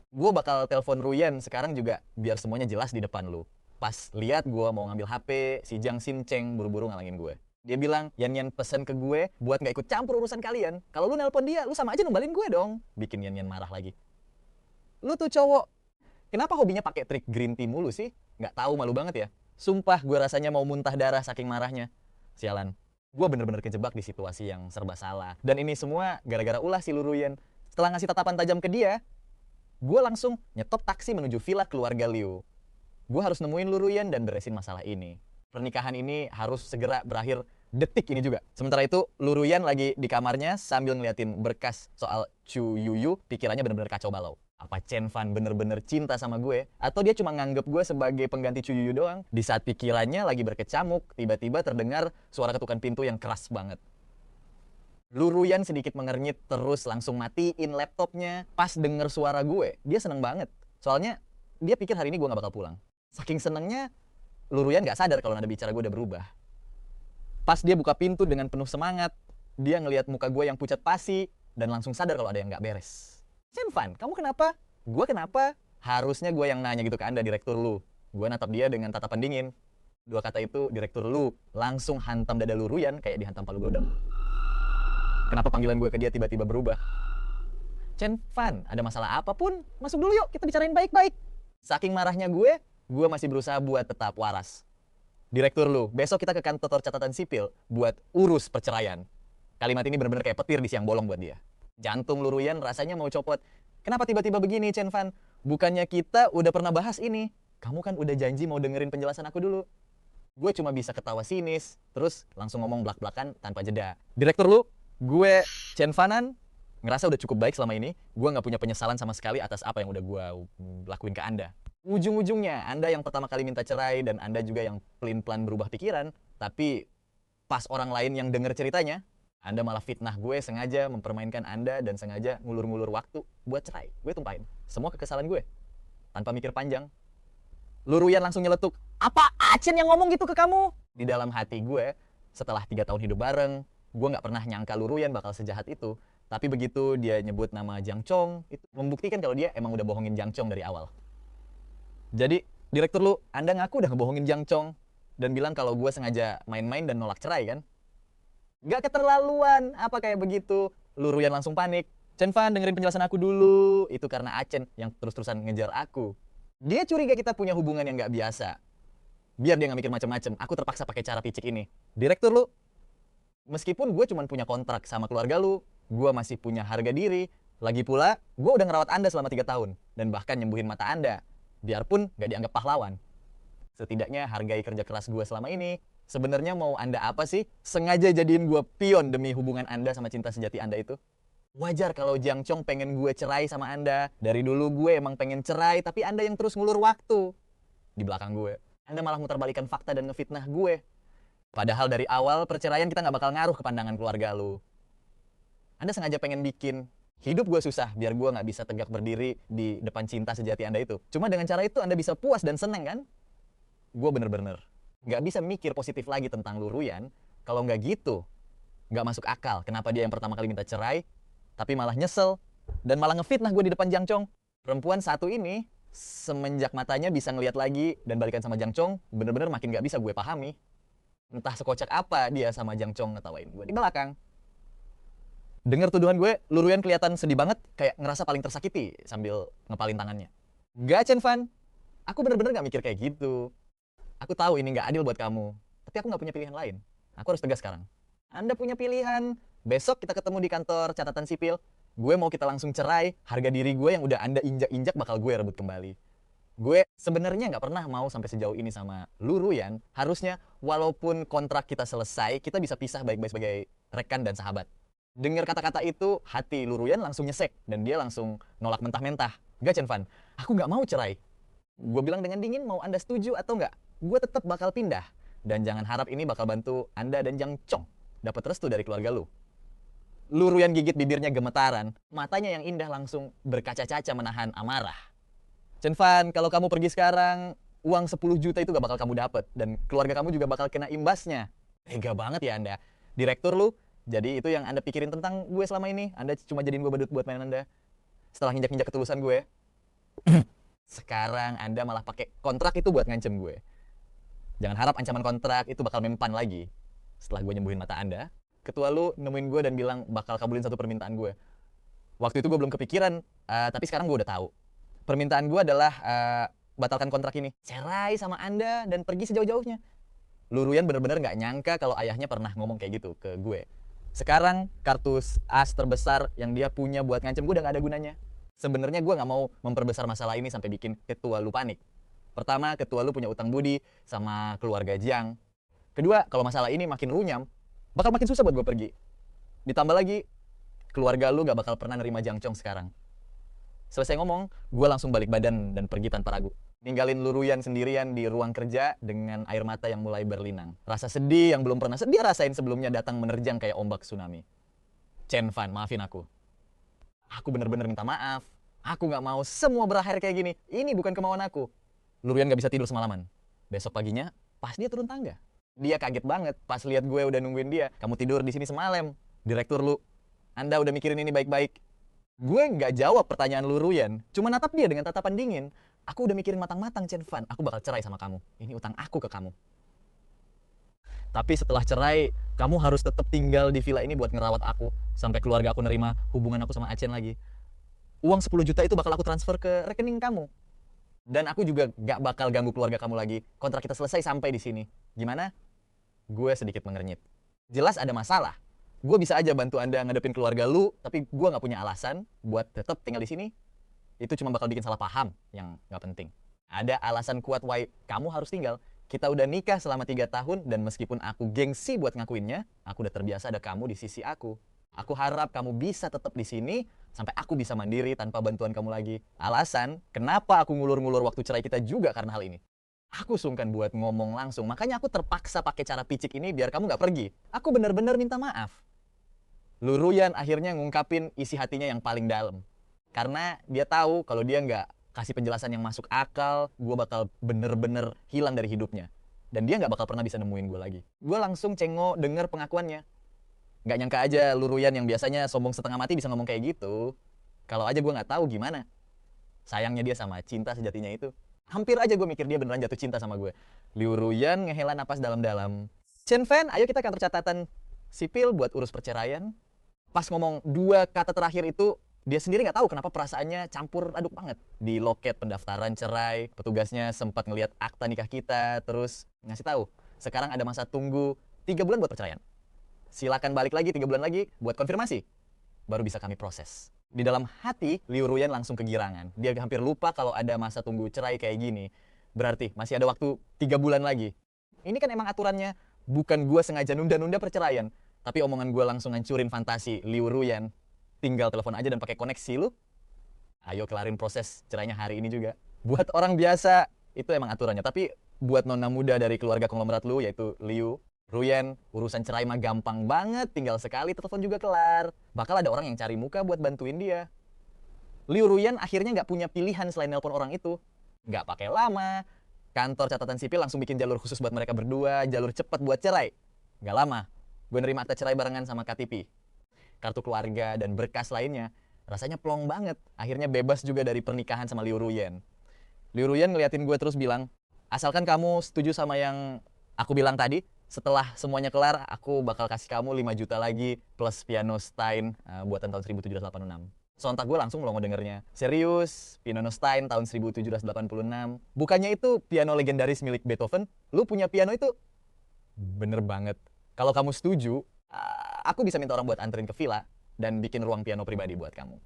Gue bakal telepon Ruyan sekarang juga biar semuanya jelas di depan lu. Pas lihat gue mau ngambil HP, si Jiang Xincheng buru-buru ngalangin gue. Dia bilang, Yan pesen ke gue buat nggak ikut campur urusan kalian. Kalau lu nelpon dia, lu sama aja numbalin gue dong. Bikin Yan marah lagi. Lu tuh cowok, kenapa hobinya pakai trik green tea mulu sih? Nggak tahu, malu banget ya. Sumpah, gue rasanya mau muntah darah saking marahnya. Sialan, gue bener-bener kejebak di situasi yang serba salah. Dan ini semua gara-gara ulah si Luruyan. Setelah ngasih tatapan tajam ke dia, gue langsung nyetop taksi menuju villa keluarga Liu. Gue harus nemuin Luruyan dan beresin masalah ini. Pernikahan ini harus segera berakhir detik ini juga. Sementara itu, Luruyan lagi di kamarnya sambil ngeliatin berkas soal Chu Yuyu, pikirannya bener-bener kacau balau. Apa Chen Fan bener-bener cinta sama gue? Atau dia cuma nganggep gue sebagai pengganti Chu Yuyu doang? Di saat pikirannya lagi berkecamuk, tiba-tiba terdengar suara ketukan pintu yang keras banget. Luruyan sedikit mengernyit terus langsung matiin laptopnya. Pas denger suara gue, dia seneng banget. Soalnya dia pikir hari ini gue gak bakal pulang. Saking senengnya, Luruyan gak sadar kalau nada bicara gue udah berubah. Pas dia buka pintu dengan penuh semangat, dia ngelihat muka gue yang pucat pasi dan langsung sadar kalau ada yang gak beres. Chen Fan, kamu kenapa? Gue kenapa? Harusnya gue yang nanya gitu ke Anda, direktur lu. Gue natap dia dengan tatapan dingin. Dua kata itu, direktur lu, langsung hantam dada Luruyan kayak dihantam palu godam. Kenapa panggilan gue ke dia tiba-tiba berubah? Chen Fan, ada masalah apapun, masuk dulu yuk, kita bicarain baik-baik. Saking marahnya gue masih berusaha buat tetap waras. Direktur lu, besok kita ke kantor catatan sipil buat urus perceraian. Kalimat ini benar-benar kayak petir di siang bolong buat dia. Jantung Luruyan rasanya mau copot. Kenapa tiba-tiba begini, Chen Fan? Bukannya kita udah pernah bahas ini? Kamu kan udah janji mau dengerin penjelasan aku dulu. Gue cuma bisa ketawa sinis, terus langsung ngomong belak-belakan tanpa jeda. Direktur lu, gue Chen Fanan, ngerasa udah cukup baik selama ini. Gue nggak punya penyesalan sama sekali atas apa yang udah gue lakuin ke Anda. Ujung-ujungnya, Anda yang pertama kali minta cerai dan Anda juga yang pelin-pelan berubah pikiran. Tapi pas orang lain yang denger ceritanya, Anda malah fitnah gue, sengaja mempermainkan Anda dan sengaja ngulur-ngulur waktu buat cerai. Gue tumpahin semua kekesalan gue tanpa mikir panjang. Luruyan langsung nyeletuk, apa Acen yang ngomong gitu ke kamu? Di dalam hati gue, setelah 3 tahun hidup bareng, gue nggak pernah nyangka Luruyan bakal sejahat itu. Tapi begitu dia nyebut nama Jiang Chong, itu membuktikan kalau dia emang udah bohongin Jiang Chong dari awal. Jadi, direktur lu, Anda ngaku udah ngebohongin Jiang Chong dan bilang kalau gue sengaja main-main dan nolak cerai kan? Gak keterlaluan, apa kayak begitu? Luruyan langsung panik. Chen Fan, dengerin penjelasan aku dulu. Itu karena Acen yang terus-terusan ngejar aku. Dia curiga kita punya hubungan yang gak biasa. Biar dia gak mikir macem-macem, aku terpaksa pakai cara picik ini. Direktur lu, meskipun gue cuma punya kontrak sama keluarga lu, gue masih punya harga diri. Lagi pula, gue udah ngerawat Anda selama 3 tahun. Dan bahkan nyembuhin mata Anda. Biarpun gak dianggap pahlawan. Setidaknya hargai kerja keras gue selama ini. Sebenarnya mau Anda apa sih? Sengaja jadiin gue pion demi hubungan Anda sama cinta sejati Anda itu? Wajar kalau Jiang Chong pengen gue cerai sama Anda. Dari dulu gue emang pengen cerai, tapi Anda yang terus ngulur waktu. Di belakang gue. Anda malah muterbalikan fakta dan ngefitnah gue. Padahal dari awal perceraian kita gak bakal ngaruh ke pandangan keluarga lu. Anda sengaja pengen bikin hidup gue susah biar gue gak bisa tegak berdiri di depan cinta sejati Anda itu. Cuma dengan cara itu Anda bisa puas dan seneng kan? Gue bener-bener gak bisa mikir positif lagi tentang Luruyan. Kalau gak gitu, gak masuk akal kenapa dia yang pertama kali minta cerai, tapi malah nyesel dan malah ngefitnah gue di depan Jiang Chong. Perempuan satu ini semenjak matanya bisa ngelihat lagi dan balikan sama Jiang Chong, bener-bener makin gak bisa gue pahami. Entah sekocak apa dia sama Jiang Chong ngetawain gue di belakang. Dengar tuduhan gue, Luruyan kelihatan sedih banget, kayak ngerasa paling tersakiti sambil ngepalin tangannya. Gak, Chen Fan. Aku bener-bener gak mikir kayak gitu. Aku tahu ini gak adil buat kamu, tapi aku gak punya pilihan lain. Aku harus tegas sekarang. Anda punya pilihan. Besok kita ketemu di kantor catatan sipil. Gue mau kita langsung cerai. Harga diri gue yang udah Anda injak-injak bakal gue rebut kembali. Gue sebenarnya nggak pernah mau sampai sejauh ini sama Luruyan. Harusnya walaupun kontrak kita selesai, kita bisa pisah baik-baik sebagai rekan dan sahabat. Dengar kata-kata itu, hati Luruyan langsung nyesek dan dia langsung nolak mentah-mentah. Gak, Chen Fan, aku nggak mau cerai. Gue bilang dengan dingin, mau Anda setuju atau nggak? Gue tetap bakal pindah. Dan jangan harap ini bakal bantu Anda dan Jiang Chong dapat restu dari keluarga lu. Luruyan gigit bibirnya gemetaran, matanya yang indah langsung berkaca-kaca menahan amarah. Chen Fan, kalau kamu pergi sekarang, uang 10 juta itu gak bakal kamu dapet. Dan keluarga kamu juga bakal kena imbasnya. Tega banget ya Anda. Direktur lu, jadi itu yang Anda pikirin tentang gue selama ini. Anda cuma jadiin gue badut buat mainan Anda. Setelah nginjak-nginjak ketulusan gue. Sekarang Anda malah pakai kontrak itu buat ngancem gue. Jangan harap ancaman kontrak itu bakal mempan lagi. Setelah gue nyembuhin mata Anda, ketua lu nemuin gue dan bilang bakal kabulin satu permintaan gue. Waktu itu gue belum kepikiran, tapi sekarang gue udah tahu. Permintaan gue adalah batalkan kontrak ini. Cerai sama Anda dan pergi sejauh-jauhnya. Luruyan bener-bener gak nyangka kalau ayahnya pernah ngomong kayak gitu ke gue. Sekarang kartu as terbesar yang dia punya buat ngancem gue udah gak ada gunanya. Sebenarnya gue gak mau memperbesar masalah ini sampai bikin ketua lu panik. Pertama, ketua lu punya utang budi sama keluarga Jiang. Kedua, kalau masalah ini makin runyam, bakal makin susah buat gue pergi. Ditambah lagi, keluarga lu gak bakal pernah nerima Jangcong sekarang. Selesai ngomong, gue langsung balik badan dan pergi tanpa ragu. Ninggalin Luruyan sendirian di ruang kerja dengan air mata yang mulai berlinang. Rasa sedih yang belum pernah dia rasain sebelumnya datang menerjang kayak ombak tsunami. Chen Fan, maafin aku. Aku bener-bener minta maaf. Aku gak mau semua berakhir kayak gini. Ini bukan kemauan aku. Luruyan gak bisa tidur semalaman. Besok paginya, pas dia turun tangga. Dia kaget banget pas lihat gue udah nungguin dia. Kamu tidur di sini semalam. Direktur lu, Anda udah mikirin ini baik-baik. Gue nggak jawab pertanyaan Luruyan. Cuma natap dia dengan tatapan dingin. Aku udah mikirin matang-matang, Chen Fan. Aku bakal cerai sama kamu. Ini utang aku ke kamu. Tapi setelah cerai, kamu harus tetap tinggal di villa ini buat ngerawat aku. Sampai keluarga aku nerima hubungan aku sama Acen lagi. Uang 10 juta itu bakal aku transfer ke rekening kamu. Dan aku juga gak bakal ganggu keluarga kamu lagi. Kontrak kita selesai sampai di sini. Gimana? Gue sedikit mengernyit. Jelas ada masalah. Gue bisa aja bantu Anda ngadepin keluarga lu, tapi gue gak punya alasan buat tetap tinggal di sini. Itu cuma bakal bikin salah paham yang gak penting. Ada alasan kuat why kamu harus tinggal. Kita udah nikah selama 3 tahun, dan meskipun aku gengsi buat ngakuinnya, aku udah terbiasa ada kamu di sisi aku. Aku harap kamu bisa tetap di sini sampai aku bisa mandiri tanpa bantuan kamu lagi. Alasan kenapa aku ngulur-ngulur waktu cerai kita juga karena hal ini. Aku sungkan buat ngomong langsung, makanya aku terpaksa pakai cara picik ini biar kamu gak pergi. Aku bener-bener minta maaf. Luruyan akhirnya ngungkapin isi hatinya yang paling dalam. Karena dia tahu kalau dia nggak kasih penjelasan yang masuk akal, gue bakal bener-bener hilang dari hidupnya. Dan dia nggak bakal pernah bisa nemuin gue lagi. Gue langsung cengok denger pengakuannya. Nggak nyangka aja Luruyan yang biasanya sombong setengah mati bisa ngomong kayak gitu. Kalau aja gue nggak tahu gimana. Sayangnya dia sama cinta sejatinya itu. Hampir aja gue mikir dia beneran jatuh cinta sama gue. Luruyan ngehela napas dalam-dalam. Chen Fan, ayo kita kantor catatan sipil buat urus perceraian. Pas ngomong 2 kata terakhir itu, dia sendiri nggak tahu kenapa perasaannya campur aduk banget. Di loket pendaftaran cerai, petugasnya sempat ngelihat akta nikah kita, terus ngasih tahu, sekarang ada masa tunggu 3 bulan buat perceraian. Silakan balik lagi 3 bulan lagi buat konfirmasi. Baru bisa kami proses. Di dalam hati, Liu Ruyan langsung kegirangan. Dia hampir lupa kalau ada masa tunggu cerai kayak gini. Berarti masih ada waktu 3 bulan lagi. Ini kan emang aturannya, bukan gue sengaja nunda-nunda perceraian. Tapi omongan gue langsung ngancurin fantasi Liu Ruyan. Tinggal telepon aja dan pakai koneksi lu. Ayo kelarin proses cerainya hari ini juga. Buat orang biasa, itu emang aturannya. Tapi buat nona muda dari keluarga konglomerat lu, yaitu Liu Ruyan, urusan cerai mah gampang banget, tinggal sekali telepon juga kelar. Bakal ada orang yang cari muka buat bantuin dia. Liu Ruyan akhirnya nggak punya pilihan selain nelpon orang itu. Nggak pakai lama, kantor catatan sipil langsung bikin jalur khusus buat mereka berdua, jalur cepat buat cerai. Nggak lama, gue nerima akta cerai barengan sama KTP. Kartu keluarga dan berkas lainnya, rasanya plong banget. Akhirnya bebas juga dari pernikahan sama Liu Ruyan. Liu Ruyan ngeliatin gue terus bilang, asalkan kamu setuju sama yang aku bilang tadi, setelah semuanya kelar, aku bakal kasih kamu 5 juta lagi plus piano Stein buatan tahun 1786. Sontak gue langsung melongo dengernya. Serius, piano Stein tahun 1786. Bukannya itu piano legendaris milik Beethoven? Lu punya piano itu? Bener banget. Kalau kamu setuju, aku bisa minta orang buat anterin ke villa dan bikin ruang piano pribadi buat kamu.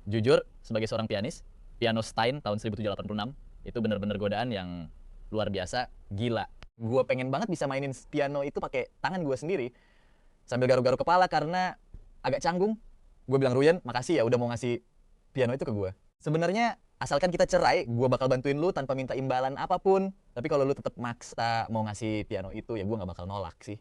Jujur, sebagai seorang pianis, piano Stein tahun 1786 itu bener-bener godaan yang luar biasa, gila. Gue pengen banget bisa mainin piano itu pakai tangan gue sendiri sambil garuk-garuk kepala karena agak canggung. Gue bilang, Ruyan, makasih ya udah mau ngasih piano itu ke gue. Sebenarnya asalkan kita cerai, gue bakal bantuin lu tanpa minta imbalan apapun. Tapi kalau lu tetap maksa mau ngasih piano itu, ya gue nggak bakal nolak sih.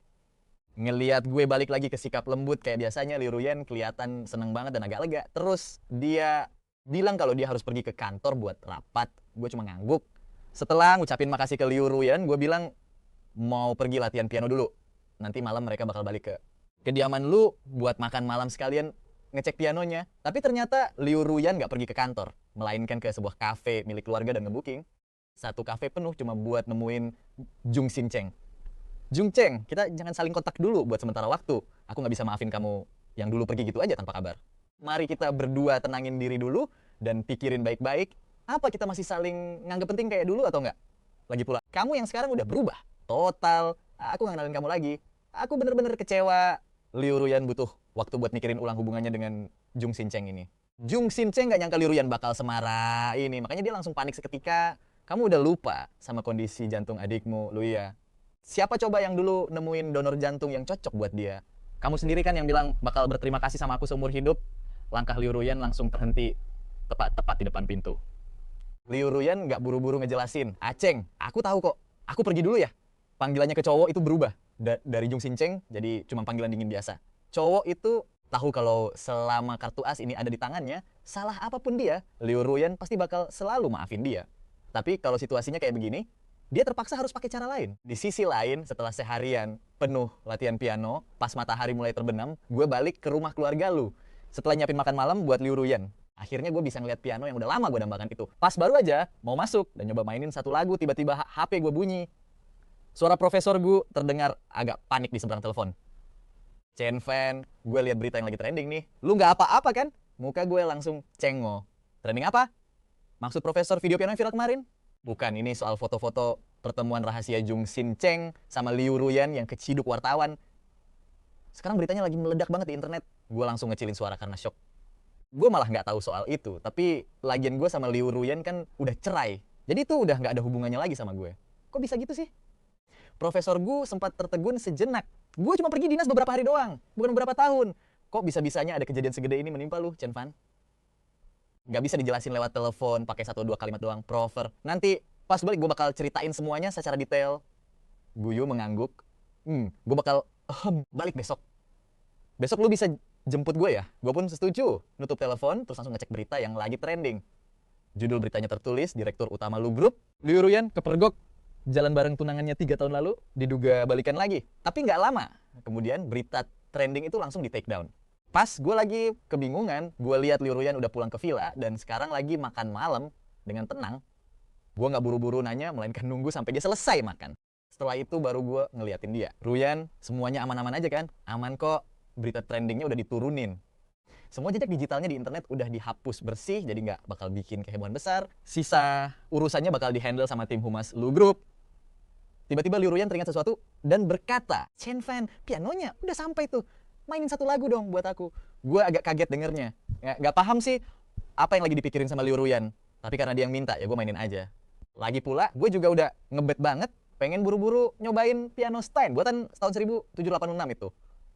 Ngeliat gue balik lagi ke sikap lembut kayak biasanya, Liu Ruyan kelihatan seneng banget dan agak lega. Terus dia bilang kalau dia harus pergi ke kantor buat rapat. Gue cuma ngangguk. Setelah ngucapin makasih ke Liu Ruyan, gue bilang mau pergi latihan piano dulu. Nanti malam mereka bakal balik ke kediaman lu buat makan malam sekalian ngecek pianonya. Tapi ternyata Liu Ruyan nggak pergi ke kantor, melainkan ke sebuah kafe milik keluarga dan ngebooking. Satu kafe penuh cuma buat nemuin Jung Sin Cheng. Jung Cheng, kita jangan saling kontak dulu buat sementara waktu. Aku nggak bisa maafin kamu yang dulu pergi gitu aja tanpa kabar. Mari kita berdua tenangin diri dulu dan pikirin baik-baik. Apa kita masih saling nganggep penting kayak dulu atau nggak? Lagi pula, kamu yang sekarang udah berubah. Total, aku nggak kenalin kamu lagi. Aku bener-bener kecewa. Liu Ruyan butuh waktu buat mikirin ulang hubungannya dengan Jung Sin Cheng ini. Jung Sin Cheng nggak nyangka Liu Ruyan bakal semarah ini. Makanya dia langsung panik seketika. Kamu udah lupa sama kondisi jantung adikmu, Luya. Siapa coba yang dulu nemuin donor jantung yang cocok buat dia? Kamu sendiri kan yang bilang bakal berterima kasih sama aku seumur hidup. Langkah Liu Ruyan langsung terhenti tepat di depan pintu. Liu Ruyan nggak buru-buru ngejelasin. Aceng, aku tahu kok. Aku pergi dulu ya. Panggilannya ke cowok itu berubah. Dari Jung Sin Cheng jadi cuma panggilan dingin biasa. Cowok itu tahu kalau selama kartu as ini ada di tangannya, salah apapun dia, Liu Ruyan pasti bakal selalu maafin dia. Tapi kalau situasinya kayak begini, dia terpaksa harus pakai cara lain. Di sisi lain, setelah seharian penuh latihan piano, pas matahari mulai terbenam, gue balik ke rumah keluarga lu. Setelah nyiapin makan malam buat Liu Ruyan. Akhirnya gue bisa ngeliat piano yang udah lama gue dambakan itu. Pas baru aja mau masuk dan nyoba mainin satu lagu, tiba-tiba HP gue bunyi. Suara profesor gue terdengar agak panik di seberang telepon. Chen Fan, gue lihat berita yang lagi trending nih. Lu nggak apa-apa kan? Muka gue langsung cengo. Trending apa? Maksud profesor video piano yang viral kemarin? Bukan, ini soal foto-foto pertemuan rahasia Jung Sin Cheng sama Liu Ruyan yang keciduk wartawan. Sekarang beritanya lagi meledak banget di internet. Gue langsung ngecilin suara karena shock. Gue malah nggak tahu soal itu, tapi lagian gue sama Liu Ruyan kan udah cerai. Jadi itu udah nggak ada hubungannya lagi sama gue. Kok bisa gitu sih? Profesor gue sempat tertegun sejenak. Gue cuma pergi dinas beberapa hari doang, bukan beberapa tahun. Kok bisa-bisanya ada kejadian segede ini menimpa lu, Chen Fan? Nggak bisa dijelasin lewat telepon, pakai 1-2 kalimat doang, profer. Nanti pas balik gue bakal ceritain semuanya secara detail. Guyu mengangguk. Gue bakal balik besok. Besok lu bisa jemput gue ya? Gue pun setuju. Nutup telepon, terus langsung ngecek berita yang lagi trending. Judul beritanya tertulis, Direktur Utama Lu Group, Liu Ruyan kepergok. Jalan bareng tunangannya 3 tahun lalu, diduga balikan lagi. Tapi nggak lama. Kemudian berita trending itu langsung di take down. Pas gue lagi kebingungan, gue lihat Liu Ruyan udah pulang ke villa dan sekarang lagi makan malam dengan tenang. Gue nggak buru-buru nanya, melainkan nunggu sampai dia selesai makan. Setelah itu baru gue ngeliatin dia. Ruyan, semuanya aman-aman aja kan? Aman kok, berita trendingnya udah diturunin. Semua jejak digitalnya di internet udah dihapus bersih, jadi nggak bakal bikin kehebohan besar. Sisa urusannya bakal dihandle sama tim humas Lu Group. Tiba-tiba Liu Ruyan teringat sesuatu dan berkata, Chen Fan, pianonya udah sampai tuh. Mainin satu lagu dong buat aku. Gue agak kaget dengernya. Nggak paham sih apa yang lagi dipikirin sama Liu Ruyan. Tapi karena dia yang minta, ya gue mainin aja. Lagi pula, gue juga udah ngebet banget pengen buru-buru nyobain piano Stein buatan tahun 1786 itu.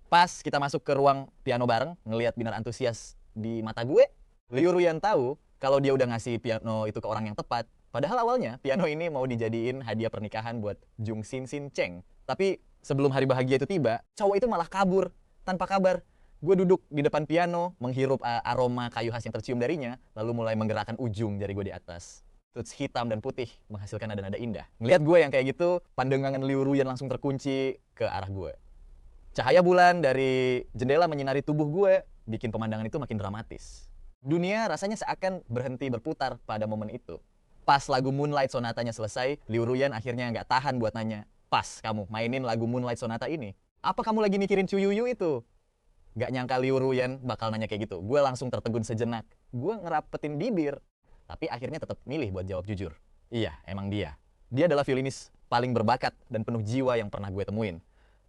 Pas kita masuk ke ruang piano bareng, ngelihat binar antusias di mata gue, Liu Ruyan tahu kalau dia udah ngasih piano itu ke orang yang tepat. Padahal awalnya piano ini mau dijadiin hadiah pernikahan buat Jung Sin Cheng. Tapi sebelum hari bahagia itu tiba, cowok itu malah kabur tanpa kabar. Gue duduk di depan piano, menghirup aroma kayu khas yang tercium darinya, lalu mulai menggerakkan ujung jari gue di atas. Tuts hitam dan putih menghasilkan nada-nada indah. Ngeliat gue yang kayak gitu, pandangan Liu Ruyan langsung terkunci ke arah gue. Cahaya bulan dari jendela menyinari tubuh gue, bikin pemandangan itu makin dramatis. Dunia rasanya seakan berhenti berputar pada momen itu. Pas lagu Moonlight Sonatanya selesai, Liu Ruyan akhirnya nggak tahan buat nanya, pas kamu mainin lagu Moonlight Sonata ini, apa kamu lagi mikirin Chuyuyu itu? Gak nyangka Liu Ruyan bakal nanya kayak gitu. Gue langsung tertegun sejenak. Gue ngerapetin bibir. Tapi akhirnya tetap milih buat jawab jujur. Iya, emang dia. Dia adalah violinis paling berbakat dan penuh jiwa yang pernah gue temuin.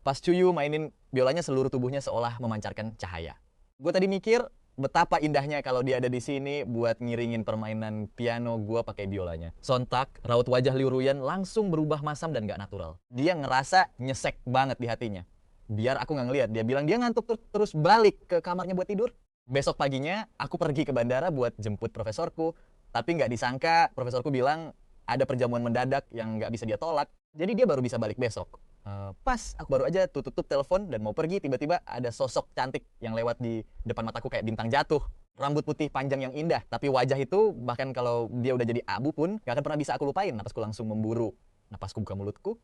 Pas Chuyu mainin biolanya, seluruh tubuhnya seolah memancarkan cahaya. Gue tadi mikir betapa indahnya kalau dia ada di sini buat ngiringin permainan piano gue pakai biolanya. Sontak, raut wajah Liu Ruyan langsung berubah masam dan gak natural. Dia ngerasa nyesek banget di hatinya. Biar aku nggak ngeliat, dia bilang dia ngantuk terus balik ke kamarnya buat tidur. Besok paginya aku pergi ke bandara buat jemput profesorku, tapi nggak disangka profesorku bilang ada perjamuan mendadak yang nggak bisa dia tolak, jadi dia baru bisa balik besok. Pas aku baru aja tutup telepon dan mau pergi, tiba-tiba ada sosok cantik yang lewat di depan mataku kayak bintang jatuh. Rambut putih panjang yang indah, tapi wajah itu bahkan kalau dia udah jadi abu pun gak akan pernah bisa aku lupain. Napasku langsung memburu. Napasku buka mulutku,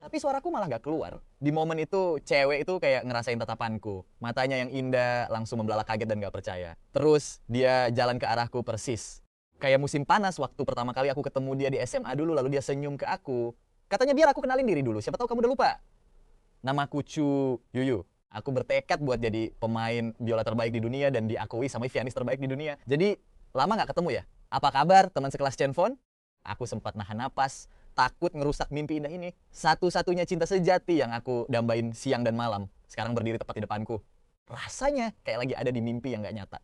tapi suaraku malah gak keluar. Di momen itu, cewek itu kayak ngerasain tatapanku. Matanya yang indah langsung membelalak kaget dan gak percaya. Terus dia jalan ke arahku persis. Kayak musim panas waktu pertama kali aku ketemu dia di SMA dulu, lalu dia senyum ke aku. Katanya biar aku kenalin diri dulu, siapa tahu kamu udah lupa. Namaku Chu Yuyu. Aku bertekad buat jadi pemain biola terbaik di dunia dan diakui sama pianis terbaik di dunia. Jadi, lama gak ketemu ya? Apa kabar teman sekelas Chen Fan? Aku sempat nahan napas, takut ngerusak mimpi indah ini. Satu-satunya cinta sejati yang aku dambain siang dan malam, sekarang berdiri tepat di depanku. Rasanya kayak lagi ada di mimpi yang gak nyata.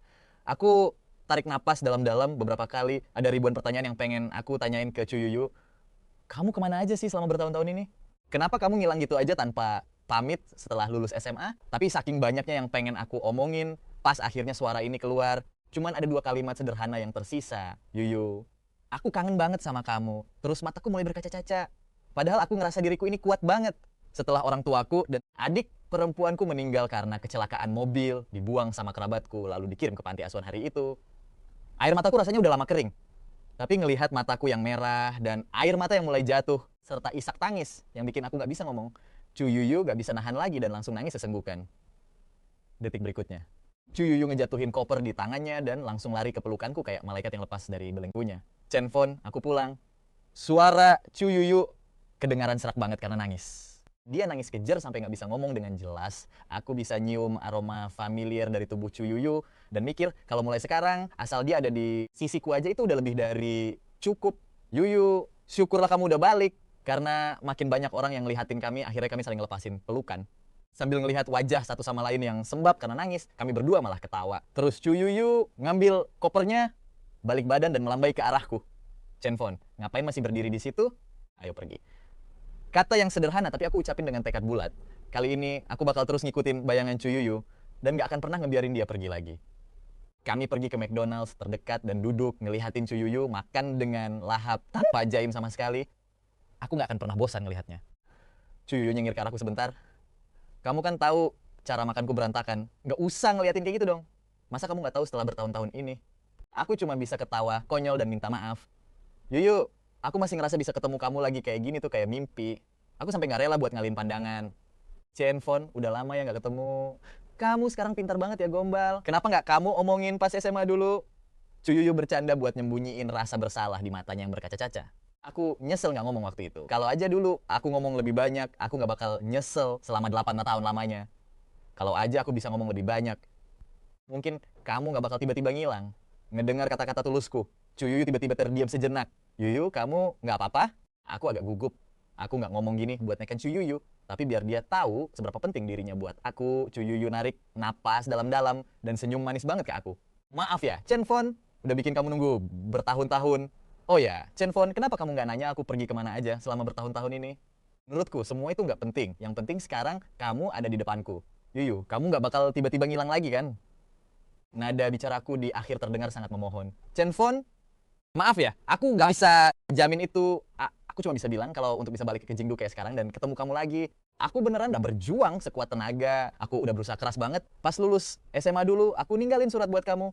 Aku tarik napas dalam-dalam beberapa kali, ada ribuan pertanyaan yang pengen aku tanyain ke Chu Yuyu. Kamu kemana aja sih selama bertahun-tahun ini? Kenapa kamu ngilang gitu aja tanpa pamit setelah lulus SMA? Tapi saking banyaknya yang pengen aku omongin, pas akhirnya suara ini keluar, cuman ada 2 kalimat sederhana yang tersisa. Yuyu, aku kangen banget sama kamu. Terus mataku mulai berkaca-kaca. Padahal aku ngerasa diriku ini kuat banget. Setelah orang tuaku dan adik perempuanku meninggal karena kecelakaan mobil, dibuang sama kerabatku, lalu dikirim ke panti asuhan hari itu. Air mataku rasanya udah lama kering. Tapi ngelihat mataku yang merah dan air mata yang mulai jatuh, serta isak tangis yang bikin aku nggak bisa ngomong, Cuyuyu nggak bisa nahan lagi dan langsung nangis sesenggukan. Detik berikutnya, Cuyuyu ngejatuhin koper di tangannya dan langsung lari ke pelukanku kayak malaikat yang lepas dari belenggunya. Cenfon, aku pulang. Suara Cuyuyu kedengaran serak banget karena nangis. Dia nangis kejer sampai nggak bisa ngomong dengan jelas. Aku bisa nyium aroma familiar dari tubuh Cuyuyu dan mikir kalau mulai sekarang asal dia ada di sisiku aja itu udah lebih dari cukup. Yuyu, syukurlah kamu udah balik karena makin banyak orang yang ngelihatin kami, akhirnya kami saling ngelepasin pelukan. Sambil ngelihat wajah satu sama lain yang sembab karena nangis, kami berdua malah ketawa. Terus Cuyuyu ngambil kopernya, balik badan dan melambai ke arahku. Cenfon, ngapain masih berdiri di situ? Ayo pergi. Kata yang sederhana tapi aku ucapin dengan tekad bulat. Kali ini aku bakal terus ngikutin bayangan Cuyuyu dan gak akan pernah ngebiarin dia pergi lagi. Kami pergi ke McDonald's terdekat dan duduk ngelihatin Cuyuyu makan dengan lahap tanpa jaim sama sekali. Aku gak akan pernah bosan ngelihatnya. Cuyuyu nyengir ke arahku sebentar. Kamu kan tahu cara makanku berantakan. Gak usah ngeliatin kayak gitu dong. Masa kamu gak tahu setelah bertahun-tahun ini? Aku cuma bisa ketawa, konyol dan minta maaf. Yuyu, aku masih ngerasa bisa ketemu kamu lagi kayak gini tuh kayak mimpi. Aku sampai gak rela buat ngalihin pandangan. Cenfon, udah lama ya gak ketemu. Kamu sekarang pintar banget ya gombal. Kenapa gak kamu omongin pas SMA dulu? Cuyuyu bercanda buat nyembunyiin rasa bersalah di matanya yang berkaca-kaca. Aku nyesel gak ngomong waktu itu. Kalau aja dulu aku ngomong lebih banyak, aku gak bakal nyesel selama 8 tahun lamanya. Kalau aja aku bisa ngomong lebih banyak, mungkin kamu gak bakal tiba-tiba ngilang. Ngedengar kata-kata tulusku. Cuyuyu tiba-tiba terdiam sejenak. Yuyu, kamu nggak apa-apa? Aku agak gugup. Aku nggak ngomong gini buat neken Cuyuyu, tapi biar dia tahu seberapa penting dirinya buat aku. Cuyuyu narik napas dalam-dalam dan senyum manis banget ke aku. Maaf ya, Cenfon, udah bikin kamu nunggu bertahun-tahun. Oh ya, Cenfon, kenapa kamu nggak nanya aku pergi kemana aja selama bertahun-tahun ini? Menurutku, semua itu nggak penting. Yang penting sekarang kamu ada di depanku. Yuyu, kamu nggak bakal tiba-tiba ngilang lagi kan? Nada bicaraku di akhir terdengar sangat memohon. Cenfon, maaf ya, aku nggak bisa jamin itu. Aku cuma bisa bilang kalau untuk bisa balik ke Jingdu kayak sekarang dan ketemu kamu lagi, aku beneran udah berjuang sekuat tenaga. Aku udah berusaha keras banget. Pas lulus SMA dulu, aku ninggalin surat buat kamu.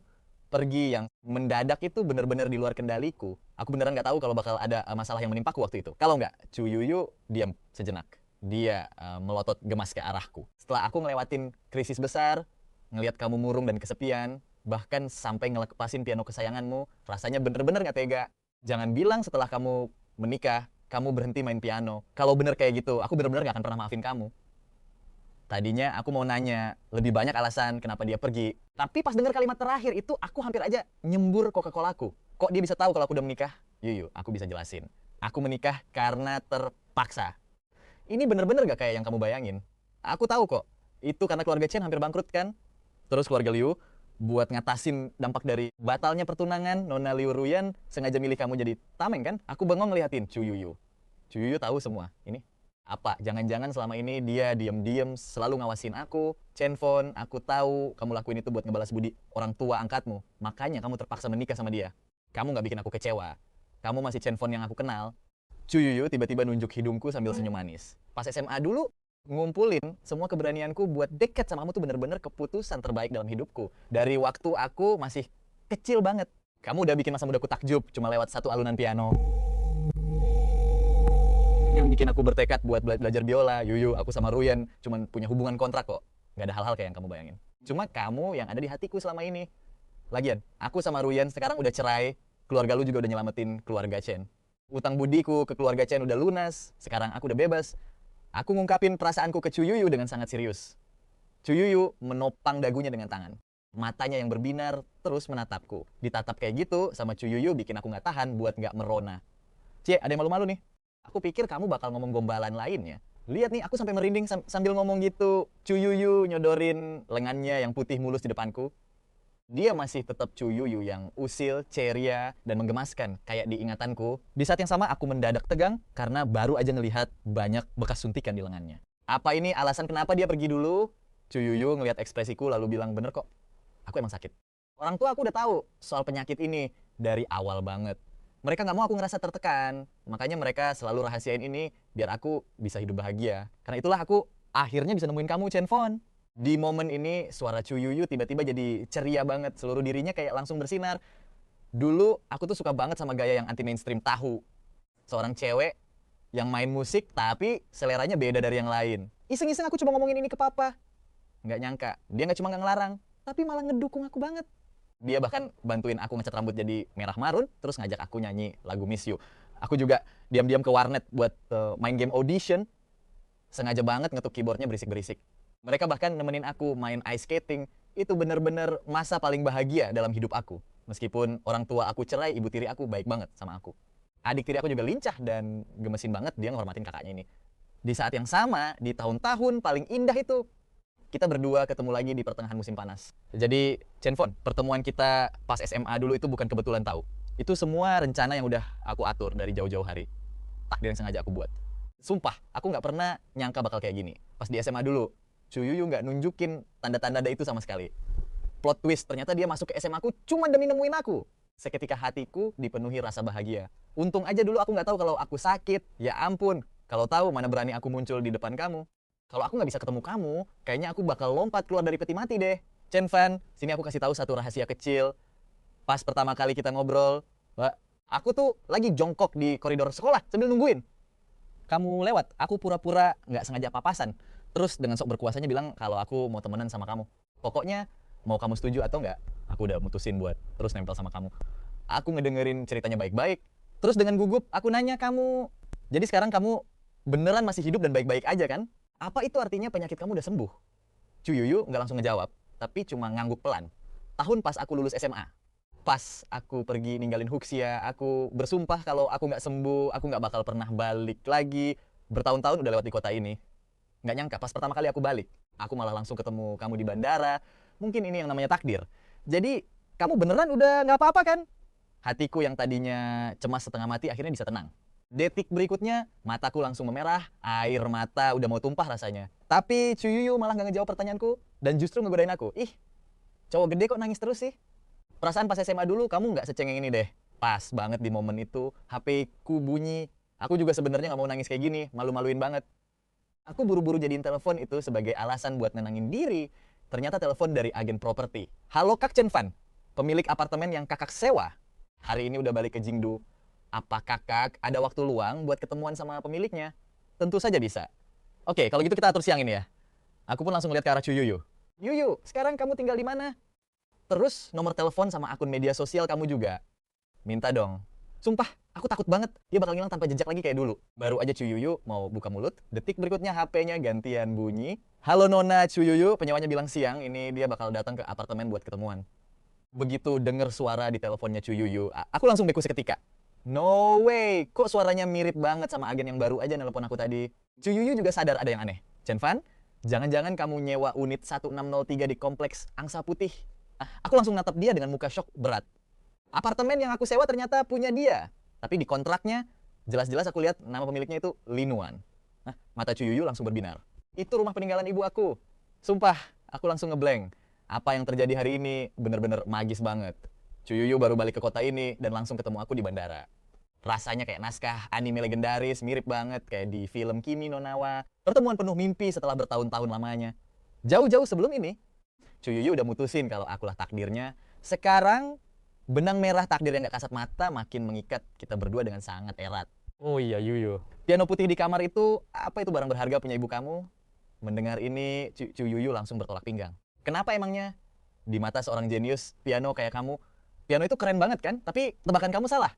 Pergi yang mendadak itu bener-bener di luar kendaliku. Aku beneran nggak tahu kalau bakal ada masalah yang menimpaku waktu itu. Kalau nggak, Cuyuyu diam sejenak. Dia melotot gemas ke arahku. Setelah aku ngelewatin krisis besar, ngelihat kamu murung dan kesepian, bahkan sampai ngelepasin piano kesayanganmu, rasanya bener-bener gak tega. Jangan bilang setelah kamu menikah, kamu berhenti main piano. Kalau bener kayak gitu, aku bener-bener gak akan pernah maafin kamu. Tadinya aku mau nanya lebih banyak alasan kenapa dia pergi. Tapi pas denger kalimat terakhir itu, aku hampir aja nyembur Coca-Colaku. Kok dia bisa tahu kalau aku udah menikah? Yuyu, aku bisa jelasin. Aku menikah karena terpaksa. Ini bener-bener gak kayak yang kamu bayangin. Aku tahu kok, itu karena keluarga Chen hampir bangkrut kan? Terus keluarga Liu, buat ngatasin dampak dari batalnya pertunangan, Nona Liu Ruyan sengaja milih kamu jadi tameng kan? Aku bengong ngeliatin Cuyuyu. Cuyuyu tahu semua. Ini apa? Jangan-jangan selama ini dia diem-diem selalu ngawasin aku. Cenfon, aku tahu kamu lakuin itu buat ngebalas budi orang tua angkatmu. Makanya kamu terpaksa menikah sama dia. Kamu nggak bikin aku kecewa. Kamu masih Cenfon yang aku kenal. Cuyuyu tiba-tiba nunjuk hidungku sambil senyum manis. Pas SMA dulu, ngumpulin semua keberanianku buat deket sama kamu tuh bener-bener keputusan terbaik dalam hidupku. Dari waktu aku masih kecil banget. Kamu udah bikin masa mudaku takjub cuma lewat satu alunan piano. Yang bikin aku bertekad buat belajar biola. Yuyu, aku sama Ruyan cuman punya hubungan kontrak kok. Gak ada hal-hal kayak yang kamu bayangin. Cuma kamu yang ada di hatiku selama ini. Lagian, aku sama Ruyan sekarang udah cerai. Keluarga lu juga udah nyelamatin keluarga Chen. Utang budiku ke keluarga Chen udah lunas. Sekarang aku udah bebas. Aku ngungkapin perasaanku ke Cuyuyu dengan sangat serius. Cuyuyu menopang dagunya dengan tangan. Matanya yang berbinar terus menatapku. Ditatap kayak gitu sama Cuyuyu bikin aku nggak tahan buat nggak merona. Cie, ada yang malu-malu nih. Aku pikir kamu bakal ngomong gombalan lainnya. Lihat nih, aku sampai merinding sambil ngomong gitu. Cuyuyu nyodorin lengannya yang putih mulus di depanku. Dia masih tetap Chu Yuyu yang usil, ceria, dan menggemaskan kayak di ingatanku. Di saat yang sama aku mendadak tegang karena baru aja ngelihat banyak bekas suntikan di lengannya. Apa ini alasan kenapa dia pergi dulu? Chu Yuyu ngelihat ekspresiku lalu bilang, bener kok, aku emang sakit. Orang tua aku udah tahu soal penyakit ini dari awal banget. Mereka nggak mau aku ngerasa tertekan, makanya mereka selalu rahasiain ini biar aku bisa hidup bahagia. Karena itulah aku akhirnya bisa nemuin kamu, Chen Fon. Di momen ini suara Chu Yuyu tiba-tiba jadi ceria banget, seluruh dirinya kayak langsung bersinar. Dulu aku tuh suka banget sama gaya yang anti mainstream tahu. Seorang cewek yang main musik tapi seleranya beda dari yang lain. Iseng-iseng aku coba ngomongin ini ke papa. Nggak nyangka, dia nggak cuma nggak ngelarang, tapi malah ngedukung aku banget. Dia bahkan bantuin aku ngecat rambut jadi merah marun, terus ngajak aku nyanyi lagu Miss You. Aku juga diam-diam ke warnet buat main game audition. Sengaja banget ngetuk keyboardnya berisik-berisik. Mereka bahkan nemenin aku main ice skating. Itu bener-bener masa paling bahagia dalam hidup aku. Meskipun orang tua aku cerai, ibu tiri aku baik banget sama aku. Adik tiri aku juga lincah dan gemesin banget dia ngehormatin kakaknya ini. Di saat yang sama, di tahun-tahun paling indah itu, kita berdua ketemu lagi di pertengahan musim panas. Jadi, Chen Fon, pertemuan kita pas SMA dulu itu bukan kebetulan tahu. Itu semua rencana yang udah aku atur dari jauh-jauh hari. Takdir yang sengaja aku buat. Sumpah, aku nggak pernah nyangka bakal kayak gini. Pas di SMA dulu, Chu Yuyu nggak nunjukin tanda-tanda itu sama sekali. Plot twist, ternyata dia masuk ke SMA aku cuma demi nemuin aku. Seketika hatiku dipenuhi rasa bahagia. Untung aja dulu aku nggak tahu kalau aku sakit. Ya ampun, kalau tahu mana berani aku muncul di depan kamu. Kalau aku nggak bisa ketemu kamu, kayaknya aku bakal lompat keluar dari peti mati deh. Chen Fan, sini aku kasih tahu satu rahasia kecil. Pas pertama kali kita ngobrol, Mbak, aku tuh lagi jongkok di koridor sekolah sambil nungguin. Kamu lewat, aku pura-pura nggak sengaja papasan. Terus dengan sok berkuasanya bilang kalau aku mau temenan sama kamu. Pokoknya mau kamu setuju atau enggak, aku udah mutusin buat terus nempel sama kamu. Aku ngedengerin ceritanya baik-baik. Terus dengan gugup aku nanya kamu, jadi sekarang kamu beneran masih hidup dan baik-baik aja kan? Apa itu artinya penyakit kamu udah sembuh? Chu Yuyu nggak langsung ngejawab, tapi cuma ngangguk pelan. Tahun pas aku lulus SMA. Pas aku pergi ninggalin Huxia, aku bersumpah kalau aku nggak sembuh, aku nggak bakal pernah balik lagi. Bertahun-tahun udah lewat di kota ini. Nggak nyangka, pas pertama kali aku balik, aku malah langsung ketemu kamu di bandara. Mungkin ini yang namanya takdir. Jadi, kamu beneran udah nggak apa-apa kan? Hatiku yang tadinya cemas setengah mati akhirnya bisa tenang. Detik berikutnya, mataku langsung memerah, air mata udah mau tumpah rasanya. Tapi Chu Yuyu malah nggak ngejawab pertanyaanku, dan justru ngegodain aku. Ih, cowok gede kok nangis terus sih? Perasaan pas SMA dulu kamu nggak secengeng ini deh. Pas banget di momen itu, HP ku bunyi. Aku juga sebenarnya nggak mau nangis kayak gini, malu-maluin banget. Aku buru-buru jadiin telepon itu sebagai alasan buat nenangin diri. Ternyata telepon dari agen properti. Halo Kak Chen Fan, pemilik apartemen yang kakak sewa. Hari ini udah balik ke Jingdu. Apa kakak ada waktu luang buat ketemuan sama pemiliknya? Tentu saja bisa. Oke, kalau gitu kita atur siang ini ya. Aku pun langsung lihat ke arah Chu Yuyu. Yuyu, sekarang kamu tinggal di mana? Terus nomor telepon sama akun media sosial kamu juga. Minta dong. Sumpah, aku takut banget dia bakal ngilang tanpa jejak lagi kayak dulu. Baru aja Chu Yuyu mau buka mulut, detik berikutnya HP-nya gantian bunyi. Halo Nona Chu Yuyu, penyewanya bilang siang, ini dia bakal datang ke apartemen buat ketemuan. Begitu denger suara di teleponnya Chu Yuyu, aku langsung beku seketika. No way, kok suaranya mirip banget sama agen yang baru aja nelpon aku tadi. Chu Yuyu juga sadar ada yang aneh. Chen Fan, jangan-jangan kamu nyewa unit 1603 di kompleks Angsa Putih. Aku langsung natap dia dengan muka shock berat. Apartemen yang aku sewa ternyata punya dia. Tapi di kontraknya, jelas-jelas aku lihat nama pemiliknya itu Linuan. Nah, mata Chu Yuyu langsung berbinar. Itu rumah peninggalan ibu aku. Sumpah, aku langsung ngeblank. Apa yang terjadi hari ini bener-bener magis banget. Chu Yuyu baru balik ke kota ini dan langsung ketemu aku di bandara. Rasanya kayak naskah anime legendaris, mirip banget kayak di film Kimi no Na wa. Pertemuan penuh mimpi setelah bertahun-tahun lamanya. Jauh-jauh sebelum ini, Chu Yuyu udah mutusin kalau akulah takdirnya. Sekarang benang merah takdir yang gak kasat mata makin mengikat kita berdua dengan sangat erat. Oh iya Yuyu. Piano putih di kamar itu, apa itu barang berharga punya ibu kamu? Mendengar ini, Chu Yuyu langsung bertolak pinggang. Kenapa emangnya? Di mata seorang jenius, piano kayak kamu, piano itu keren banget kan? Tapi tebakan kamu salah.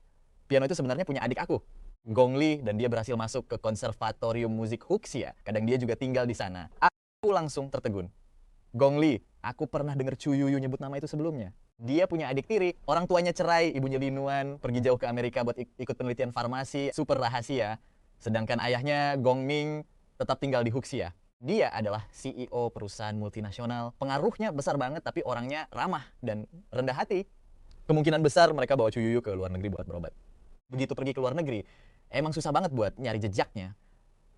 Piano itu sebenarnya punya adik aku, Gong Li, dan dia berhasil masuk ke Konservatorium Musik Huxia. Kadang dia juga tinggal di sana. Aku langsung tertegun. Gong Li, aku pernah dengar Chu Yuyu nyebut nama itu sebelumnya. Dia punya adik tiri, orang tuanya cerai, ibunya Linuan, pergi jauh ke Amerika buat ikut penelitian farmasi, super rahasia. Sedangkan ayahnya, Gong Ming, tetap tinggal di Huxia. Dia adalah CEO perusahaan multinasional, pengaruhnya besar banget tapi orangnya ramah dan rendah hati. Kemungkinan besar mereka bawa Chuyuyu ke luar negeri buat berobat. Begitu pergi ke luar negeri, emang susah banget buat nyari jejaknya.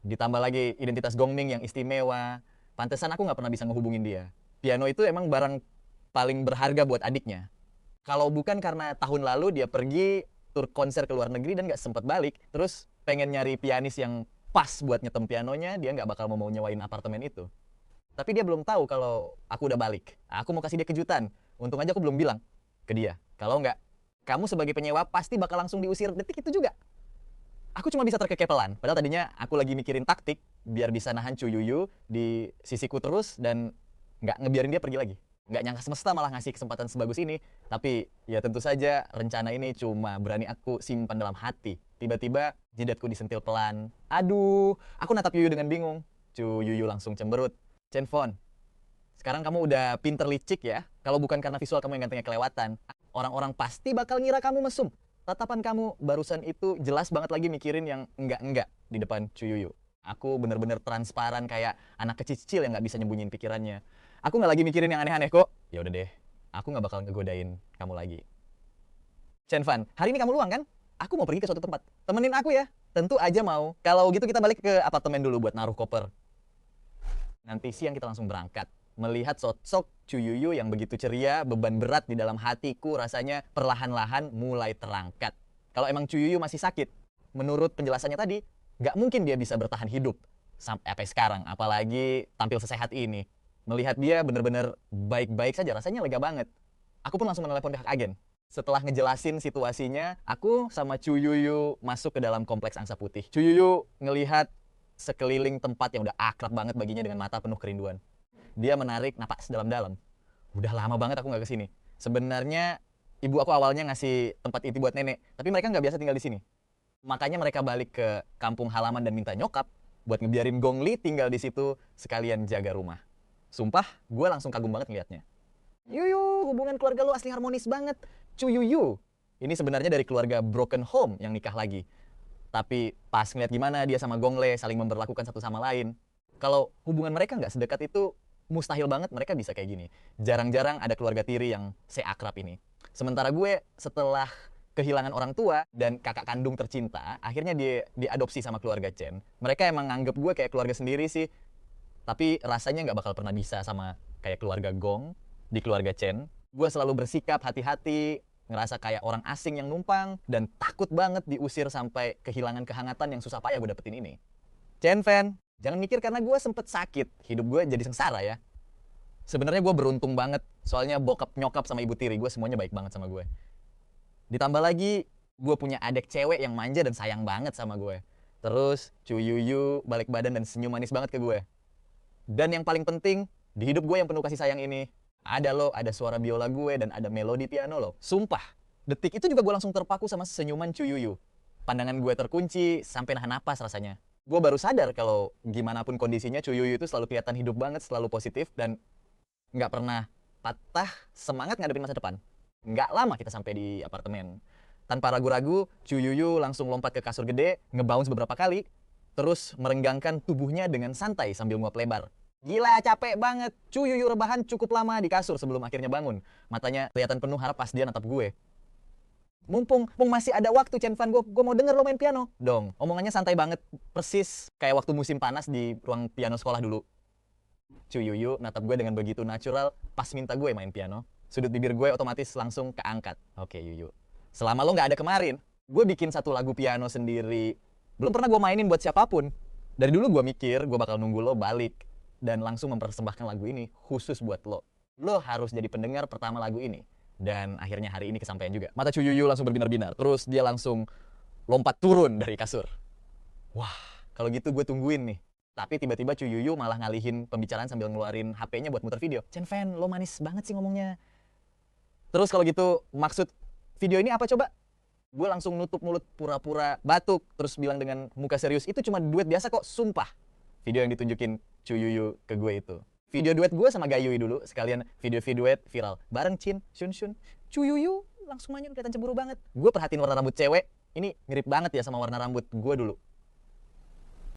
Ditambah lagi identitas Gongming yang istimewa. Pantesan aku nggak pernah bisa ngehubungin dia. Piano itu emang barang paling berharga buat adiknya. Kalau bukan karena tahun lalu dia pergi tur konser ke luar negeri dan nggak sempat balik, terus pengen nyari pianis yang pas buat nyetem pianonya, dia nggak bakal mau nyewain apartemen itu. Tapi dia belum tahu kalau aku udah balik. Aku mau kasih dia kejutan. Untung aja aku belum bilang ke dia. Kalau nggak, kamu sebagai penyewa pasti bakal langsung diusir detik itu juga. Aku cuma bisa terkekepelan. Padahal tadinya aku lagi mikirin taktik biar bisa nahan Chuyuyu di sisiku terus dan nggak ngebiarin dia pergi lagi. Nggak nyangka semesta malah ngasih kesempatan sebagus ini. Tapi ya tentu saja rencana ini cuma berani aku simpan dalam hati. Tiba-tiba jidatku disentil pelan. Aduh, aku natap Yuyu dengan bingung. Yuyu langsung cemberut. Chenfon, sekarang kamu udah pinter licik ya. Kalau bukan karena visual kamu yang gantengnya kelewatan, orang-orang pasti bakal ngira kamu mesum. Tatapan kamu barusan itu jelas banget lagi mikirin yang enggak-enggak di depan Chuyuyu. Aku bener-bener transparan kayak anak kecil yang nggak bisa nyembunyiin pikirannya. Aku nggak lagi mikirin yang aneh-aneh kok. Ya udah deh, aku nggak bakal ngegodain kamu lagi. Chenfan, hari ini kamu luang kan? Aku mau pergi ke suatu tempat. Temenin aku ya. Tentu aja mau. Kalau gitu kita balik ke apartemen dulu buat naruh koper. Nanti siang kita langsung berangkat. Melihat sosok Chuyuyu yang begitu ceria, beban berat di dalam hatiku rasanya perlahan-lahan mulai terangkat. Kalau emang Chuyuyu masih sakit, menurut penjelasannya tadi, nggak mungkin dia bisa bertahan hidup sampai sekarang. Apalagi tampil sesehat ini. Melihat dia bener-bener baik-baik saja, rasanya lega banget. Aku pun langsung menelepon pihak agen. Setelah ngejelasin situasinya, aku sama Chuyuyu masuk ke dalam kompleks Angsa Putih. Chuyuyu ngelihat sekeliling tempat yang udah akrab banget baginya dengan mata penuh kerinduan. Dia menarik napas dalam-dalam. Udah lama banget aku nggak kesini. Sebenarnya ibu aku awalnya ngasih tempat itu buat nenek, tapi mereka nggak biasa tinggal di sini. Makanya mereka balik ke kampung halaman dan minta nyokap buat ngebiarin Gongli tinggal di situ sekalian jaga rumah. Sumpah, gue langsung kagum banget ngeliatnya. Yuyu, hubungan keluarga lu asli harmonis banget. Chuyuyu, ini sebenarnya dari keluarga broken home yang nikah lagi. Tapi pas ngeliat gimana dia sama Gongle saling memperlakukan satu sama lain. Kalau hubungan mereka nggak sedekat itu, mustahil banget mereka bisa kayak gini. Jarang-jarang ada keluarga tiri yang seakrab ini. Sementara gue setelah kehilangan orang tua dan kakak kandung tercinta, akhirnya dia diadopsi sama keluarga Chen. Mereka emang nganggep gue kayak keluarga sendiri sih. Tapi rasanya nggak bakal pernah bisa sama kayak keluarga Gong di keluarga Chen. Gue selalu bersikap hati-hati, ngerasa kayak orang asing yang numpang, dan takut banget diusir sampai kehilangan kehangatan yang susah payah gue dapetin ini. Chen Fan, jangan mikir karena gue sempet sakit, hidup gue jadi sengsara ya. Sebenarnya gue beruntung banget, soalnya bokap nyokap sama ibu tiri gue semuanya baik banget sama gue. Ditambah lagi, gue punya adik cewek yang manja dan sayang banget sama gue. Terus, Chuyuyu balik badan dan senyum manis banget ke gue. Dan yang paling penting, di hidup gue yang penuh kasih sayang ini, ada lo, ada suara biola gue, dan ada melodi piano lo. Sumpah, detik itu juga gue langsung terpaku sama senyuman Chuyuyu. Pandangan gue terkunci, sampai nahan napas rasanya. Gue baru sadar kalau gimana pun kondisinya, Chuyuyu itu selalu kelihatan hidup banget, selalu positif, dan nggak pernah patah semangat ngadepin masa depan. Nggak lama kita sampai di apartemen. Tanpa ragu-ragu, Chuyuyu langsung lompat ke kasur gede, nge-bounce beberapa kali, terus merenggangkan tubuhnya dengan santai sambil nguap lebar. Gila, capek banget. Chuyuyu rebahan cukup lama di kasur sebelum akhirnya bangun. Matanya kelihatan penuh harap pas dia natap gue. Mumpung masih ada waktu, Chen Fan, gue mau denger lo main piano. Dong, omongannya santai banget. Persis kayak waktu musim panas di ruang piano sekolah dulu. Chuyuyu natap gue dengan begitu natural pas minta gue main piano. Sudut bibir gue otomatis langsung keangkat. Oke, Yuyu. Selama lo nggak ada kemarin, gue bikin satu lagu piano sendiri. Belum pernah gue mainin buat siapapun. Dari dulu gue mikir gue bakal nunggu lo balik dan langsung mempersembahkan lagu ini khusus buat lo. Lo harus jadi pendengar pertama lagu ini. Dan akhirnya hari ini kesampaian juga. Mata Chuyuyu langsung berbinar-binar. Terus dia langsung lompat turun dari kasur. Wah, kalau gitu gue tungguin nih. Tapi tiba-tiba Chuyuyu malah ngalihin pembicaraan sambil ngeluarin HP-nya buat muter video. Chen Fan, lo manis banget sih ngomongnya. Terus kalau gitu, maksud video ini apa coba? Gue langsung nutup mulut pura-pura batuk. Terus bilang dengan muka serius, itu cuma duet biasa kok, sumpah. Video yang ditunjukin Chuyuyu ke gue itu. Video duet gue sama Gayui dulu, sekalian video duet viral. Bareng Chin, Shun. Chuyuyu langsung manyun, kelihatan cemburu banget. Gue perhatiin warna rambut cewek, ini mirip banget ya sama warna rambut gue dulu.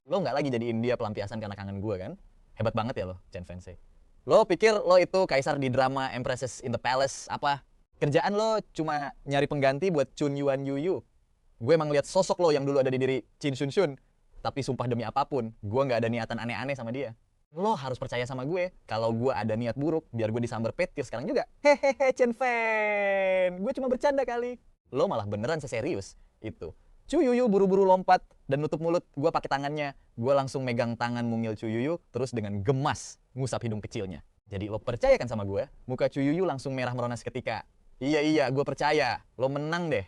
Lo nggak lagi jadiin dia pelampiasan karena kangen gue kan? Hebat banget ya lo, Chen Fensei. Lo pikir lo itu kaisar di drama Empresses in the Palace apa? Kerjaan lo cuma nyari pengganti buat Chun Yuan Yu. Gue emang lihat sosok lo yang dulu ada di diri Qin Shun Shun. Tapi sumpah demi apapun, gue nggak ada niatan aneh-aneh sama dia. Lo harus percaya sama gue. Kalau gue ada niat buruk, biar gue disambar petir sekarang juga. Hehehe, Chen Fan. Gue cuma bercanda kali. Lo malah beneran seserius itu. Chu Yuyu buru-buru lompat dan nutup mulut. Gue pakai tangannya. Gue langsung megang tangan mungil Chu Yuyu, terus dengan gemas ngusap hidung kecilnya. Jadi lo percaya kan sama gue? Muka Chu Yuyu langsung merah meronas seketika. Iya, gue percaya. Lo menang deh.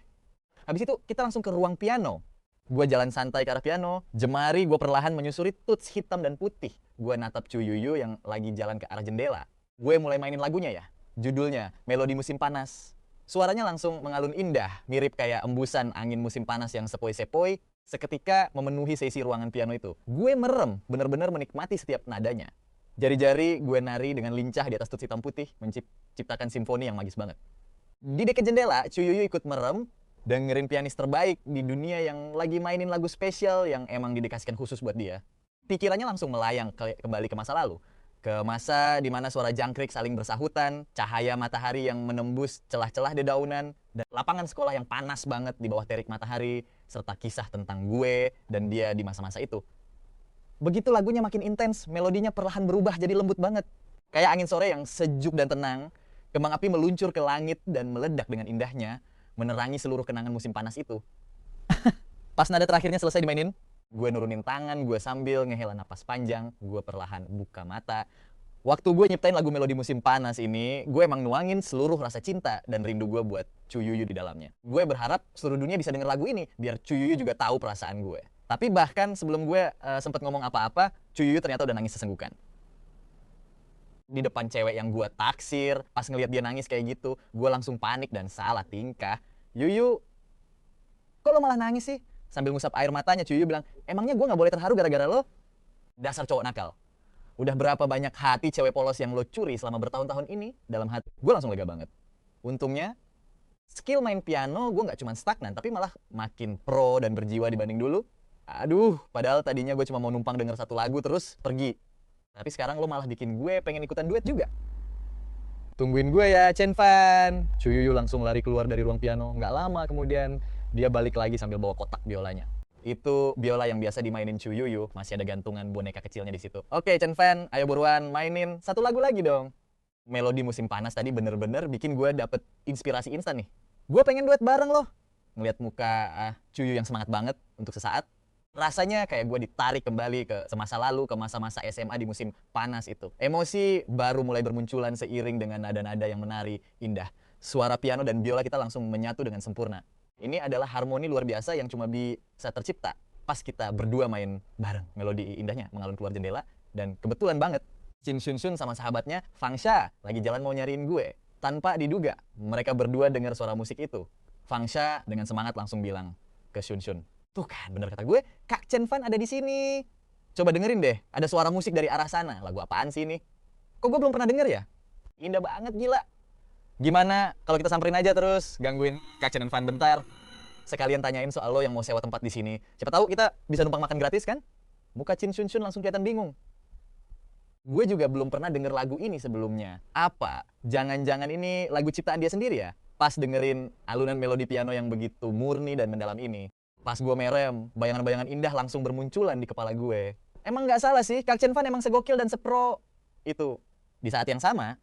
Habis itu kita langsung ke ruang piano. Gue jalan santai ke arah piano, jemari gue perlahan menyusuri tuts hitam dan putih. Gue natap Chu Yuyu yang lagi jalan ke arah jendela. Gue mulai mainin lagunya ya, judulnya Melodi Musim Panas. Suaranya langsung mengalun indah, mirip kayak embusan angin musim panas yang sepoi-sepoi. Seketika memenuhi sesi ruangan piano itu. Gue merem, bener-bener menikmati setiap nadanya. Jari-jari gue nari dengan lincah di atas tuts hitam putih, menciptakan simfoni yang magis banget. Di dekat jendela, Chu Yuyu ikut merem, dengerin pianis terbaik di dunia yang lagi mainin lagu spesial yang emang didedikasikan khusus buat dia. Pikirannya langsung melayang kembali ke masa lalu. Ke masa di mana suara jangkrik saling bersahutan, cahaya matahari yang menembus celah-celah dedaunan, dan lapangan sekolah yang panas banget di bawah terik matahari, serta kisah tentang gue dan dia di masa-masa itu. Begitu lagunya makin intens, melodinya perlahan berubah jadi lembut banget. Kayak angin sore yang sejuk dan tenang, kembang api meluncur ke langit dan meledak dengan indahnya, menerangi seluruh kenangan musim panas itu. Pas nada terakhirnya selesai dimainin, gue nurunin tangan, gue sambil ngehela napas panjang, gue perlahan buka mata. Waktu gue nyiptain lagu Melodi Musim Panas ini, gue emang nuangin seluruh rasa cinta dan rindu gue buat Chu Yuyu di dalamnya. Gue berharap seluruh dunia bisa denger lagu ini, biar Chu Yuyu juga tahu perasaan gue. Tapi bahkan sebelum gue sempet ngomong apa-apa, Chu Yuyu ternyata udah nangis sesenggukan. Di depan cewek yang gue taksir, pas ngelihat dia nangis kayak gitu, gue langsung panik dan salah tingkah. Yuyu, kok lo malah nangis sih? Sambil ngusap air matanya, Yuyu bilang, emangnya gue gak boleh terharu gara-gara lo? Dasar cowok nakal. Udah berapa banyak hati cewek polos yang lo curi selama bertahun-tahun ini dalam hati. Gue langsung lega banget. Untungnya, skill main piano gue gak cuma stagnan, tapi malah makin pro dan berjiwa dibanding dulu. Aduh, padahal tadinya gue cuma mau numpang denger satu lagu terus pergi. Tapi sekarang lo malah bikin gue pengen ikutan duet juga. Tungguin gue ya, Chen Fan. Chu Yuyu langsung lari keluar dari ruang piano. Nggak lama kemudian, dia balik lagi sambil bawa kotak biolanya. Itu biola yang biasa dimainin Chu Yuyu. Masih ada gantungan boneka kecilnya di situ. Oke, Chen Fan, ayo buruan mainin satu lagu lagi dong. Melodi Musim Panas tadi bener-bener bikin gue dapet inspirasi instan nih. Gue pengen duet bareng loh. Ngeliat muka Chu Yuyu yang semangat banget untuk sesaat. Rasanya kayak gue ditarik kembali ke semasa lalu, ke masa-masa SMA di musim panas itu. Emosi baru mulai bermunculan seiring dengan nada-nada yang menari, indah. Suara piano dan biola kita langsung menyatu dengan sempurna. Ini adalah harmoni luar biasa yang cuma bisa tercipta pas kita berdua main bareng. Melodi indahnya mengalun keluar jendela, dan kebetulan banget Qin Shun Shun sama sahabatnya Fang Xia lagi jalan mau nyariin gue. Tanpa diduga, mereka berdua dengar suara musik itu. Fang Xia dengan semangat langsung bilang ke Shun Shun, tuh kan, bener kata gue, Kak Chen Fan ada di sini. Coba dengerin deh, ada suara musik dari arah sana. Lagu apaan sih ini? Kok gue belum pernah denger ya? Indah banget, gila. Gimana kalau kita samperin aja terus, gangguin Kak Chen Fan bentar. Sekalian tanyain soal lo yang mau sewa tempat di sini. Siapa tahu kita bisa numpang makan gratis kan? Muka Qin Shun Shun langsung kelihatan bingung. Gue juga belum pernah denger lagu ini sebelumnya. Apa? Jangan-jangan ini lagu ciptaan dia sendiri ya? Pas dengerin alunan melodi piano yang begitu murni dan mendalam ini. Pas gue merem, bayangan-bayangan indah langsung bermunculan di kepala gue. Emang nggak salah sih, Kak Chen Fan emang segokil dan sepro itu. Di saat yang sama,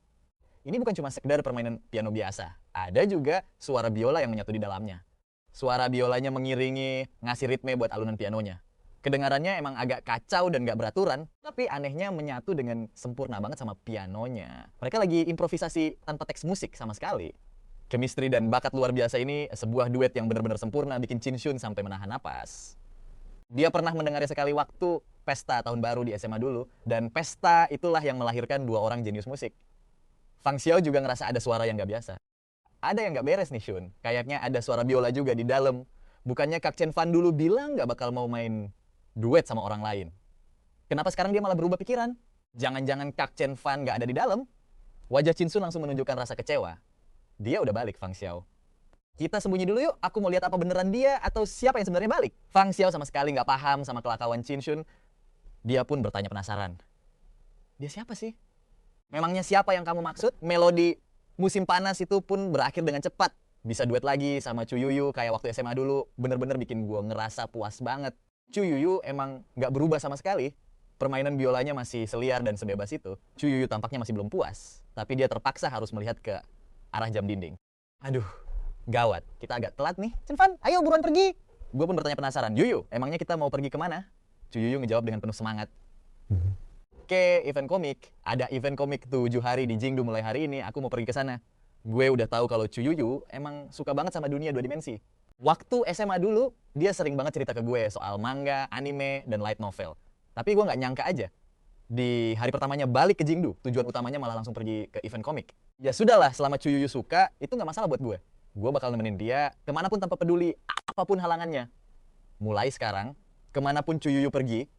ini bukan cuma sekedar permainan piano biasa. Ada juga suara biola yang menyatu di dalamnya. Suara biolanya mengiringi, ngasih ritme buat alunan pianonya. Kedengarannya emang agak kacau dan nggak beraturan, tapi anehnya menyatu dengan sempurna banget sama pianonya. Mereka lagi improvisasi tanpa teks musik sama sekali. Chemistry dan bakat luar biasa ini sebuah duet yang benar-benar sempurna bikin Qin Shun sampai menahan napas. Dia pernah mendengarnya sekali waktu pesta tahun baru di SMA dulu, dan pesta itulah yang melahirkan dua orang jenius musik. Fang Xiao juga ngerasa ada suara yang nggak biasa. Ada yang nggak beres nih Shun, kayaknya ada suara biola juga di dalam. Bukannya Kak Chen Fan dulu bilang nggak bakal mau main duet sama orang lain. Kenapa sekarang dia malah berubah pikiran? Jangan-jangan Kak Chen Fan nggak ada di dalam? Wajah Qin Shun langsung menunjukkan rasa kecewa. Dia udah balik, Fang Xiao. Kita sembunyi dulu yuk, aku mau lihat apa beneran dia atau siapa yang sebenarnya balik. Fang Xiao sama sekali nggak paham sama kelakauan Qin Shun. Dia pun bertanya penasaran. Dia siapa sih? Memangnya siapa yang kamu maksud? Melodi musim panas itu pun berakhir dengan cepat. Bisa duet lagi sama Chuyuyu kayak waktu SMA dulu. Bener-bener bikin gue ngerasa puas banget. Chuyuyu emang nggak berubah sama sekali. Permainan biolanya masih seliar dan sebebas itu. Chuyuyu tampaknya masih belum puas. Tapi dia terpaksa harus melihat ke arah jam dinding. Aduh, gawat. Kita agak telat nih. Chenfan, ayo buruan pergi. Gue pun bertanya penasaran. Yuyu, emangnya kita mau pergi kemana? Chuyuyu ngejawab dengan penuh semangat. Ke event komik. Ada event komik 7 hari di Jingdu mulai hari ini. Aku mau pergi ke sana. Gue udah tahu kalau Chuyuyu emang suka banget sama dunia 2 dimensi. Waktu SMA dulu, dia sering banget cerita ke gue soal manga, anime, dan light novel. Tapi gue nggak nyangka aja. Di hari pertamanya balik ke Jingdu, tujuan utamanya malah langsung pergi ke event komik. Ya sudahlah, selama Chuyuyu suka, itu nggak masalah buat gue. Gue bakal nemenin dia kemanapun tanpa peduli apapun halangannya. Mulai sekarang, kemanapun Chuyuyu pergi,